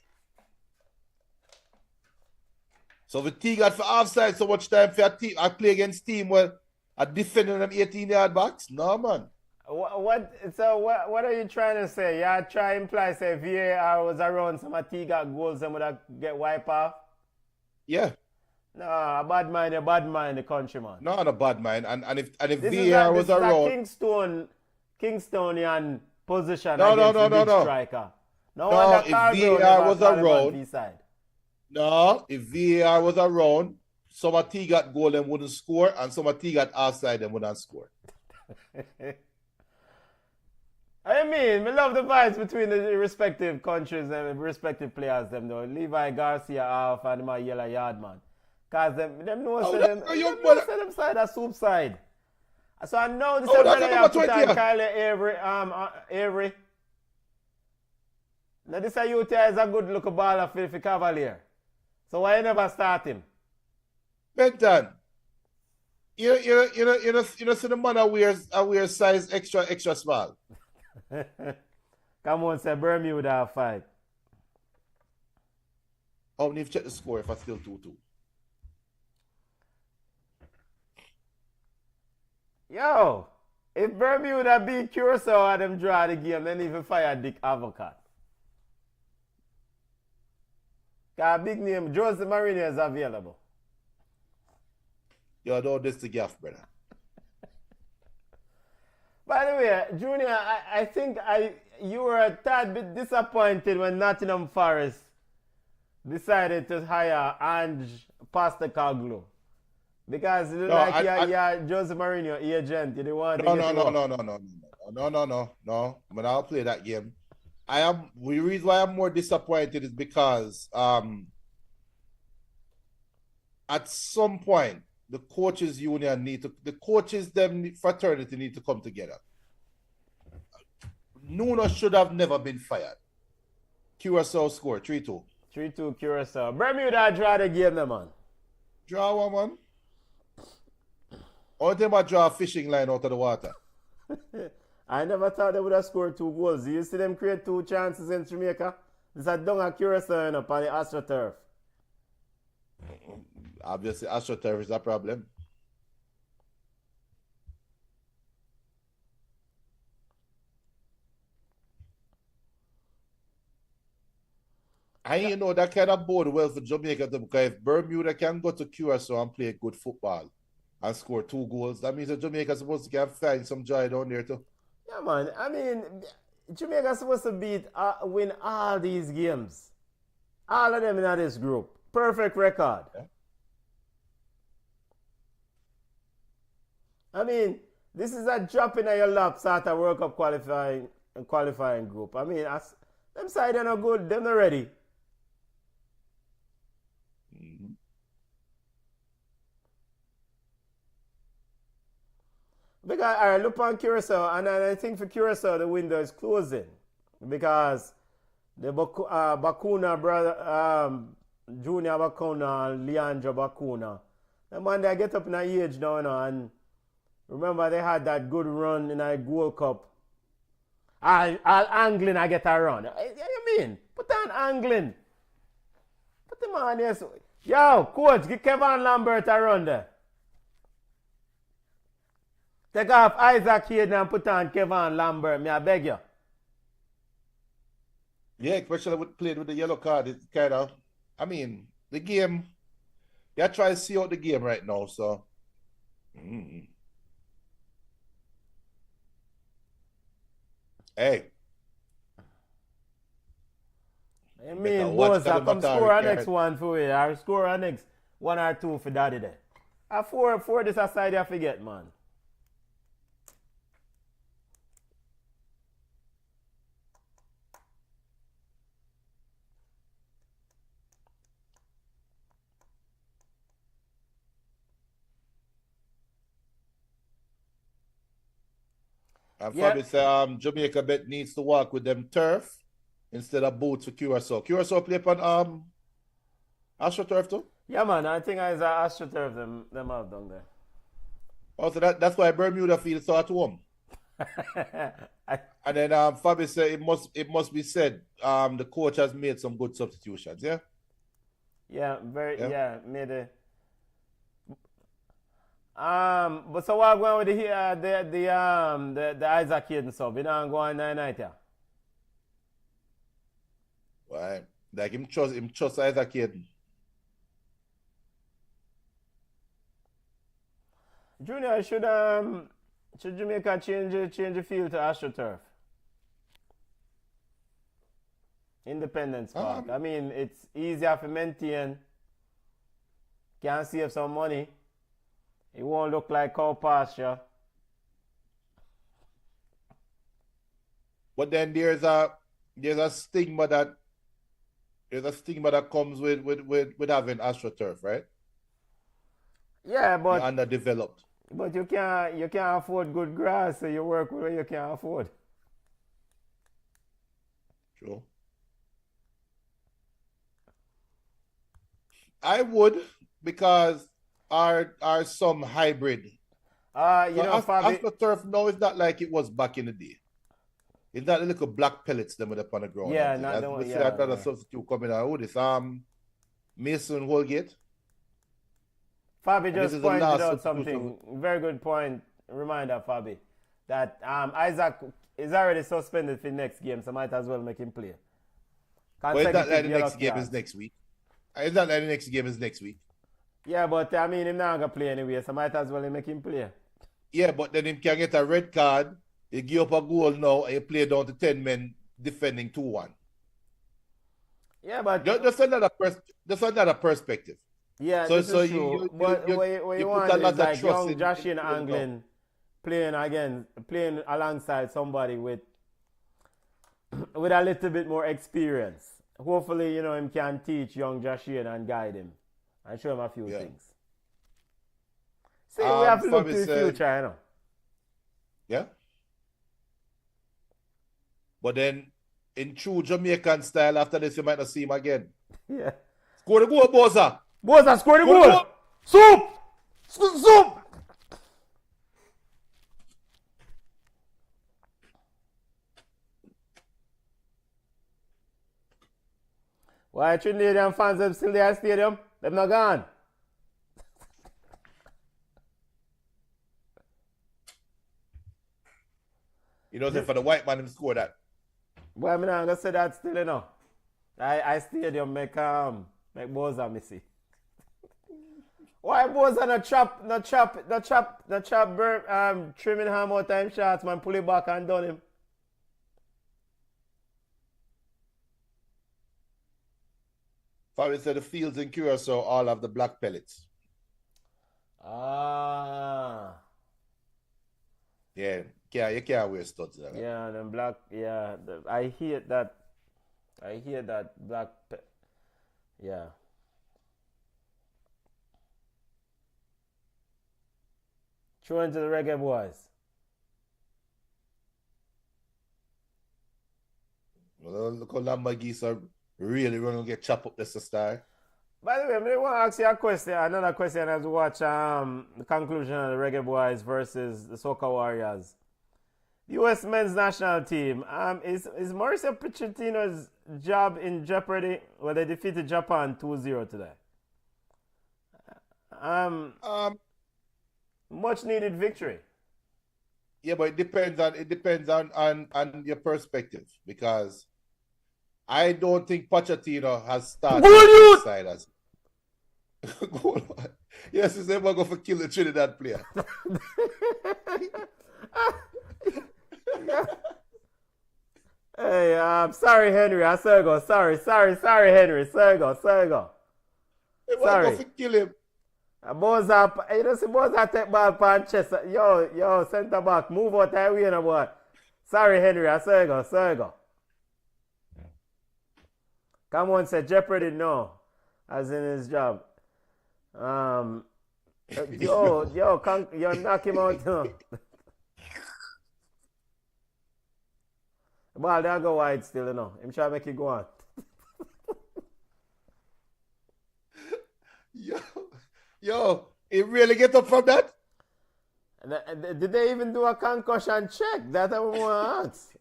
S3: So the T-Gat for offside so much time for a team. I play against team where I defending them 18-yard box. No, man.
S2: What are you trying to say? You try to imply say VAR was around some of T-Gat goals and would have get wiped off?
S3: Yeah.
S2: No, a bad mind the countryman.
S3: No, a bad mind. And if VAR was around.
S2: This is a Kingstonian position
S3: No.
S2: striker.
S3: No, if VAR was around. No, if VAR was around, some of T-Gat goal them wouldn't score, and some of T-Gat outside them wouldn't score.
S2: I mean, we love the vibes between the respective countries and the respective players them though. Levi Garcia off and my yellow yard man. Cause them know them side a soup side. So I know this is brother you put on Kyle Avery. Now this youth is a good looking baller for Cavalier. So why you never start him?
S3: Benton, you know, so the man wears size extra small.
S2: Come on, say Bermuda fight.
S3: Oh, need to check the score if I still 2-2.
S2: Yo, if Bermuda beat Curacao and them draw the game, then even fire Dick Avocat. Got a big name, Jose Mourinho is available.
S3: Yo, don't this the gaff, brother.
S2: By the way, Junior, I think you were a tad bit disappointed when Nottingham Forest decided to hire Ange Postecoglou. Because you're Jose Mourinho agent. You didn't want to
S3: No. But I'll play that game. The reason why I'm more disappointed is because at some point the coaches union the coaches fraternity need to come together. Nuno should have never been fired. Curacao scored 3-2.
S2: 3-2 Curacao. Bermuda draw the game, the man.
S3: Draw one, man. Or they might draw a fishing line out of the water.
S2: I never thought they would have scored 2 goals. You see them create 2 chances in Jamaica? This is down at Curacao on the AstroTurf.
S3: Obviously, AstroTurf is a problem. You know, that kind of bode well for Jamaica because if Bermuda can go to Curacao and play good football and score 2 goals, that means that Jamaica is supposed to find some joy down there too.
S2: Yeah, man. I mean, Jamaica's supposed to win all these games. All of them in this group. Perfect record.
S3: Yeah.
S2: I mean, this is a drop in your lap sort of World Cup qualifying group. I mean, them side are not good. They're not ready.
S3: Mm-hmm.
S2: Because I look on Curacao, and I think for Curacao the window is closing because the Bakuna brother, Junior Bakuna, and Leandro Bakuna, the man they get up in a age now, and remember they had that good run in a World Cup. All angling, I get a run. What you mean? Put on angling. Put them on here. Yo, coach, give Kevin Lambert a run there. Take off Isaac Hayden and put on Kevin Lambert, me I beg you.
S3: Yeah, especially with played with the yellow card. It's kind of, I mean, the game, you try to see out the game right now, so. Mm. Hey.
S2: I mean, boss, I come score our next one for you. I score our next 1 or 2 for daddy there. I 4 this aside, I forget, man.
S3: And Fabi said Jamaica bet needs to walk with them turf instead of boots for Curacao. Curacao play on AstroTurf too?
S2: Yeah, man. I think it's AstroTurf them have down there.
S3: Also, that's why Bermuda feels so at home. And then Fabi said it must be said the coach has made some good substitutions, yeah?
S2: Yeah, made it. But so what going with the Isaac Hayden sub? You don't go on night, yeah.
S3: Why? Like him trust Isaac Hayden.
S2: Junior, should Jamaica change the field to AstroTurf? Independence Park. I mean, it's easier to maintain. Can save some money. It won't look like cow pasture.
S3: But then there's a stigma that comes with having AstroTurf, right?
S2: Yeah, but
S3: you're underdeveloped.
S2: But you can't afford good grass, so you work with what you can't afford.
S3: True. I would, because are some hybrid. AstroTurf now is not like it was back in the day. It's not the little black pellets them up on the ground.
S2: Yeah, not the one.
S3: Yeah, another substitute coming out. Who this? Mason Holgate.
S2: Fabi just pointed out something. Very good point. Reminder, Fabi, that Isaac is already suspended for the next game, so might as well make him play.
S3: Well, it's not like the next game is next week. It's not like the next game is next week.
S2: Yeah, but I mean, he's not going to play anyway, so might as well make him play.
S3: Yeah, but then he can get a red card, he give up a goal now, and he play down to 10 men defending 2-1.
S2: Yeah, but...
S3: Just another perspective.
S2: Yeah, this is true. But what you want is like young Joshing Anglin playing alongside somebody with a little bit more experience. Hopefully, him can teach young Joshing and guide him and show him a few things. See, we have to look to the future,
S3: Yeah? But then, in true Jamaican style, after this, you might not see him again.
S2: Yeah.
S3: Score the goal, Boza.
S2: Boza, score the
S3: Score the
S2: goal.
S3: goal.
S2: Soup! Soup! Why Trinidadian fans them still there at stadium? Them not gone.
S3: You know, for the white man, him score that.
S2: Boy, I'm not gonna say that still, you know. I stadium make Boza missy. Why Boza no chop trimming ham out time shots, man, pull it back and done him.
S3: Fabi said the fields in Curacao all have the black pellets.
S2: Ah.
S3: Yeah, you can't wear studs there.
S2: Yeah, them black, yeah. I hate that black, yeah. Throw into the Reggae Boyz.
S3: Well, look how Lamborghinis are really going to get chopped up this star.
S2: By the way, I want to ask you a question, another question as we watch the conclusion of the Reggae Boyz versus the Soca Warriors. The U.S. men's national team, is Mauricio Pochettino's job in jeopardy? Well, they defeated Japan 2-0 today. Much needed victory.
S3: Yeah, but it depends on your perspective, because I don't think Pochettino has started outsiders. Yes, he's never going to kill the Trinidad player.
S2: Hey, sorry, Henry. I saw go. Sorry, Henry. Sorry go.
S3: Sorry.
S2: Sorry.
S3: Go kill him.
S2: Boza, you know, see Boza take ball pan chest. Yo, centre back, move out that way, no boy. Sorry, Henry. I saw go. Come on, say Jeopardy, no, as in his job. Yo, knock him out, no. The ball don't go wide still, you know. Him try to make it go on.
S3: Yo, he really get up from that?
S2: Did they even do a concussion check? That I want to ask.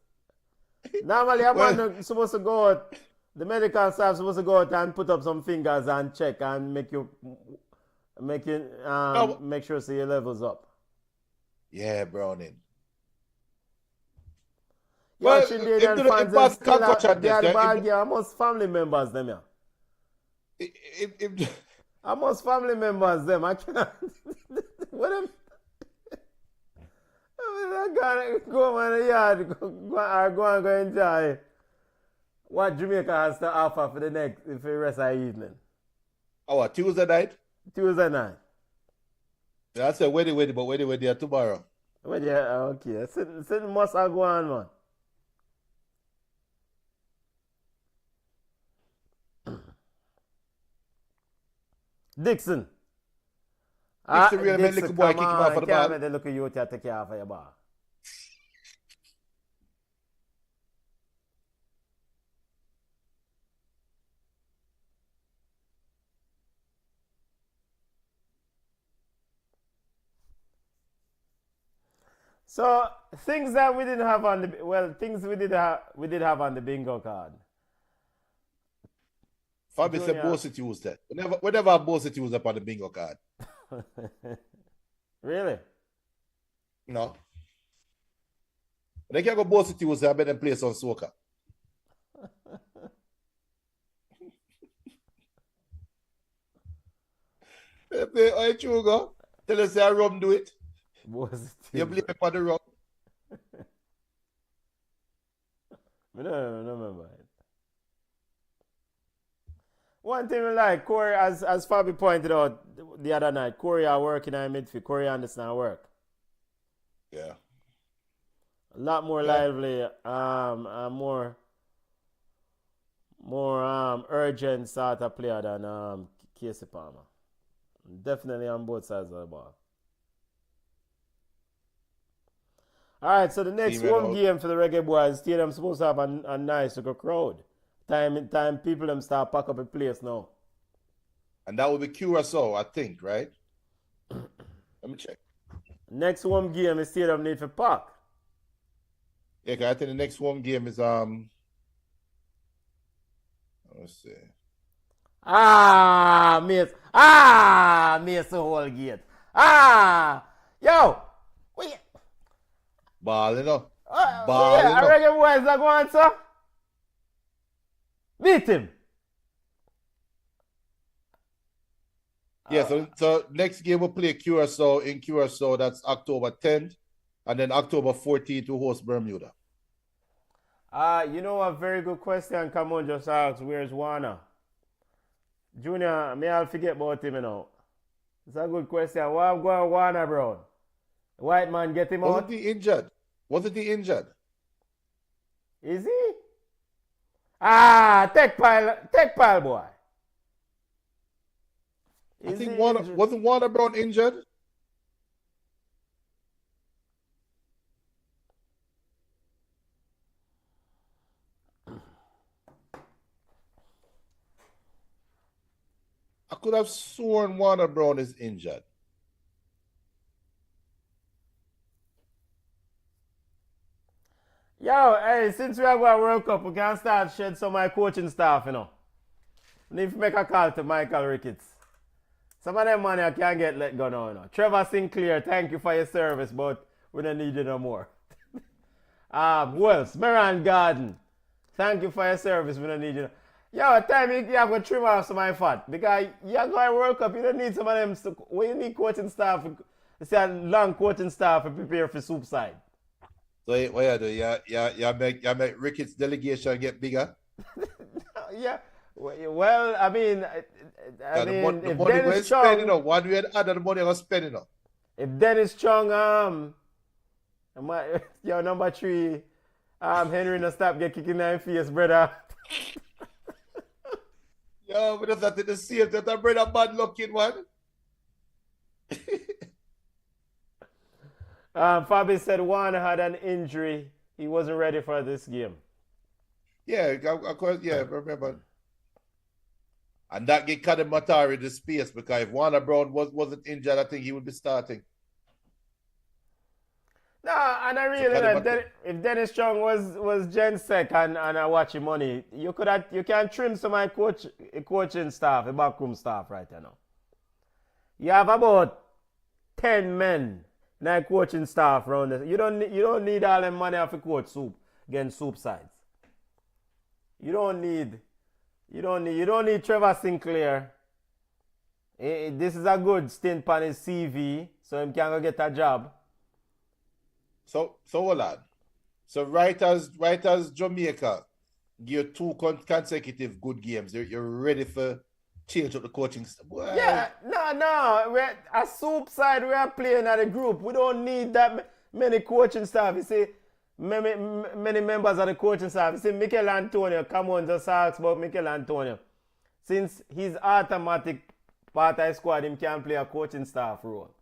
S2: Normally, I'm supposed to go out, the medical staff supposed to go out and put up some fingers and check and make sure see your levels up.
S3: Yeah, Browning.
S2: Well, Trinidadian fans they are the ball game. Almost family members, them, yeah. Almost family members, them. I can't. What am I gonna go on the yard, go and enjoy what Jamaica has to offer for the rest of the evening.
S3: Oh, what, Tuesday night?
S2: Tuesday night.
S3: Yeah, I said where they tomorrow.
S2: Well, yeah, okay. Sitting must have go on, man. Dixon.
S3: Dixon really made little boy kick him off of the ball.
S2: They look at you to take care of your ball. So things that we didn't have on the things we did have on the bingo card.
S3: Fabi said Bossy Tuesday. Whenever Bossy Tuesday up on the bingo card.
S2: Really?
S3: No. They can't go Bossy Tuesday, I bet them play some soca. They play, oh, you go. Tell us how rum do it. You blame me for the rum.
S2: I don't remember it. One thing we like, Corey, as Fabi pointed out the other night, Corey are working in midfield. Corey Anderson work.
S3: Yeah.
S2: A lot more lively, more urgent sort of player than Casey Palmer. Definitely on both sides of the ball. All right, so the next
S3: Team
S2: home
S3: Red
S2: game for the Reggae Boyz Stadium supposed to have a nice little crowd. Time people them start pack up a place now.
S3: And that will be Curacao, I think, right? Let me check.
S2: Next home game is Stadium need for pack.
S3: Yeah, 'cause I think the next home game is let's see.
S2: Miss the whole gate. Yo, we
S3: Balling up.
S2: yeah,
S3: Balling up.
S2: Reggae Boyz are going to beat him.
S3: Yeah, so next game we'll play Curacao in Curacao. That's October 10th. And then October 14th to host Bermuda.
S2: You know, a very good question. Come on, just ask, where's Warner? Junior, may I forget about him, you know? It's a good question. Why I'm going Warner, bro? White man get him out?
S3: Wasn't he injured? Wasn't he injured?
S2: Is he? Tech pile boy.
S3: I think wasn't Warner Brown injured? I could have sworn Warner Brown is injured.
S2: Yo, hey, since we have a World Cup, we can start shed some of my coaching staff, you know. We need to make a call to Michael Ricketts. Some of them money I can't get let go now, you know. Trevor Sinclair, thank you for your service, but we don't need you no more. Wells, Meran Garden, thank you for your service, we don't need you no. Yo, time you have to trim off some of my fat. Because you're going to World Cup, you don't need some of them. When you need coaching staff, it's a long coaching staff to prepare for soup side.
S3: So what you do? You make Ricketts' delegation get bigger?
S2: Yeah. Well, I mean,
S3: the money
S2: Dennis
S3: Chung, spend,
S2: Chung,
S3: one way or the other, the money I'm spending.
S2: If Dennis Chung, your number 3, Henry no stop get kicking in the face, brother.
S3: Yo, we just have to see if that brother bad looking one.
S2: Fabi said Warner had an injury. He wasn't ready for this game.
S3: Yeah, of course, yeah, remember. And that gave Kadem Matari the space because if Warner Brown wasn't injured, I think he would be starting.
S2: No, and I really if Dennis Chung was Gen Sec and I watch him money, you can trim some of my coaching staff, the backroom staff right now. You have about 10 men in our coaching staff around this. You don't need all them money off a coach soup against soup sides. You don't need Trevor Sinclair. This is a good stint on his CV, so he can go get a job.
S3: So hold on. So right as Jamaica give 2 consecutive good games, you're ready for change up the coaching staff. Well,
S2: yeah, no. We're a soup side. We are playing at a group. We don't need that many coaching staff. You see, many members of the coaching staff. You see, Mikel Antonio. Come on, just ask about Mikel Antonio. Since he's automatic part of the squad, he can play a coaching staff role.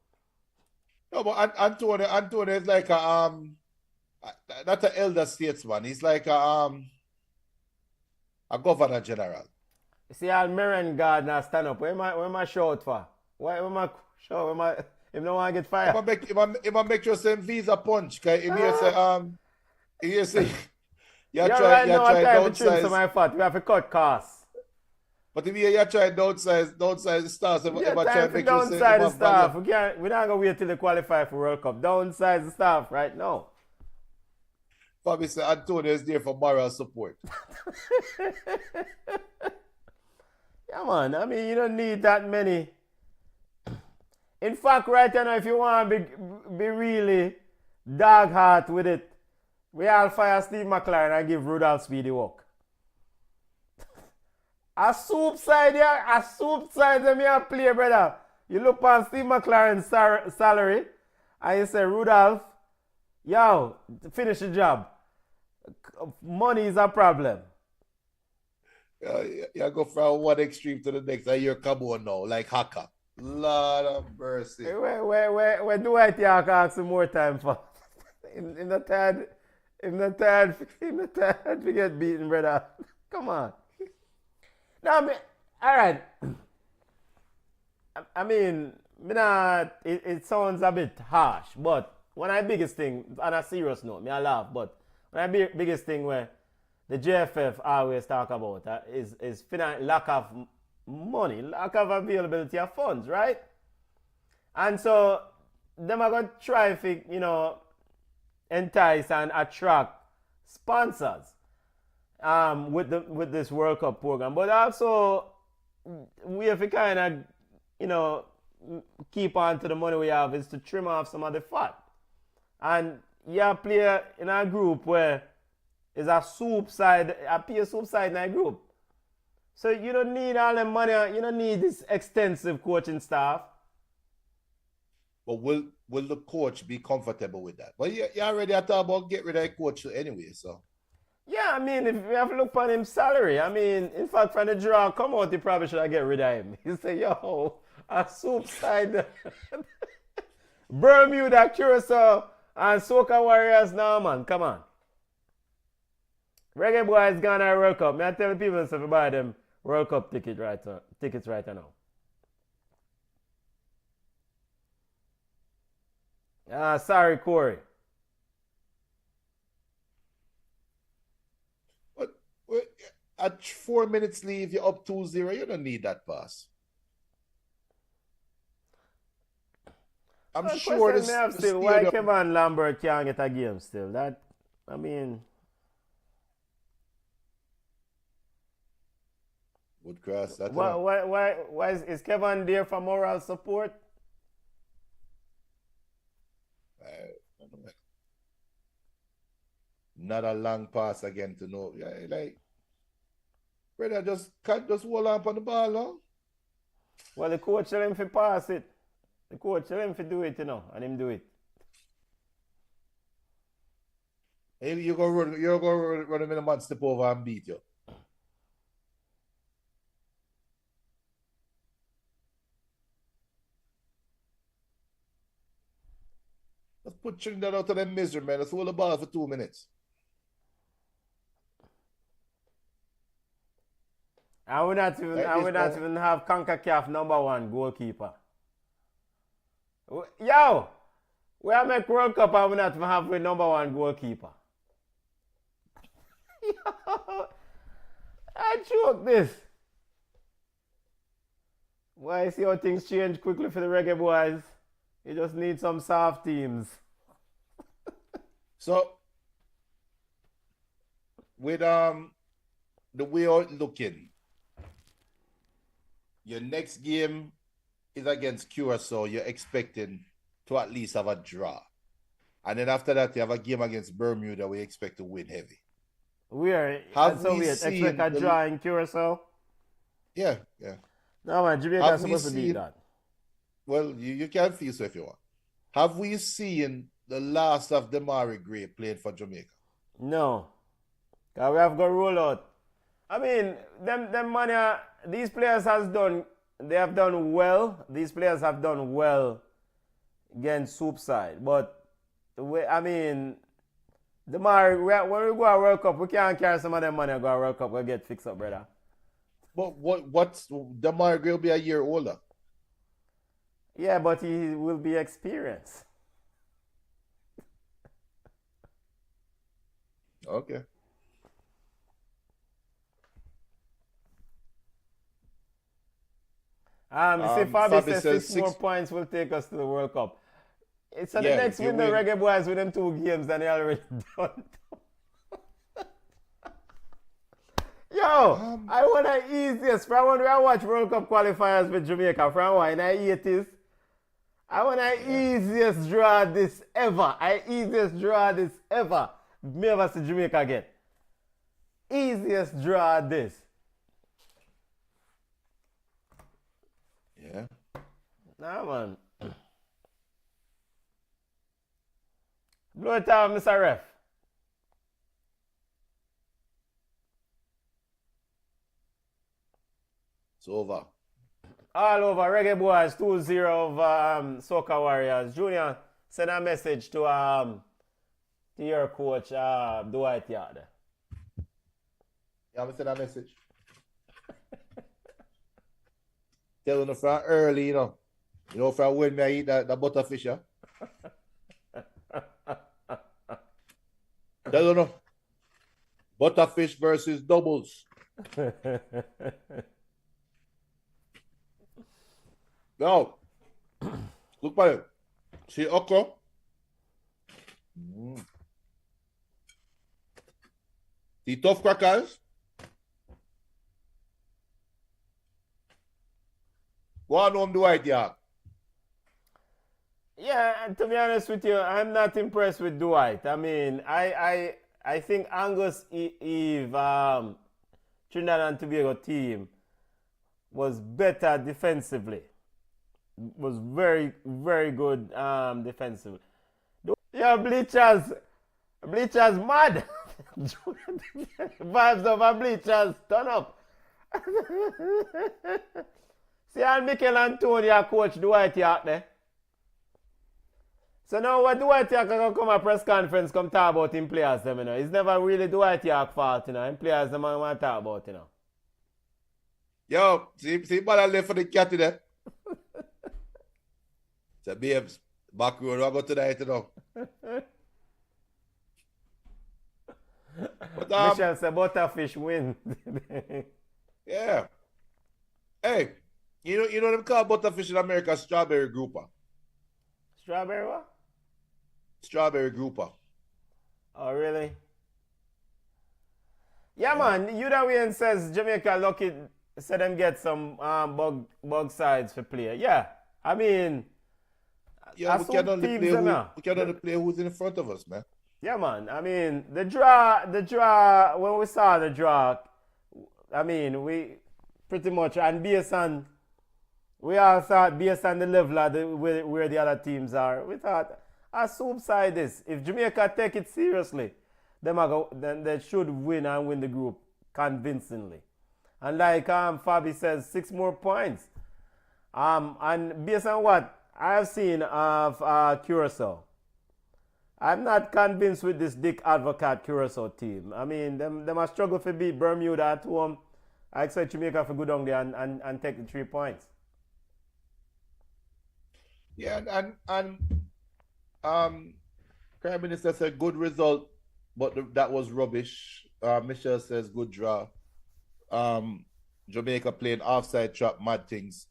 S3: No, but Antonio is like not an elder statesman. He's like a governor general.
S2: You see, Almeron Gardner stand up. Where am I shout for? Why am I shout? If no one get fired.
S3: If I make sure same visa punch, cause if you say you try
S2: to trim some my fat. We have to cut costs.
S3: But if you try downsize the stars, if I try to make you
S2: downsize the staff. We're not gonna wait till they qualify for World Cup. Downsize the staff right now.
S3: Probably say Antonio is there for moral support.
S2: Yeah, man. I mean, you don't need that many. In fact, right now, if you want to be really dog heart with it, we all fire Steve McLaren and give Rudolph Speedy work. A soup side them here play, brother. You look on Steve McLaren's salary and you say, Rudolph, yo, finish the job. Money is a problem.
S3: You go from one extreme to the next and you're come on now, like Haka. Lord of mercy.
S2: Where do I think I can ask him more time for? in the third, we get beaten, brother. Come on. No, I mean, all right. I mean, it sounds a bit harsh, but one of the biggest thing, on a serious note, I laugh, but one of the biggest thing where the JFF always talk about is lack of money, lack of availability of funds, right? And so, them are going to try to, entice and attract sponsors with this World Cup program. But also, we have to kind of, keep on to the money we have is to trim off some of the fat. And you play in a group where is a soup side, a peer soup side in a group. So you don't need all the money, you don't need this extensive coaching staff.
S3: But will the coach be comfortable with that? Well, you already have to talk about get rid of the coach anyway, so.
S2: Yeah, I mean, if you have to look on his salary, I mean, in fact, from the draw come out, you probably should have get rid of him. He say, yo, a soup side, Bermuda, Curacao, and Soca Warriors now, man, come on. Reggae Boyz gone to World Cup. I tell the people to buy them World Cup tickets right now. Sorry, Corey.
S3: But at 4 minutes leave, you're up 2-0. You don't need that pass. I'm sure this
S2: still why Kevin Lambert can't get a game still. That, I mean,
S3: Woodcross.
S2: Why is Kevin there for moral support?
S3: Not a long pass again to know. Yeah, like, brother, just hold on the ball, huh?
S2: Well, the coach tell him to pass it. The coach tell him to do it, and him do it.
S3: Hey, you're gonna run him in a man step over and beat you. Let's put Trinidad out of their misery, man. Let's hold the ball for 2 minutes.
S2: I would not even have CONCACAF #1 goalkeeper. Yo, we have make World Cup, I would not even have a #1 goalkeeper. Yo, I joke this. Why see how things change quickly for the Reggae Boyz? You just need some soft teams.
S3: So, with the way you're looking, your next game is against Curacao. You're expecting to at least have a draw. And then after that, you have a game against Bermuda where you expect to win heavy.
S2: We expect a draw in Curacao?
S3: Yeah.
S2: No, man, Jamaica is supposed to beat that.
S3: Well, you can feel so if you want. Have we seen the last of Damari Gray playing for Jamaica?
S2: No. Because we have got roll out. I mean, them money, these players have done well. These players have done well against Soup side. But, I mean, Damari, when we go to World Cup, we can't carry some of them money and go to World Cup. We'll get fixed up, brother.
S3: But what's Damari Gray will be a year older?
S2: Yeah, but he will be experienced.
S3: Okay.
S2: See, Fabi says 6 more points will take us to the World Cup. It's the next win the Reggae Boyz with them 2 games than they already done. Yo, I want the easiest. From when I watch World Cup qualifiers with Jamaica from in the 80s, I want the easiest draw this ever. Me ever see Jamaica get. Easiest draw this.
S3: Yeah.
S2: Nah, man. Blow it out, Mr. Ref.
S3: It's over.
S2: All over. Reggae Boyz 2-0 over Soca Warriors. Junior, send a message to to your coach, Dwight Yard.
S3: Yeah, I'm send a message. Tell them from early, you know from when me I eat that butterfish, yeah? Tell them, butterfish versus doubles. Now, look by it. See okra? The tough crackers. Go on home the white yard.
S2: Yeah, and to be honest with you, I'm not impressed with Dwight. I mean, I think Angus Eve, Trinidad and Tobago team was better defensively. Was very, very good defensively. Yeah, Bleachers mad. Vibes over Bleachers, turn up. See, and Mikel Antonio coach Dwight York there. So now what Dwight York can come a press conference come talk about him players them, It's never really Dwight York fault, Him players them want to talk about,
S3: Yo, see what I left for the cat there. So babes, back road, I go tonight, But,
S2: Michelle said butterfish win.
S3: yeah. Hey, you know them call butterfish in America strawberry grouper.
S2: Strawberry what?
S3: Strawberry grouper.
S2: Oh, really? Yeah, man. Udawian says Jamaica lucky said them get some bug sides for play. Yeah, I mean,
S3: yeah, we can only play who's in front of us, man.
S2: Yeah, man. I mean, the draw. When we saw the draw, I mean, we pretty much and based on we all thought based on the level of where the other teams are, we thought a soup side is if Jamaica take it seriously, then they should win and win the group convincingly. And like Fabi says, 6 more points. And based on what I've seen of Curacao, I'm not convinced with this Dick Advocat Curacao team. I mean, them must struggle to beat Bermuda at home. I expect Jamaica to go down there and take the 3 points.
S3: Yeah, and Prime Minister said good result, but that was rubbish. Michelle says good draw. Jamaica playing offside trap, mad things.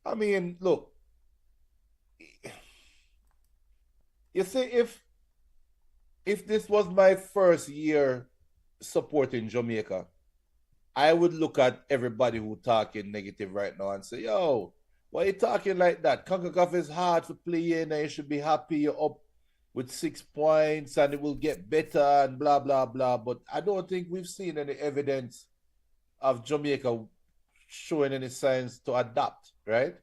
S3: I mean, look, you see, if this was my first year supporting Jamaica, I would look at everybody who talking negative right now and say, yo, why are you talking like that? CONCACAF is hard to play in and you should be happy you're up with 6 points and it will get better and blah, blah, blah. But I don't think we've seen any evidence of Jamaica showing any signs to adapt, right?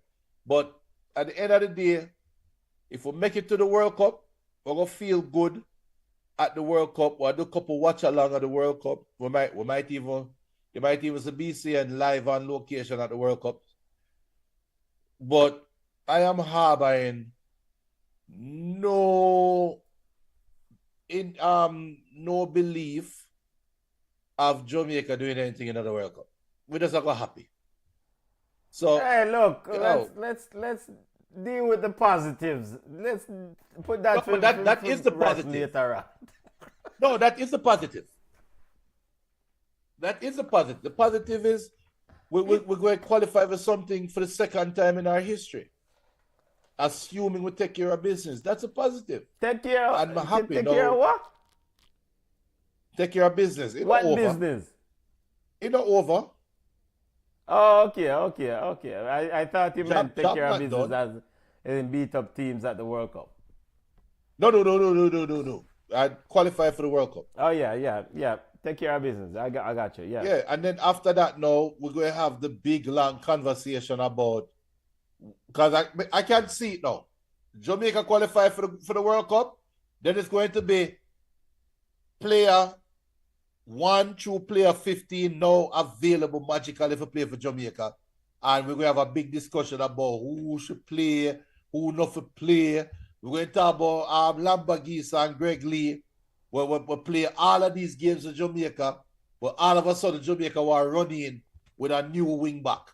S3: But at the end of the day, if we make it to the World Cup, we're going to feel good at the World Cup. We'll do a couple watch along at the World Cup. You might even see BCN live on location at the World Cup. But I am harboring no belief of Jamaica doing anything in the World Cup. We just are happy. So
S2: hey, look, let's deal with the positives. Let's put that.
S3: No, that is the positive.
S2: Later on.
S3: No, that is the positive. That is the positive. The positive is we're going to qualify for something for the second time in our history. Assuming we take care of business. That's a positive.
S2: Take care of,
S3: I'm happy.
S2: Take care of what?
S3: Take care of business.
S2: What business?
S3: It's not over.
S2: Oh, okay. I thought you meant take care of business
S3: done.
S2: as in beat up teams at the World Cup.
S3: No. I qualify for the World Cup.
S2: Oh, yeah. Take care of business. I got you, yeah.
S3: Yeah, and then after that now, we're going to have the big, long conversation about, because I can't see it now. Jamaica qualify for the World Cup, then it's going to be player 1 through player 15 now available magically for play for Jamaica. And we're going to have a big discussion about who should play, who not for play. We're going to talk about Lambagisa and Greg Lee. we play all of these games in Jamaica, but all of a sudden Jamaica were running with a new wing back.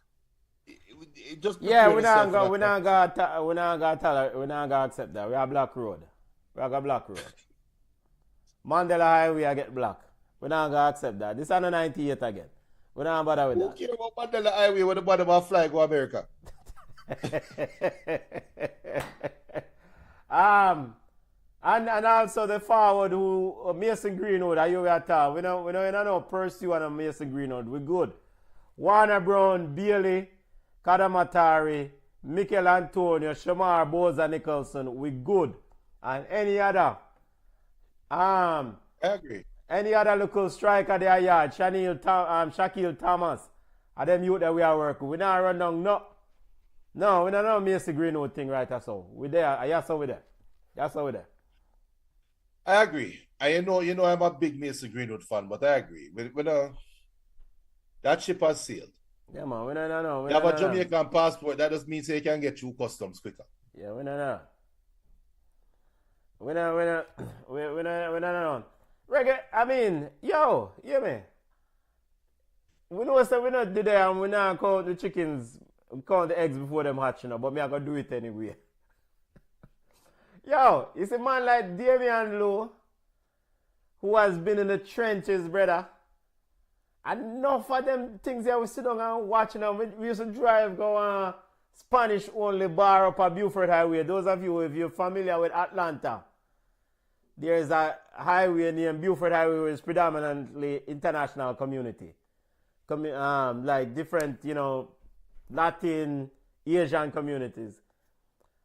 S3: It just
S2: Yeah, we're not gonna accept that. We are Black Road. We are Black Road. Mandela Highway I get black. We're not gonna accept that. This is on 98 again. We're not bother with
S3: Who
S2: that.
S3: care about Mandela Highway when the bottom of fly go America?
S2: And also the forward who Mason Greenwood, are you at all? We don't know Percy and Mason Greenwood. We're good. Warner Brown, Bailey, Kadamatari, Mikel Antonio, Shamar Boza Nicholson, we good. And any other
S3: I agree.
S2: any other local striker there yard, Shaquille Thomas, and them youth that we are working. We not run down no, we don't know Mason Greenwood thing right so. We there, yes so we there. Yes so we there.
S3: I agree. You know I'm a big Mason Greenwood fan, but I agree. That ship has sailed.
S2: Yeah man, we don't know.
S3: You have a Jamaican passport, that just means you can get through customs quicker.
S2: Yeah, we don't know. We don't know. Reggae, I mean, yo, hear me? We know that we not do that and we not count the chickens, count the eggs before them hatching up, but me I gonna do it anyway. Yo, you see man like Damian Lowe, who has been in the trenches, brother. Enough of them things that we sit down and watching them. We used to drive, go on Spanish only bar up at Beaufort Highway. Those of you, if you're familiar with Atlanta, there is a highway named Beaufort Highway, which is predominantly international community. Like different, Latin, Asian communities.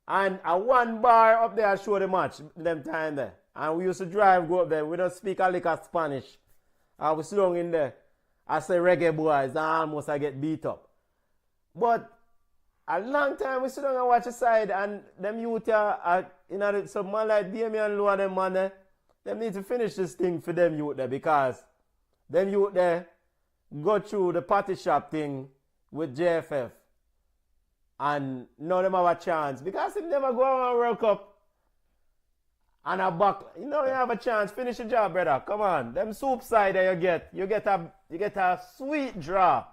S2: And a one bar up there show the match, them time there. And we used to drive, go up there. We don't speak a lick of Spanish. We sit down in there. I say Reggae Boyz, and almost I get beat up. But a long time we sit down and watch the side, and them youth some man like Damian Lowe and them man there, them need to finish this thing for them youth there, because them youth there go through the party shop thing with JFF. And none of them have a chance, because if never go on World Cup and a back, you have a chance. Finish the job, brother. Come on. Them soup side that you get a sweet draw.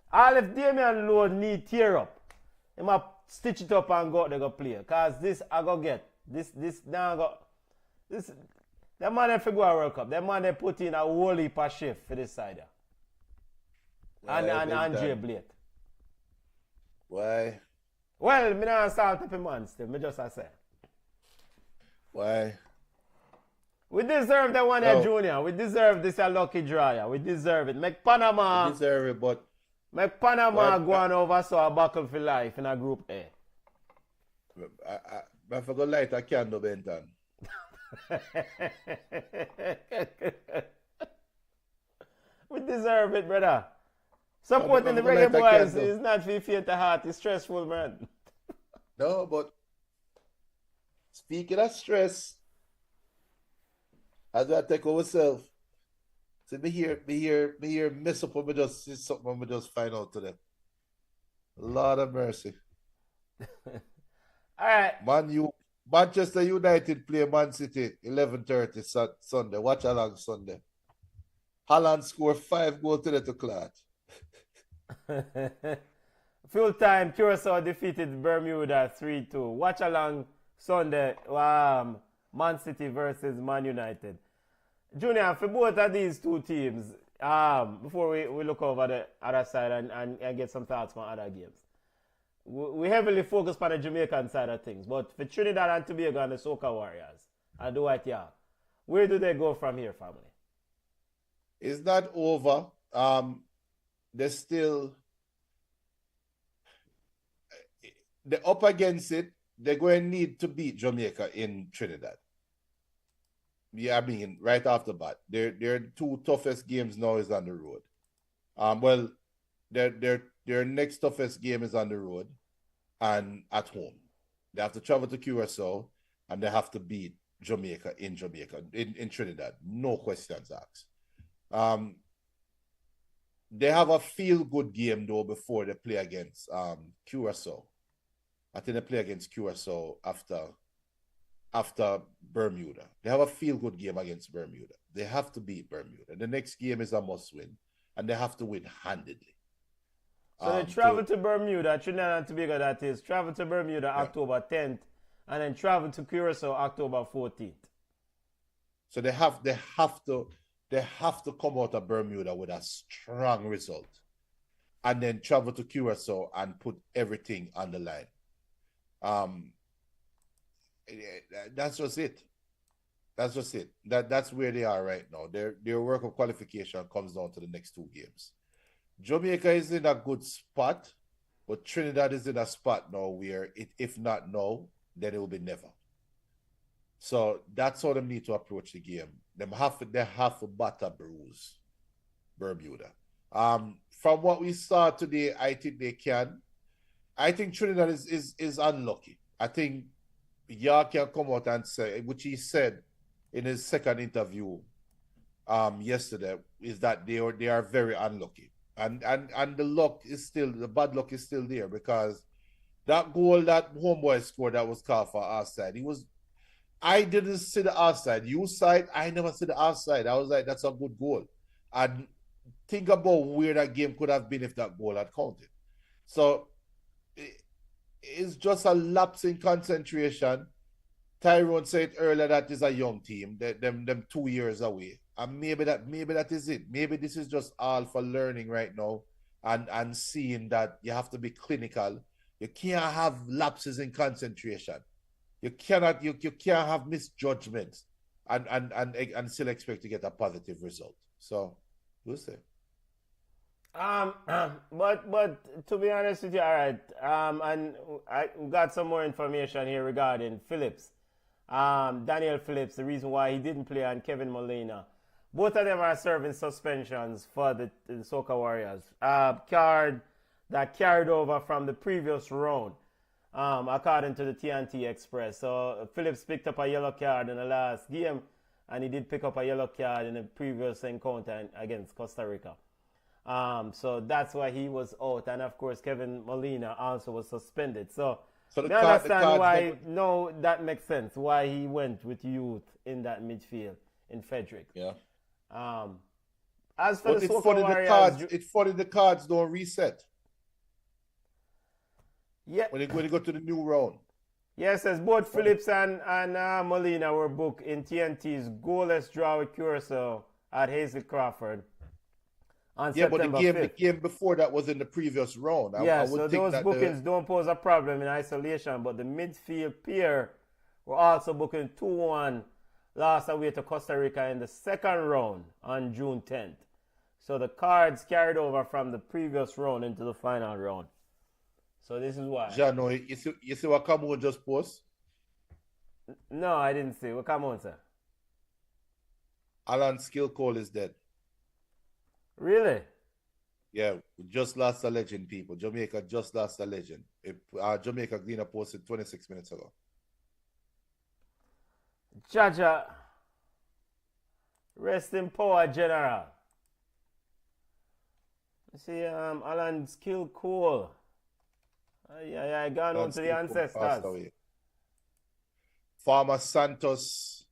S2: All if Damian Lowe need tear up, he might stitch it up and go out there go play. Cause this I go get. This now go this that man they figure out World Cup. That man they put in a whole heap of shift for this side. And Andre Blake.
S3: Why?
S2: Well, me not start up in man still. Me just I say.
S3: Why?
S2: We deserve that one, Junior. We deserve this a lucky draw. We deserve it. Make Panama.
S3: We deserve it, but
S2: make Panama go on over so a buckle for life in a group A.
S3: I forgot light a candle, Benton.
S2: We deserve it, brother. Supporting the Reggae Boyz is not for faint of heart. It's stressful, man.
S3: No, but speaking of stress, as I take ourselves, see me here mess up when we just see something when we just find out today. Lord of mercy.
S2: All right.
S3: Manchester United play Man City 11:30 Sunday. Watch along Sunday. Haaland score 5 goals to the clot.
S2: Full time, Curacao defeated Bermuda 3-2. Watch along Sunday, Man City versus Man United. Junior, for both of these two teams, before we look over the other side and get some thoughts from other games, we heavily focus on the Jamaican side of things. But for Trinidad and Tobago and the Soca Warriors and the White Yard, where do they go from here, family?
S3: It's not over. They're up against it. They're going to need to beat Jamaica in Trinidad. Yeah, I mean, right off the bat. Their two toughest games now is on the road. Well, their next toughest game is on the road and at home. They have to travel to Curacao and they have to beat Jamaica in Trinidad. No questions asked. They have a feel-good game, though, before they play against Curacao. I think they play against Curacao after after Bermuda. They have a feel-good game against Bermuda. They have to beat Bermuda. The next game is a must-win, and they have to win handedly.
S2: So they travel to Bermuda, Trinidad and Tobago, that is. Travel to Bermuda October 10th, and then travel to Curacao October 14th.
S3: So they have to come out of Bermuda with a strong result, and then travel to Curacao and put everything on the line. That's just it. That's where they are right now. Their World Cup qualification comes down to the next two games. Jamaica is in a good spot, but Trinidad is in a spot now where if not now, then it will be never. So that's how they need to approach the game. They have to batter bruise Bermuda. From what we saw today, I think they can. I think Trinidad is unlucky. I think Yah can come out and say, which he said in his second interview yesterday, is that they are very unlucky. And the bad luck is still there, because that goal that homeboy scored that was called for offside. I didn't see the offside. You saw it, I never see the offside. I was like, that's a good goal. And think about where that game could have been if that goal had counted. So it's just a lapse in concentration. Tyrone said earlier that is a young team. Them 2 years away. And maybe that is it. Maybe this is just all for learning right now and seeing that you have to be clinical. You can't have lapses in concentration. You can't have misjudgments and still expect to get a positive result. So we'll see.
S2: But to be honest with you, all right. And I got some more information here regarding Phillips. Daniel Phillips, the reason why he didn't play, and Kevin Molina. Both of them are serving suspensions for the Soca Warriors. Card that carried over from the previous round, according to the TNT Express. So Phillips picked up a yellow card in the last game, and he did pick up a yellow card in the previous encounter against Costa Rica. So that's why he was out. And of course, Kevin Molina also was suspended. So I understand why, no, that makes sense, why he went with youth in that midfield in Frederick.
S3: Yeah.
S2: As for
S3: but
S2: the Soca Warriors,
S3: it's funny the cards don't reset.
S2: Yeah.
S3: When you go to the new round.
S2: Yes, as both Phillips and Molina were booked in TNT's goalless draw with Curacao at Hazel Crawford on September 5th.
S3: The game before that was in the previous round. I
S2: so those bookings don't pose a problem in isolation, but the midfield pair were also booking 2-1, lost away to Costa Rica in the second round on June 10th. So the cards carried over from the previous round into the final round. So this is why.
S3: Jano, you see what Cameroon just post?
S2: No, I didn't see. Well, come on, sir.
S3: Alan Skill Cole is dead.
S2: Really?
S3: Yeah, we just lost a legend, people. Jamaica just lost a legend. Jamaica Gleaner posted 26 minutes ago.
S2: Jaja, rest in power, General. You see, Alan Skill Cole. Yeah, gone on to the ancestors.
S3: Farmer Santos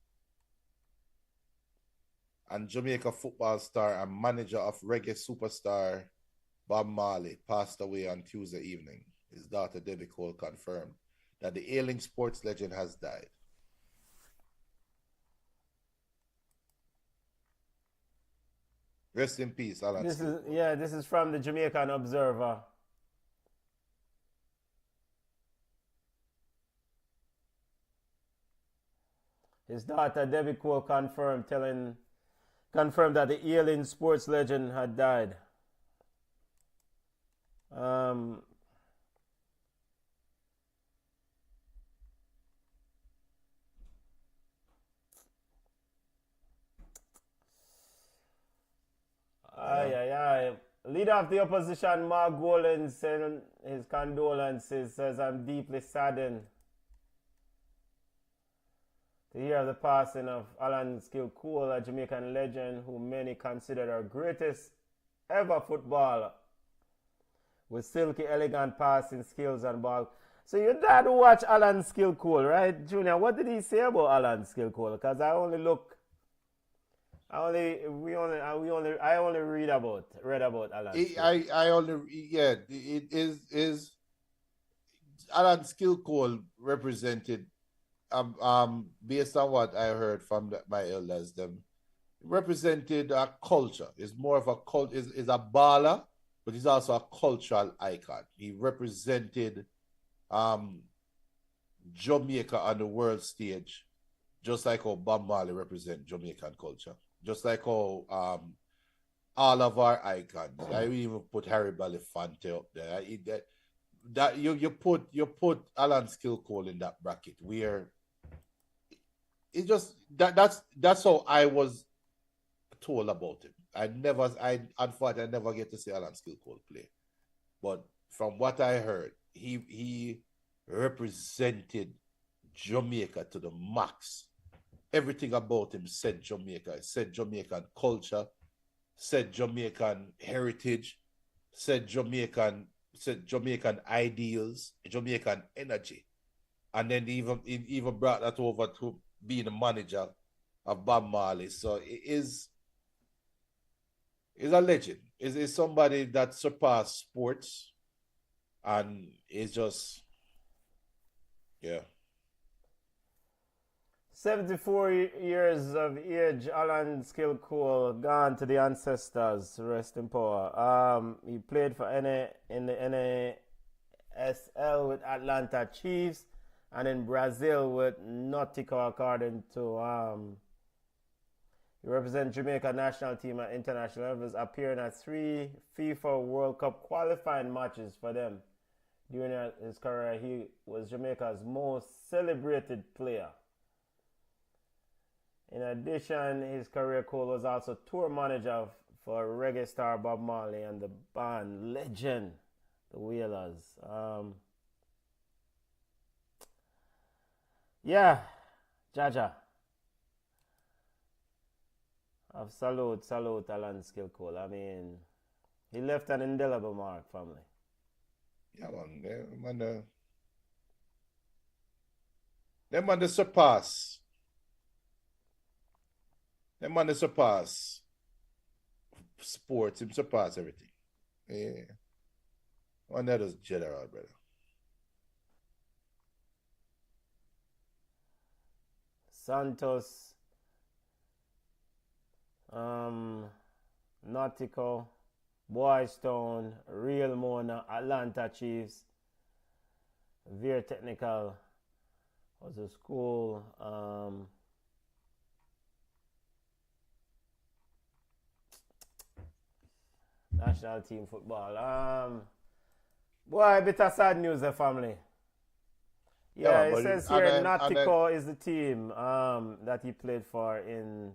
S3: and Jamaica football star and manager of reggae superstar Bob Marley passed away on Tuesday evening. His daughter Debbie Cole confirmed that the ailing sports legend has died. Rest in peace, Alan.
S2: This is from the Jamaican Observer. His daughter Debbie Cole confirmed that the ailing sports legend had died. Leader of the opposition, Mark Golan, sent his condolences, says, "I'm deeply saddened to hear of the passing of Alan Skill Cole, a Jamaican legend who many considered our greatest ever footballer, with silky, elegant passing skills and ball." So your dad watched Alan Skillcole, right, Junior? What did he say about Alan Skillcole? Because I only read about Alan.
S3: It is Alan Skillcole represented based on what I heard from my elders, them represented a culture. It's more of a cult. Is a baller, but he's also a cultural icon. He represented Jamaica on the world stage, just like how Bob Marley represent Jamaican culture, just like how all of our icons. I even put Harry Belafonte up there. That you put Alan Skillcole in that bracket where it just that's how I was told about him. Unfortunately I never get to see Alan Skillcole play, but from what I heard, he represented Jamaica to the max. Everything about him said Jamaica, said Jamaican culture, said Jamaican heritage, said Jamaican ideals, Jamaican energy, and then he even brought that over to being the manager of Bob Marley. So it is a legend. Is somebody that surpassed sports, and it's just, yeah.
S2: 74 years of age, Alan Skillcole, gone to the ancestors, rest in power. He played for in the NASL with Atlanta Chiefs, and in Brazil with Nautico, according to he represents Jamaica national team at international levels, appearing at 3 FIFA World Cup qualifying matches for them. During his career, he was Jamaica's most celebrated player. In addition, his career Cole was also tour manager for reggae star Bob Marley and the band Legend, the Wailers. Yeah, Jaja. Salute Alan Skillcole. I mean, he left an indelible mark, family.
S3: Yeah, man. Them man, they surpass. Them man, they surpass sports. Him surpass everything. Yeah. One that is general, brother.
S2: Santos, Nautico, Boys Town, Real Mona, Atlanta Chiefs, Veer Technical was a school. National team football. Boy, a bit of sad news, the family. Yeah, it says here Nautico is the team that he played for in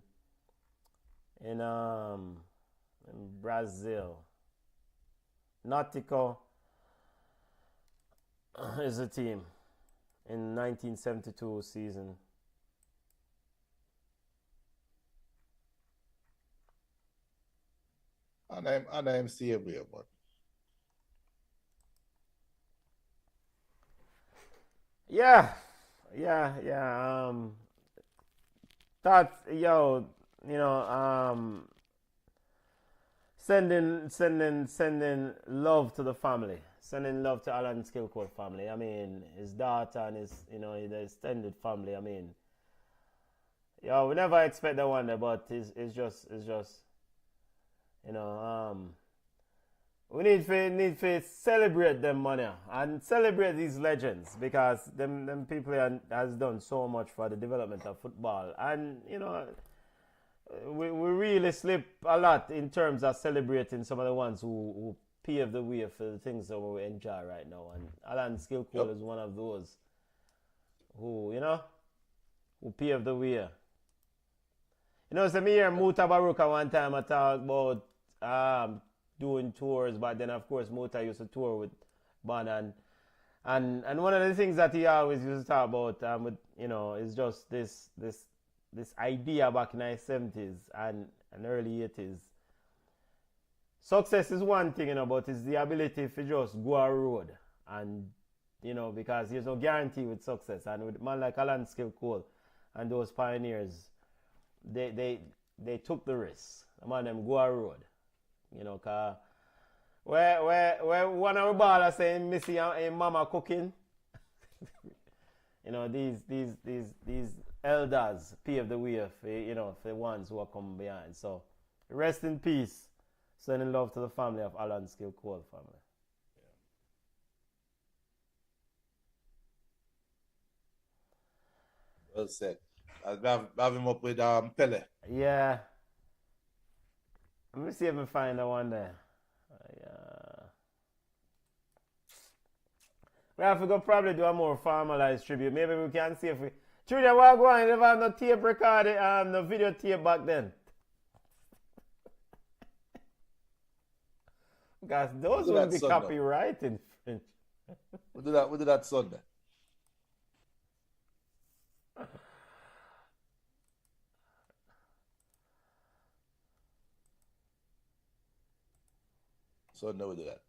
S2: Brazil. Nautico is the team in 1972 season.
S3: And I'm CWA, but
S2: yeah. Thoughts, sending love to the family, sending love to Alan Skillcole family. I mean, his daughter and his the extended family. I mean, we never expect that one there, but it's just. We need to celebrate them money and celebrate these legends, because them people has done so much for the development of football, and we really slip a lot in terms of celebrating some of the ones who paved the way for the things that we enjoy right now, and Alan Skillcole is one of those who paved the way. So me hear Muta Baruka one time I talk about doing tours, but then of course Muta used to tour with Band, and one of the things that he always used to talk about is just this idea back in the 70s and early 80s. Success is one thing, but it's the ability to just go a road and You know, because there's no guarantee with success. And with a man like Alan Skill Cole and those pioneers, they took the risk. The man them go a road. You know, cause where one of the ballers saying Missy and mama cooking. You know, these elders pave the way for, you know, for the ones who are coming behind. So rest in peace. Sending love to the family of Alan Skill Cole family.
S3: Well said. I'll have him up with Pele.
S2: Yeah. Let me see if I can find that one there. We have to go probably do a more formalized tribute. Maybe we can see if we... Trinidad, what going? You never have no tape recorded, no video tape back then. Because those would be copyright in French.
S3: We'll do that Sunday. Sunday we'll do that.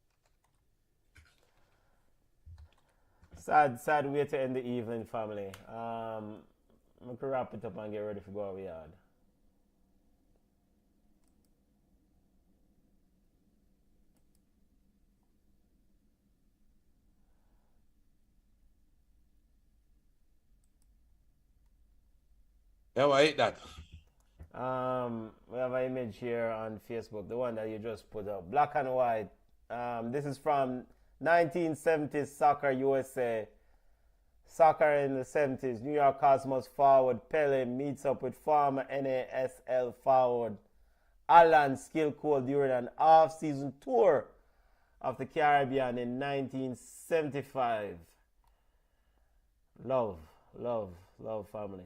S2: Sad way to end the evening, family. We can wrap it up and get ready for go out yard.
S3: Yeah, I hate that.
S2: We have an image here on Facebook, the one that you just put up, black and white. This is from 1970s Soccer USA. Soccer in the 70s. New York Cosmos forward Pele meets up with former NASL forward Alan Skill Cole during an off-season tour of the Caribbean in 1975. Love, family.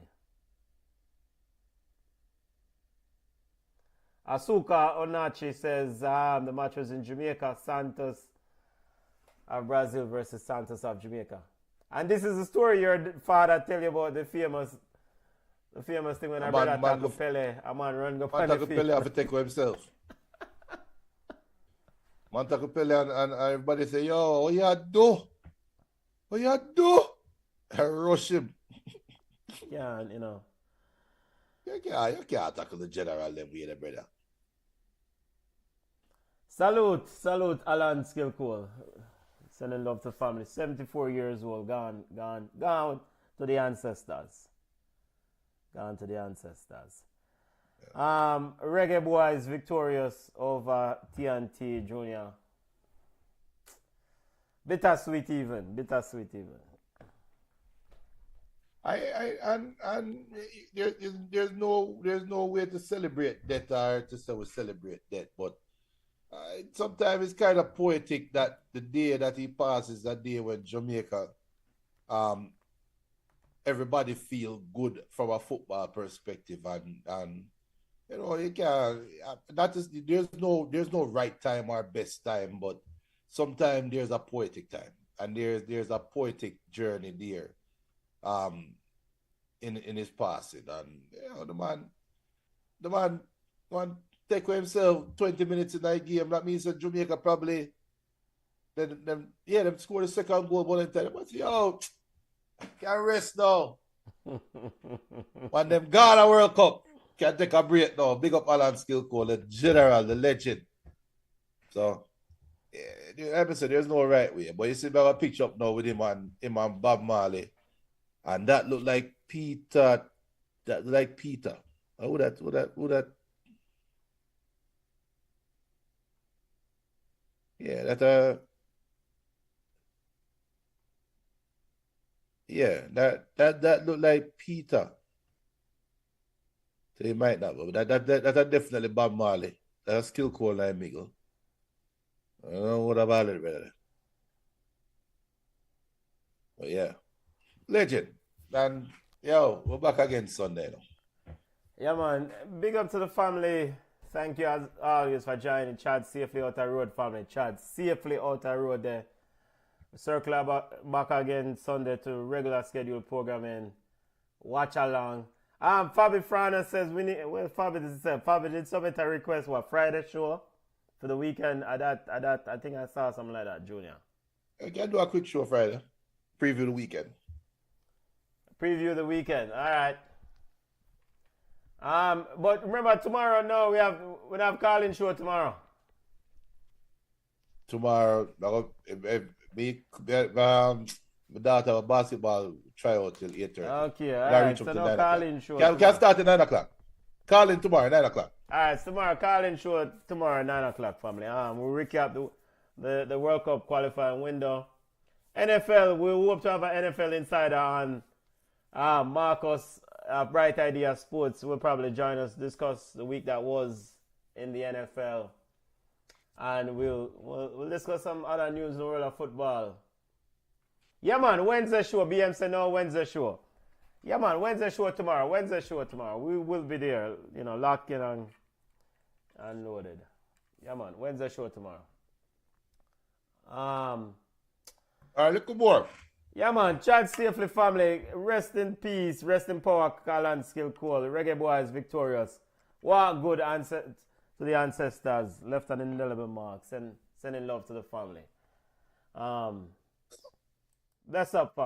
S2: Asuka Onachi says the match was in Jamaica, Santos of Brazil versus Santos of Jamaica. And this is the story your father tell you about the famous thing when I brother tackle Pele, a man run go on the field.
S3: Pele have to take himself. Man tackle Pele and everybody say, yo, what you do? What you do? I rush him.
S2: Yeah, you know.
S3: You can't tackle the general them way, brother.
S2: Salute Alan Skill Cole. Sending love to family. 74 years old, gone to the ancestors. Gone to the ancestors. Yeah. Reggae Boyz victorious over TNT Junior. Bittersweet even.
S3: There's no way to celebrate that or to say we celebrate that, but sometimes it's kind of poetic that the day that he passes, that day when Jamaica, everybody feel good from a football perspective, and you know you can that is there's no right time or best time, but sometimes there's a poetic time and there's a poetic journey there, in his passing, and you know the man take for himself 20 minutes in that game. That means that Jamaica probably them scored the second goal one time. But yo, can't rest now. When them gone a World Cup, can't take a break now. Big up Alan Skill Cole, the general, the legend. So yeah, I said there's no right way. But you see, we have a picture up now with him and Bob Marley, and that looked like Peter. That like Peter. Who that? Yeah, that looked like Peter. So he might not, but that definitely Bob Marley. That's Skill Cole like Miguel. I don't know what about it, brother. But yeah, legend. And yo, we're back again Sunday now.
S2: Yeah, man. Big up to the family. Thank you as always for joining Chad Safely Out the Road family. Chad Safely Out the Road there. Circle back again Sunday to regular scheduled programming. Watch along. Fabi Frana says we need. Well, Fabi did submit a request. What, Friday show for the weekend? I think I saw something like that, Junior.
S3: I can do a quick show Friday. preview the weekend.
S2: Preview the weekend. All right. But remember tomorrow. No, we have Carlin show tomorrow.
S3: Tomorrow, my daughter have a basketball tryout till 8:30.
S2: Okay, all right. So no Carlin show.
S3: Can start at 9 o'clock. Carlin tomorrow, 9 o'clock.
S2: All right, so tomorrow Carlin show tomorrow 9 o'clock, family. We'll recap the World Cup qualifying window. NFL, we hope to have an NFL insider on. Marcus, Bright Idea Sports, will probably join us, discuss the week that was in the NFL. And we'll discuss some other news in the world of football. Yeah, man, Wednesday show. BM said no Wednesday show. Yeah, man, Wednesday show tomorrow. We will be there, locked in and loaded. Yeah, man, Wednesday show tomorrow.
S3: All right, look more.
S2: Yeah, man, Chad safely, family. Rest in peace, rest in power, Calan Skill Cole. Reggae Boyz victorious. What good answer to the ancestors. Left an indelible mark. Sending love to the family. That's up, family.